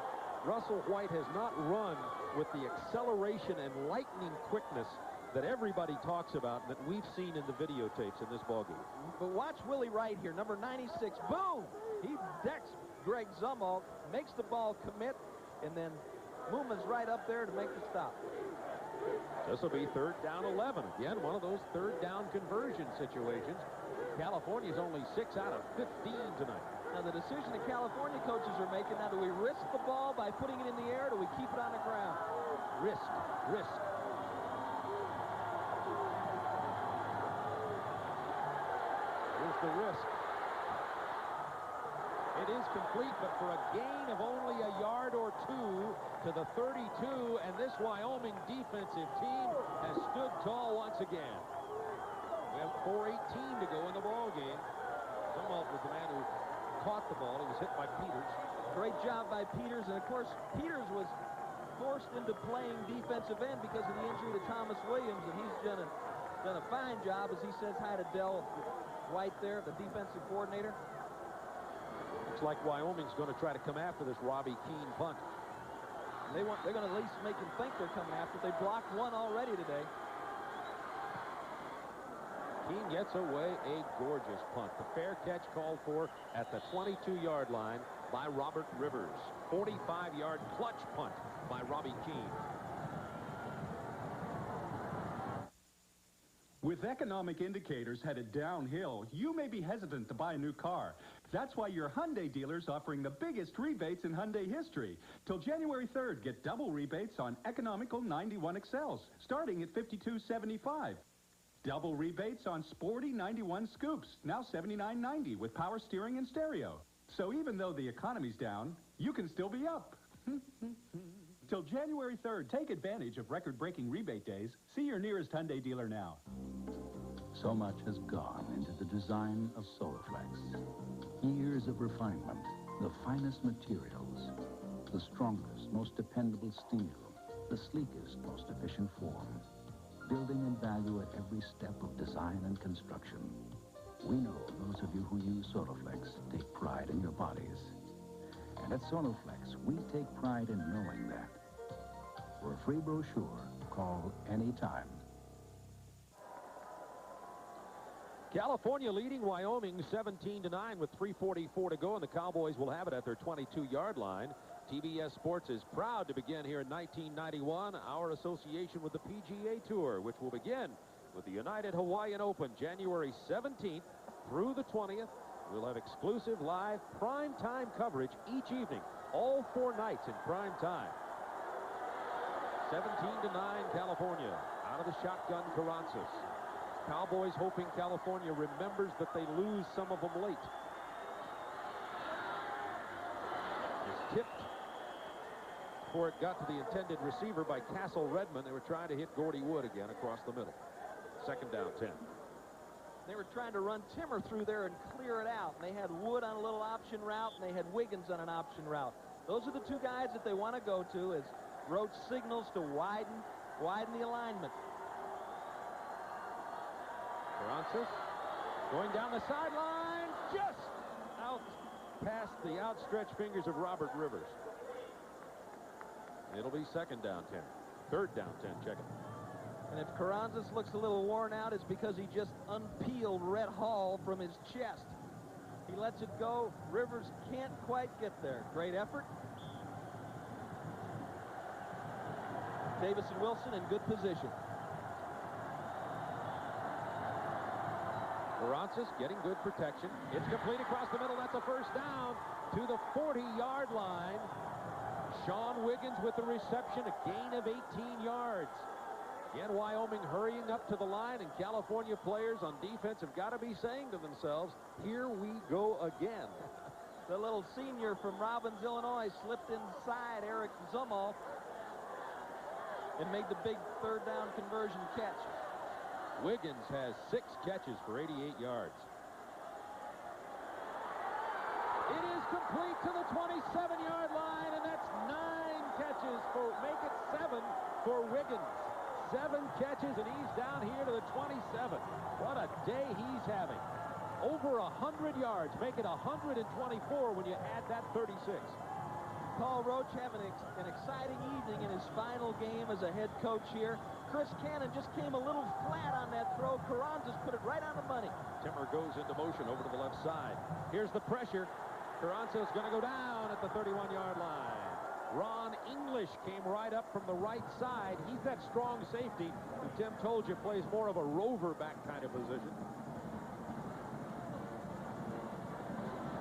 Russell White has not run with the acceleration and lightning quickness that everybody talks about and that we've seen in the videotapes in this ballgame. But watch Willie Wright here, number 96. Boom! He decks Greg Zumwalt, makes the ball commit, and then Mooma's right up there to make the stop. This will be third down 11. Again, one of those third down conversion situations. California's only 6 out of 15 tonight. Now, the decision the California coaches are making, now, do we risk the ball by putting it in the air, or do we keep it on the ground? Risk. Here's the risk. It is complete, but for a gain of only a yard or 2 to the 32, and this Wyoming defensive team has stood tall once again. We have 4:18 to go in the ball game. Zumwalt was the man who caught the ball. He was hit by Peters. Great job by Peters, and of course Peters was forced into playing defensive end because of the injury to Thomas Williams, and he's done a fine job, as he says hi to Del White there, the defensive coordinator. Looks like Wyoming's going to try to come after this Robbie Keane punt. They're going to at least make him think they're coming after. They blocked one already today. Keane gets away a gorgeous punt. The fair catch called for at the 22-yard line by Robert Rivers. 45-yard clutch punt by Robbie Keane. With economic indicators headed downhill, you may be hesitant to buy a new car. That's why your Hyundai dealer's offering the biggest rebates in Hyundai history. Till January 3rd, get double rebates on economical 91 Excels, starting at $52.75. Double rebates on sporty 91 Scoops, now $79.90 with power steering and stereo. So even though the economy's down, you can still be up. Till January 3rd, take advantage of record-breaking rebate days. See your nearest Hyundai dealer now. So much has gone into the design of Soloflex. Years of refinement, the finest materials, the strongest, most dependable steel, the sleekest, most efficient form. Building in value at every step of design and construction. We know those of you who use Soloflex take pride in your bodies. And at Soloflex, we take pride in knowing that. For a free brochure, call anytime. California leading Wyoming 17-9 with 3:44 to go, and the Cowboys will have it at their 22-yard line. TBS Sports is proud to begin here in 1991 our association with the PGA Tour, which will begin with the United Hawaiian Open January 17th through the 20th. We'll have exclusive live prime time coverage each evening, all 4 nights in prime time. 17-9 California out of the shotgun. Carranzas. Cowboys hoping California remembers that they lose some of them late. It's tipped before it got to the intended receiver by Castle Redmond. They were trying to hit Gordy Wood again across the middle. Second down 10. They were trying to run Timmer through there and clear it out. And they had Wood on a little option route, and they had Wiggins on an option route. Those are the 2 guys that they want to go to, as Roach signals to widen the alignment. Carranzas going down the sideline, just out past the outstretched fingers of Robert Rivers. It'll be second down 10. Third down 10, check it. And if Carranzas looks a little worn out, it's because he just unpeeled Rhett Hall from his chest. He lets it go. Rivers can't quite get there. Great effort. Davis and Wilson in good position. Carranzas getting good protection. It's complete across the middle. That's a first down to the 40-yard line. Sean Wiggins with the reception, a gain of 18 yards. Again, Wyoming hurrying up to the line, and California players on defense have got to be saying to themselves, here we go again. The little senior from Robbins, Illinois, slipped inside Eric Zummel and made the big third down conversion catch. Wiggins has 6 catches for 88 yards. It is complete to the 27-yard line, and that's 9 catches for, make it 7 for Wiggins. 7 catches, and he's down here to the 27. What a day he's having. Over 100 yards, make it 124 when you add that 36. Paul Roach having an exciting evening in his final game as a head coach here. Chris Cannon just came a little flat on that throw. Carranzas put it right on the money. Timmer goes into motion over to the left side. Here's the pressure. Carranzas going to go down at the 31-yard line. Ron English came right up from the right side. He's that strong safety who Tim told you plays more of a rover back kind of position.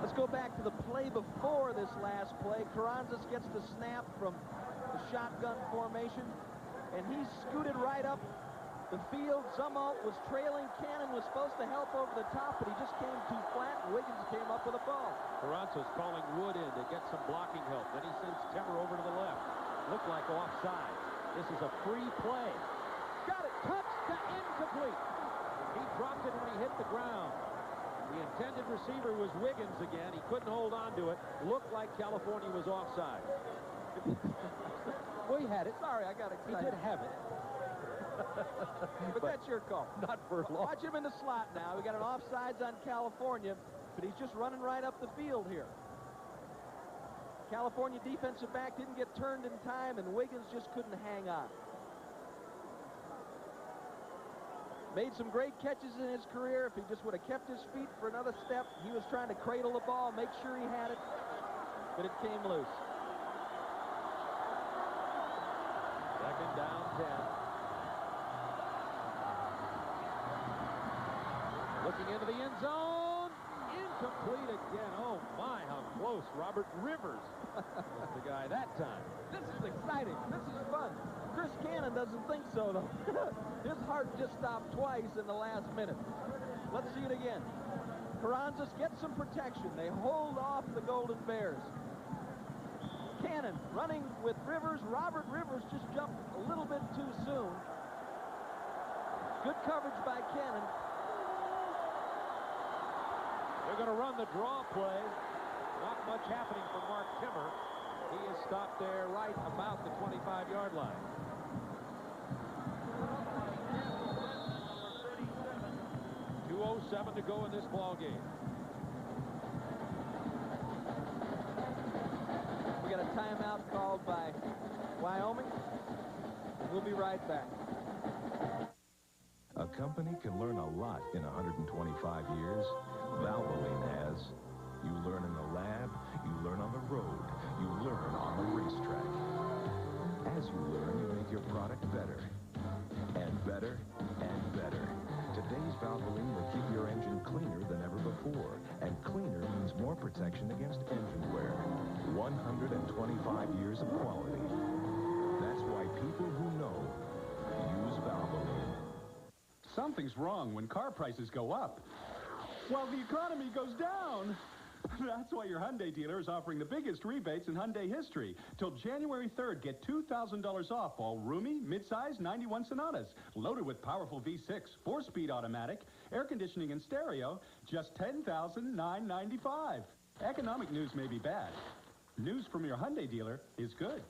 Let's go back to the play before this last play. Carranzas gets the snap from the shotgun formation, and he scooted right up the field. Zummel was trailing. Cannon was supposed to help over the top, but he just came too flat, and Wiggins came up with a ball. Carranzas calling Wood in to get some blocking help. Then he sends Timmer over to the left. Looked like offside. This is a free play. Got it. Touchdown. Incomplete. He dropped it when he hit the ground. The intended receiver was Wiggins again. He couldn't hold on to it. Looked like California was offside. Well, he had it. Sorry, I got excited. He did have it. but that's your call. Not for long. Watch him in the slot now. We got an offsides on California, but he's just running right up the field here. California defensive back didn't get turned in time, and Wiggins just couldn't hang on. Made some great catches in his career. If he just would have kept his feet for another step, he was trying to cradle the ball, make sure he had it, but it came loose. Second down 10. Looking into the end zone. Incomplete again. Oh, my, how close. Robert Rivers was the guy that time. This is exciting. This is fun. Chris Cannon doesn't think so, though. His heart just stopped twice in the last minute. Let's see it again. Carranzas gets some protection. They hold off the Golden Bears. Cannon running with Rivers. Robert Rivers just jumped a little bit too soon. Good coverage by Cannon. They're going to run the draw play. Not much happening for Mark Timmer. He is stopped there right about the 25-yard line. .207 to go in this ball game. We got a timeout called by Wyoming. We'll be right back. A company can learn a lot in 125 years. Valvoline has. You learn in the lab, you learn on the road, you learn on the racetrack. As you learn, you make your product better. And better, and better. Today's Valvoline will keep your engine cleaner than ever before. And cleaner means more protection against engine wear. 125 years of quality. That's why people who know use Valvoline. Something's wrong when car prices go up, while the economy goes down. That's why your Hyundai dealer is offering the biggest rebates in Hyundai history. Till January 3rd, get $2,000 off all roomy, midsize 91 Sonatas, loaded with powerful V6, 4-speed automatic, air conditioning and stereo, just $10,995. Economic news may be bad. News from your Hyundai dealer is good.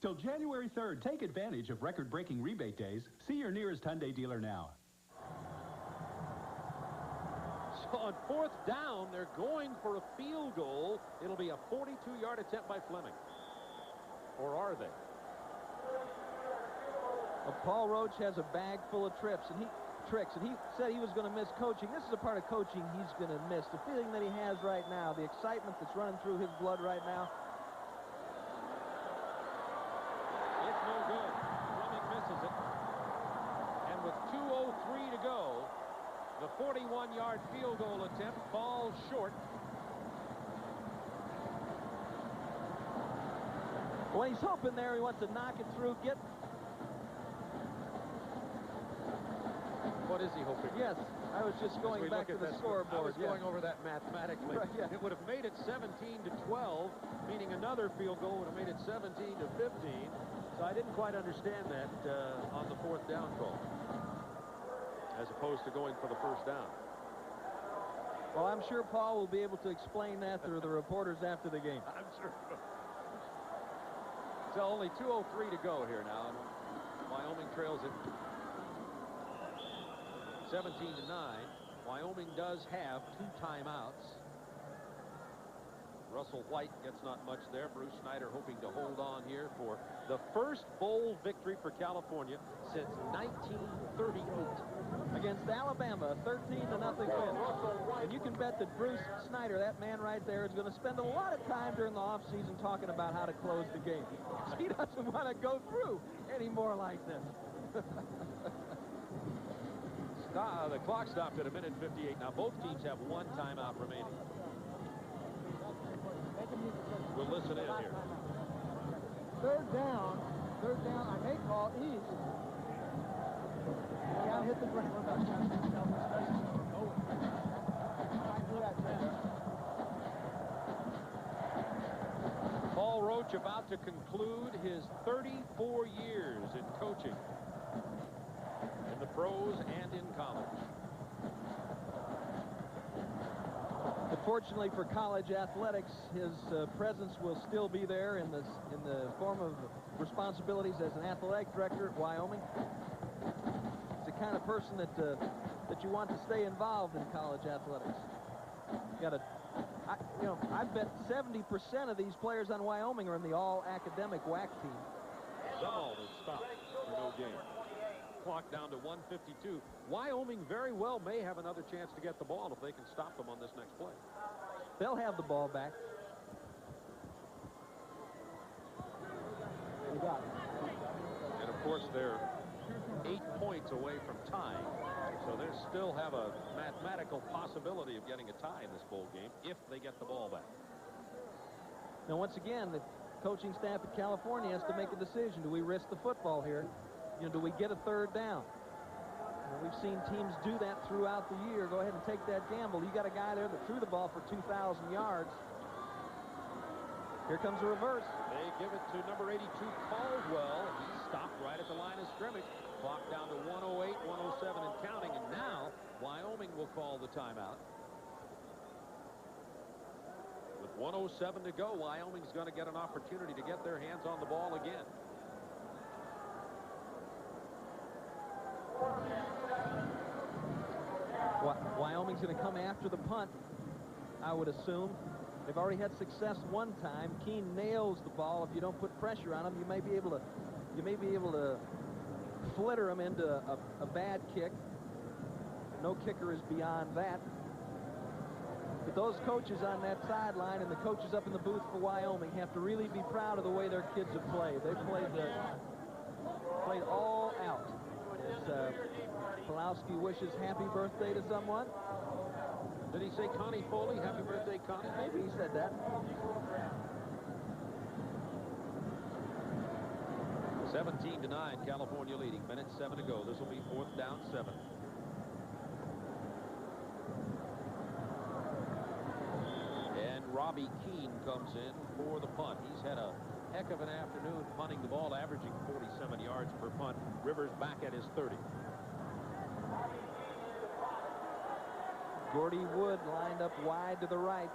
Till January 3rd, take advantage of record-breaking rebate days. See your nearest Hyundai dealer now. On fourth down, they're going for a field goal. It'll be a 42-yard attempt by Fleming. Or are they? Well, Paul Roach has a bag full of tricks, and he said he was going to miss coaching. This is a part of coaching he's going to miss. The feeling that he has right now, the excitement that's running through his blood right now. It's no good. Fleming misses it. And with 2:03 to go, the 41-yard field goal attempt falls short. Well, he's hoping there. He wants to knock it through, get... What is he hoping? Yes, I was just going back to the scoreboard. I was going over that mathematically. Right, yeah. It would have made it 17-12, meaning another field goal would have made it 17-15. So I didn't quite understand that on the fourth down call, as opposed to going for the first down. Well, I'm sure Paul will be able to explain that to the reporters after the game. I'm sure. So only 2:03 to go here now, and Wyoming trails it 17-9. Wyoming does have 2 timeouts. Russell White gets not much there. Bruce Snyder hoping to hold on here for the first bowl victory for California since 1938. Against Alabama, 13-0 win. And you can bet that Bruce Snyder, that man right there, is going to spend a lot of time during the offseason talking about how to close the game. He doesn't want to go through any more like this. The clock stopped at 1:58. Now both teams have 1 timeout remaining. We'll listen in here. Third down, I may call east. Yeah, hit the ground. Paul Roach about to conclude his 34 years in coaching in the pros and in college. Fortunately for college athletics, his presence will still be there in the form of responsibilities as an athletic director at Wyoming. He's the kind of person that you want to stay involved in college athletics. I bet 70% of these players on Wyoming are in the all-academic WAC team. Ball is stopped for no gain. Clock down to 1:52. Wyoming very well may have another chance to get the ball if they can stop them on this next play. They'll have the ball back. And of course they're 8 points away from tying, so they still have a mathematical possibility of getting a tie in this bowl game if they get the ball back. Now once again, the coaching staff at California has to make a decision. Do we risk the football here? Do we get a third down? We've seen teams do that throughout the year. Go ahead and take that gamble. You got a guy there that threw the ball for 2,000 yards. Here comes a reverse. They give it to number 82, Caldwell. He stopped right at the line of scrimmage. Clock down to 1:08, 1:07 and counting. And now Wyoming will call the timeout. With 1:07 to go, Wyoming's going to get an opportunity to get their hands on the ball again. Wyoming's going to come after the punt, I would assume. They've already had success one time. Keene nails the ball. If you don't put pressure on him, you may be able to flitter him into a bad kick. No kicker is beyond that. But those coaches on that sideline and the coaches up in the booth for Wyoming have to really be proud of the way their kids have played. They've played all out. As Pulowski wishes happy birthday to someone. Did he say Connie Foley? Happy birthday, Connie? Maybe he said that. 17-9, California leading. 1:07 to go. This will be 4th down 7. And Robbie Keene comes in for the punt. He's had a heck of an afternoon punting the ball, averaging 47 yards per punt. Rivers back at his 30. Gordy Wood lined up wide to the right.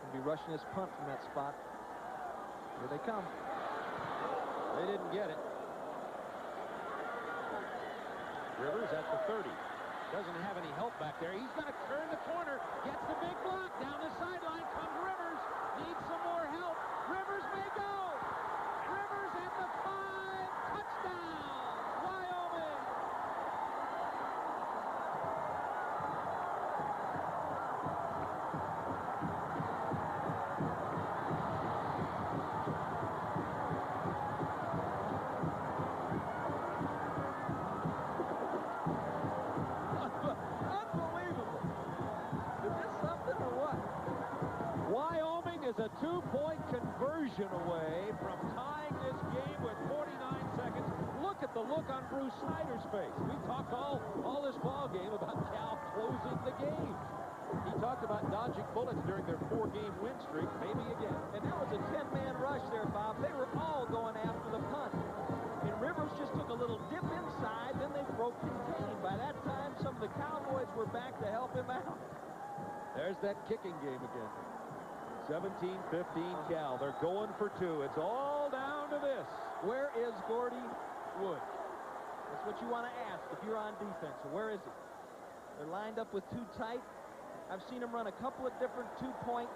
He'll be rushing his punt from that spot. Here they come. They didn't get it. Rivers at the 30. Doesn't have any help back there. He's going to turn the corner. Gets the big block. Down the sideline comes Rivers. Needs some more help. Rivers may go. Rivers at the 5. Touchdown, Wyoming. Unbelievable. Is this something or what? Wyoming is a 2-point conversion away from tying this game with 49 seconds. Look at the look on Bruce Snyder's face. We talked all this ball game about Cal closing the game. He talked about dodging bullets during their 4-game win streak, maybe again. And that was a 10-man rush there, Bob. They were all going after the punt. And Rivers just took a little dip inside, then they broke contain. By that time, some of the Cowboys were back to help him out. There's that kicking game again. 17-15 Cal. They're going for 2. It's all down to this. Where is Gordy Wood? That's what you want to ask if you're on defense. Where is he? They're lined up with too tight. I've seen him run a couple of different 2-point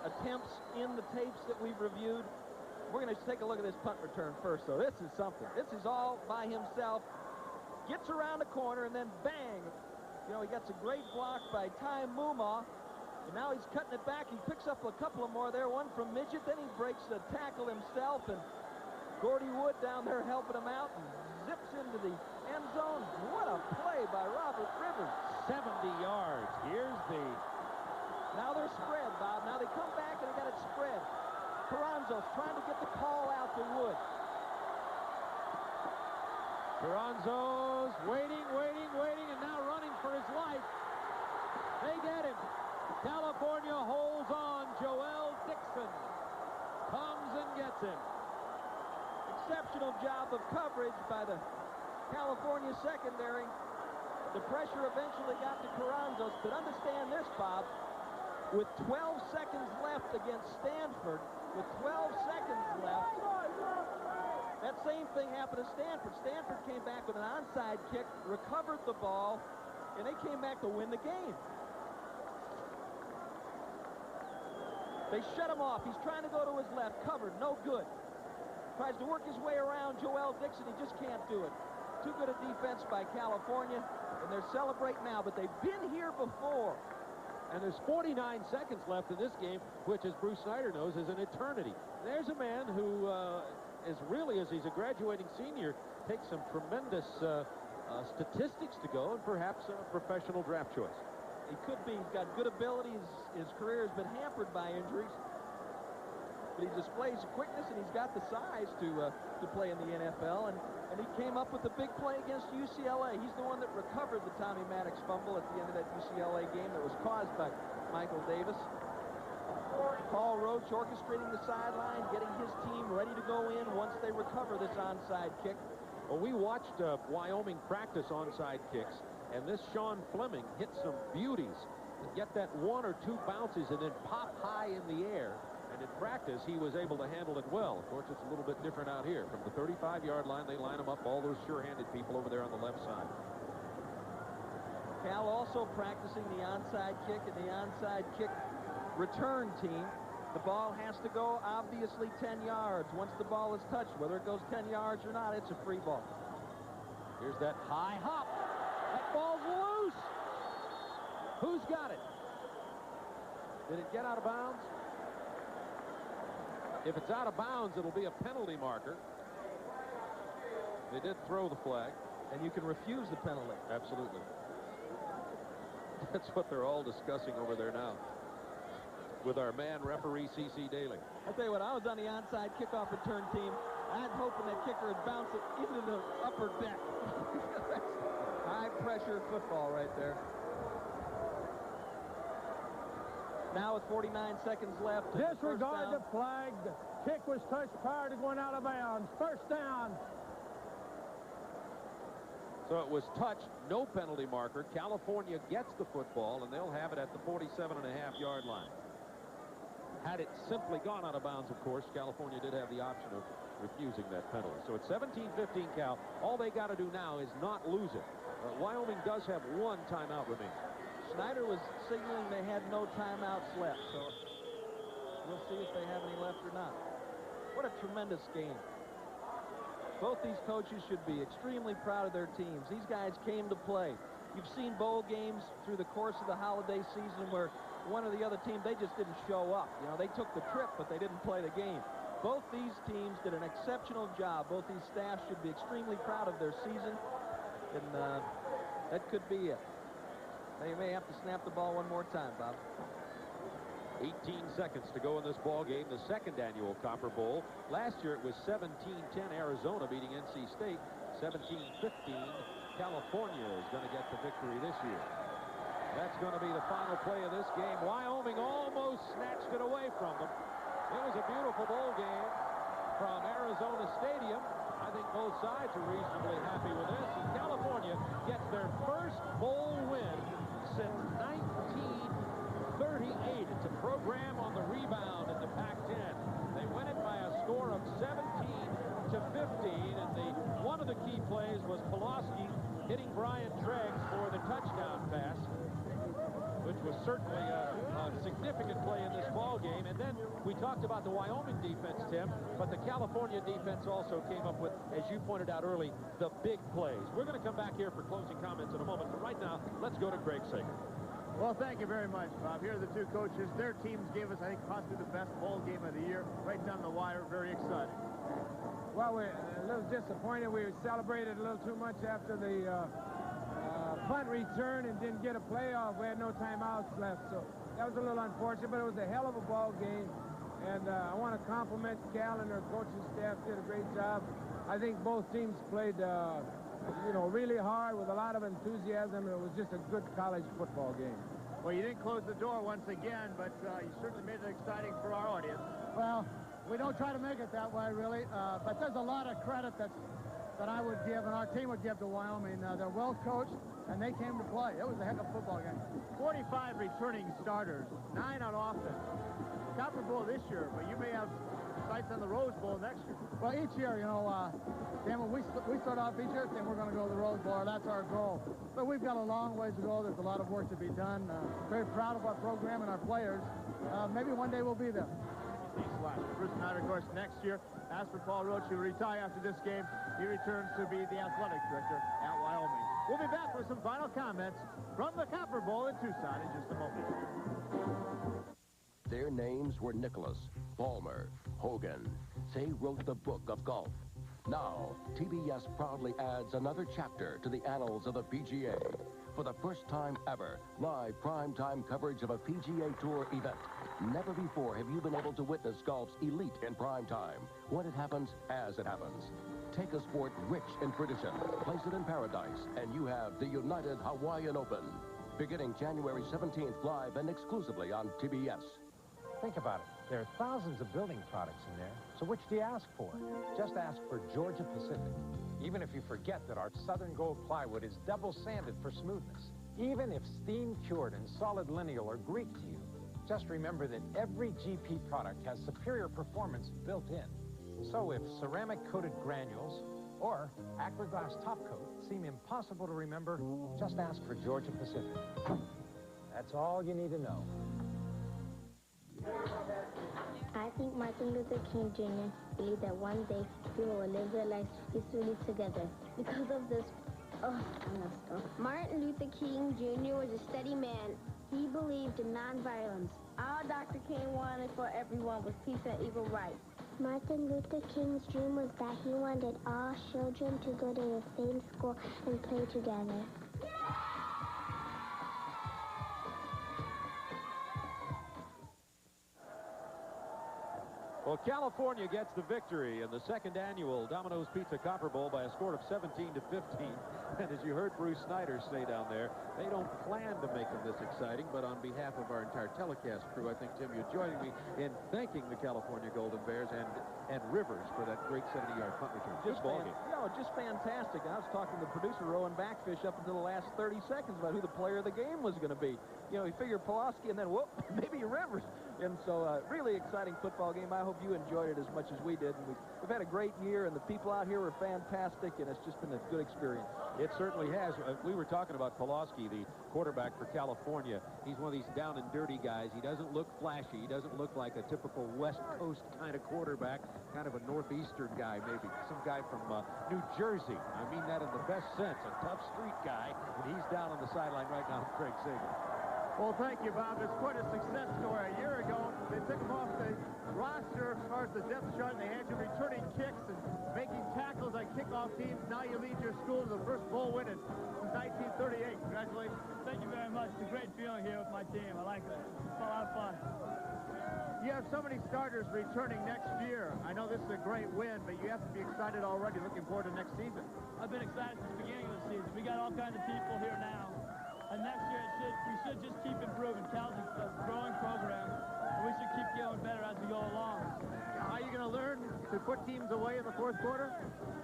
attempts in the tapes that we've reviewed. We're going to take a look at this punt return first, though. This is something. This is all by himself. Gets around the corner, and then bang. You know, he gets a great block by Ty Muma. And now he's cutting it back. He picks up a couple of more there. One from Midget. Then he breaks the tackle himself. And Gordy Wood down there helping him out. And zips into the end zone. What a play by Robert Rivers. 70 yards. Here's the... Now they're spread, Bob. Now they come back and they got it spread. Carranzo's trying to get the call out to Wood. Carranzo's waiting, and now running for his life. They get him. California holds on. Joel Dixon comes and gets him. Exceptional job of coverage by the California secondary. The pressure eventually got to Carranzo's, but understand this, Bob. With 12 seconds left against Stanford, with 12 seconds left, that same thing happened to Stanford. Stanford came back with an onside kick, recovered the ball, and they came back to win the game. They shut him off. He's trying to go to his left, covered, no good. Tries to work his way around Joel Dixon. He just can't do it. Too good a defense by California, and they're celebrating now, but they've been here before. And there's 49 seconds left in this game, which, as Bruce Snyder knows, is an eternity. There's a man who is really, as he's a graduating senior, takes some tremendous statistics to go, and perhaps a professional draft choice. He could be. He's got good abilities. His career has been hampered by injuries. But he displays quickness, and he's got the size to play in the NFL. And he came up with a big play against UCLA. He's the one that recovered the Tommy Maddox fumble at the end of that UCLA game that was caused by Michael Davis. Paul Roach orchestrating the sideline, getting his team ready to go in once they recover this onside kick. Well, we watched Wyoming practice onside kicks, and this Sean Fleming hit some beauties. Get that 1 or 2 bounces and then pop high in the air. And in practice, he was able to handle it well. Of course, it's a little bit different out here. From the 35-yard line, they line them up, all those sure-handed people over there on the left side. Cal also practicing the onside kick and the onside kick return team. The ball has to go, obviously, 10 yards. Once the ball is touched, whether it goes 10 yards or not, it's a free ball. Here's that high hop. That ball's loose. Who's got it? Did it get out of bounds? If it's out of bounds, it'll be a penalty marker. They did throw the flag. And you can refuse the penalty. Absolutely. That's what they're all discussing over there now with our man referee C.C. Daly. I'll tell you what, I was on the onside kickoff return team. I was hoping that kicker would bounce it into the upper deck. High-pressure football right there. Now with 49 seconds left. Disregard the flag. The kick was touched prior to going out of bounds. First down. So it was touched, no penalty marker. California gets the football, and they'll have it at the 47.5-yard line. Had it simply gone out of bounds, of course, California did have the option of refusing that penalty. So it's 17-15 Cal. All they got to do now is not lose it. Wyoming does have one timeout remaining. Snyder was signaling they had no timeouts left, so we'll see if they have any left or not. What a tremendous game. Both these coaches should be extremely proud of their teams. These guys came to play. You've seen bowl games through the course of the holiday season where one or the other team, they just didn't show up. You know, they took the trip, but they didn't play the game. Both these teams did an exceptional job. Both these staffs should be extremely proud of their season, and that could be it. They may have to snap the ball one more time, Bob. 18 seconds to go in this ball game, the second annual Copper Bowl. Last year it was 17-10 Arizona beating NC State. 17-15 California is going to get the victory this year. That's going to be the final play of this game. Wyoming almost snatched it away from them. It was a beautiful bowl game from Arizona Stadium. I think both sides are reasonably happy with this. And California gets their first bowl win since 1938. It's a program on the rebound in the Pac-10. They win it by a score of 17-15, and one of the key plays was Pulaski hitting Brian Treggs for the touchdown pass, which was certainly a significant play in this ball game. And then we talked about the Wyoming defense, Tim, but the California defense also came up with, as you pointed out early, the big plays. We're going to come back here for closing comments in a moment, but right now, let's go to Greg Sager. Well, thank you very much, Bob. Here are the two coaches. Their teams gave us, I think, possibly the best bowl game of the year. Right down the wire, very exciting. Well, we're a little disappointed. We celebrated a little too much after the punt return and didn't get a playoff. We had no timeouts left, so that was a little unfortunate, but it was a hell of a ball game. And I want to compliment Cal and their coaching staff. Did a great job. I think both teams played really hard with a lot of enthusiasm. It was just a good college football game. Well, you didn't close the door once again, but you certainly made it exciting for our audience. Well, we don't try to make it that way, really, but there's a lot of credit that I would give and our team would give to Wyoming. They're well coached, and they came to play. It was a heck of a football game. 45 returning starters, 9 on offense. Copper Bowl this year, but you may have sights on the Rose Bowl next year. Well, each year, Dan, when we start off each year saying we're going to go to the Rose Bowl, that's our goal. But we've got a long ways to go. There's a lot of work to be done. Very proud of our program and our players. Maybe one day we'll be there. Bruce Snyder, of course, next year. As for Paul Roach, he will retire after this game. He returns to be the athletic director at Wyoming. We'll be back with some final comments from the Copper Bowl in Tucson in just a moment. Their names were Nicholas, Ballmer, Hogan. They wrote the book of golf. Now, TBS proudly adds another chapter to the annals of the PGA. For the first time ever, live primetime coverage of a PGA Tour event. Never before have you been able to witness golf's elite in prime time. When it happens, as it happens. Take a sport rich in tradition, place it in paradise, and you have the United Hawaiian Open. Beginning January 17th, live and exclusively on TBS. Think about it. There are thousands of building products in there, so which do you ask for? Just ask for Georgia Pacific. Even if you forget that our Southern Gold plywood is double sanded for smoothness. Even if steam cured and solid lineal are Greek to you. Just remember that every GP product has superior performance built in. So if ceramic coated granules or Acroglass top coat seem impossible to remember, just ask for Georgia Pacific. That's all you need to know. I think Martin Luther King Jr. believed that one day people will live their lives peacefully together. Because of this, Martin Luther King Jr. was a steady man. He believed in nonviolence. All Dr. King wanted for everyone was peace and equal rights. Martin Luther King's dream was that he wanted all children to go to the same school and play together. Well, California gets the victory in the second annual Domino's Pizza Copper Bowl by a score of 17-15. And as you heard Bruce Snyder say down there, they don't plan to make them this exciting, but on behalf of our entire telecast crew, I think, Tim, you're joining me in thanking the California Golden Bears and and Rivers for that great 70-yard punt return. Good ball game. Just fantastic. I was talking to the producer, Rowan Backfish, up until the last 30 seconds about who the player of the game was going to be. You know, he figured Pulaski, and then, whoop, maybe Rivers. And so, really exciting football game. I hope you enjoyed it as much as we did. And we've had a great year, and the people out here were fantastic, and it's just been a good experience. It certainly has. We were talking about Pulaski, the quarterback for California. He's one of these down-and-dirty guys. He doesn't look flashy. He doesn't look like a typical West Coast kind of quarterback, kind of a Northeastern guy, maybe. Some guy from New Jersey. I mean that in the best sense. A tough street guy, and he's down on the sideline right now with Craig Sager. Well, thank you, Bob. It's quite a success story. A year ago, they took him off the roster as far as the depth chart, and they had you returning kicks and making tackles on kickoff teams. Now you lead your school to the first bowl win since 1938. Congratulations. Thank you very much. It's a great feeling here with my team. I like it. It's a lot of fun. You have so many starters returning next year. I know this is a great win, but you have to be excited already, looking forward to next season. I've been excited since the beginning of the season. We got all kinds of people here now. And next year, we should just keep improving. Cal's a growing program, and we should keep getting better as we go along. Are you going to learn to put teams away in the fourth quarter?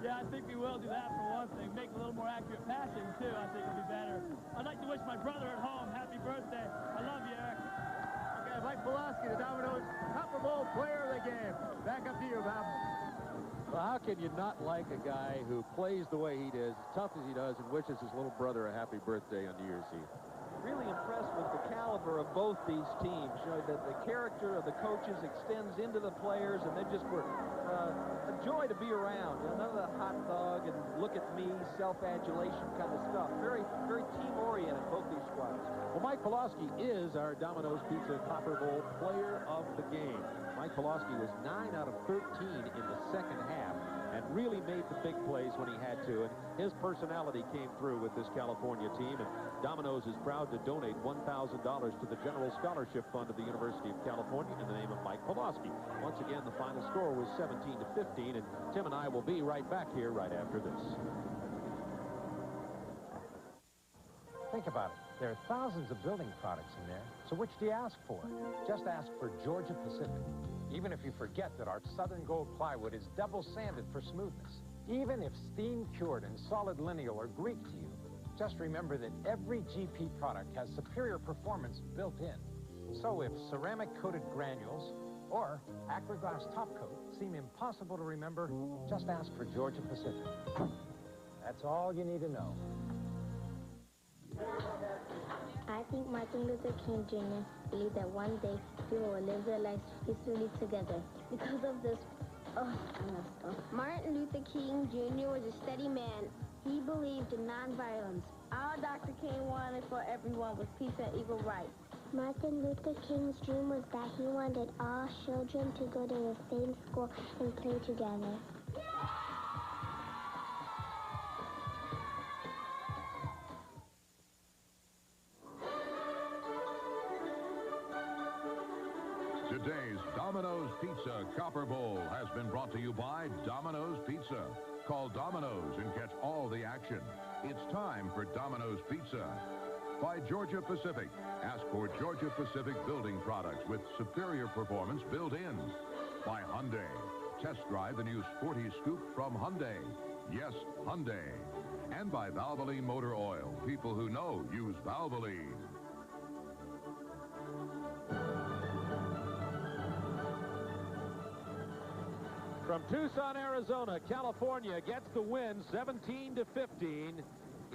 Yeah, I think we will do that for one thing. Make a little more accurate passing, too, I think would be better. I'd like to wish my brother at home happy birthday. I love you, Eric. Okay, Mike Pulaski, the Domino's Copper Bowl player of the game. Back up to you, Bob. Well, how can you not like a guy who plays the way he does, as tough as he does, and wishes his little brother a happy birthday on New Year's Eve? Really impressed with the caliber of both these teams. You know, that the character of the coaches extends into the players, and they just were a joy to be around. You know, none of the hot dog and look at me, self-adulation kind of stuff. Very, very team-oriented, both these squads. Well, Mike Pulaski is our Domino's Pizza Copper Bowl player of the game. Mike Pulaski was 9 out of 13 in the second half and really made the big plays when he had to. And his personality came through with this California team. And Domino's is proud to donate $1,000 to the General Scholarship Fund of the University of California in the name of Mike Pulaski. Once again, the final score was 17-15. And Tim and I will be right back here right after this. Think about it. There are thousands of building products in there, so which do you ask for? Just ask for Georgia Pacific. Even if you forget that our Southern Gold plywood is double sanded for smoothness. Even if steam cured and solid lineal are Greek to you, just remember that every GP product has superior performance built in. So if ceramic coated granules or Acroglass top coat seem impossible to remember, just ask for Georgia Pacific. That's all you need to know. I think Martin Luther King Jr. believed that one day people will live their lives peacefully together. Because of this, Martin Luther King Jr. was a steady man. He believed in nonviolence. Our Dr. King wanted for everyone was peace and equal rights. Martin Luther King's dream was that he wanted all children to go to the same school and play together. Today's Domino's Pizza Copper Bowl has been brought to you by Domino's Pizza. Call Domino's and catch all the action. It's time for Domino's Pizza. By Georgia Pacific. Ask for Georgia Pacific building products with superior performance built in. By Hyundai. Test drive the new Sporty Scoop from Hyundai. Yes, Hyundai. And by Valvoline Motor Oil. People who know use Valvoline. From Tucson, Arizona, California gets the win 17-15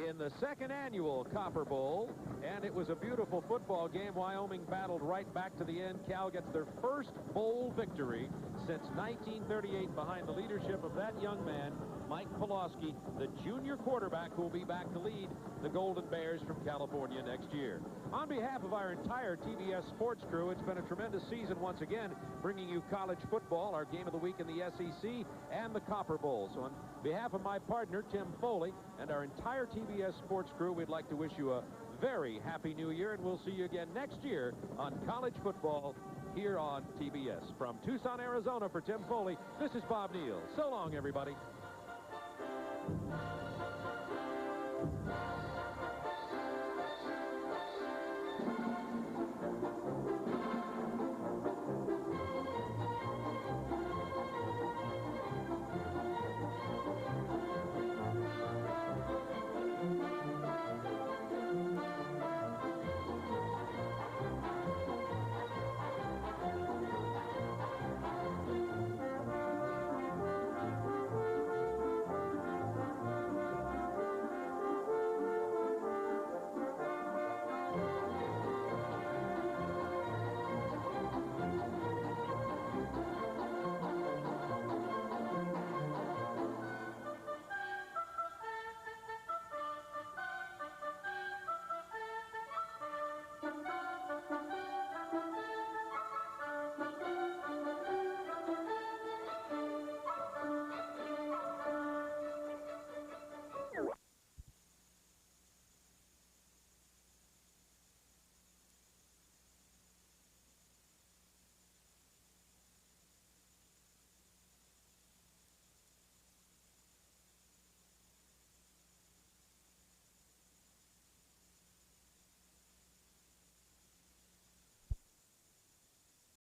in the second annual Copper Bowl. And it was a beautiful football game. Wyoming battled right back to the end. Cal gets their first bowl victory since 1938 behind the leadership of that young man, Mike Pulaski, the junior quarterback who will be back to lead the Golden Bears from California next year. On behalf of our entire TBS sports crew, it's been a tremendous season once again, bringing you college football, our game of the week in the SEC, and the Copper Bowl. So on behalf of my partner, Tim Foley, and our entire TBS sports crew, we'd like to wish you a very happy new year, and we'll see you again next year on college football here on TBS. From Tucson, Arizona, for Tim Foley, this is Bob Neal. So long, everybody.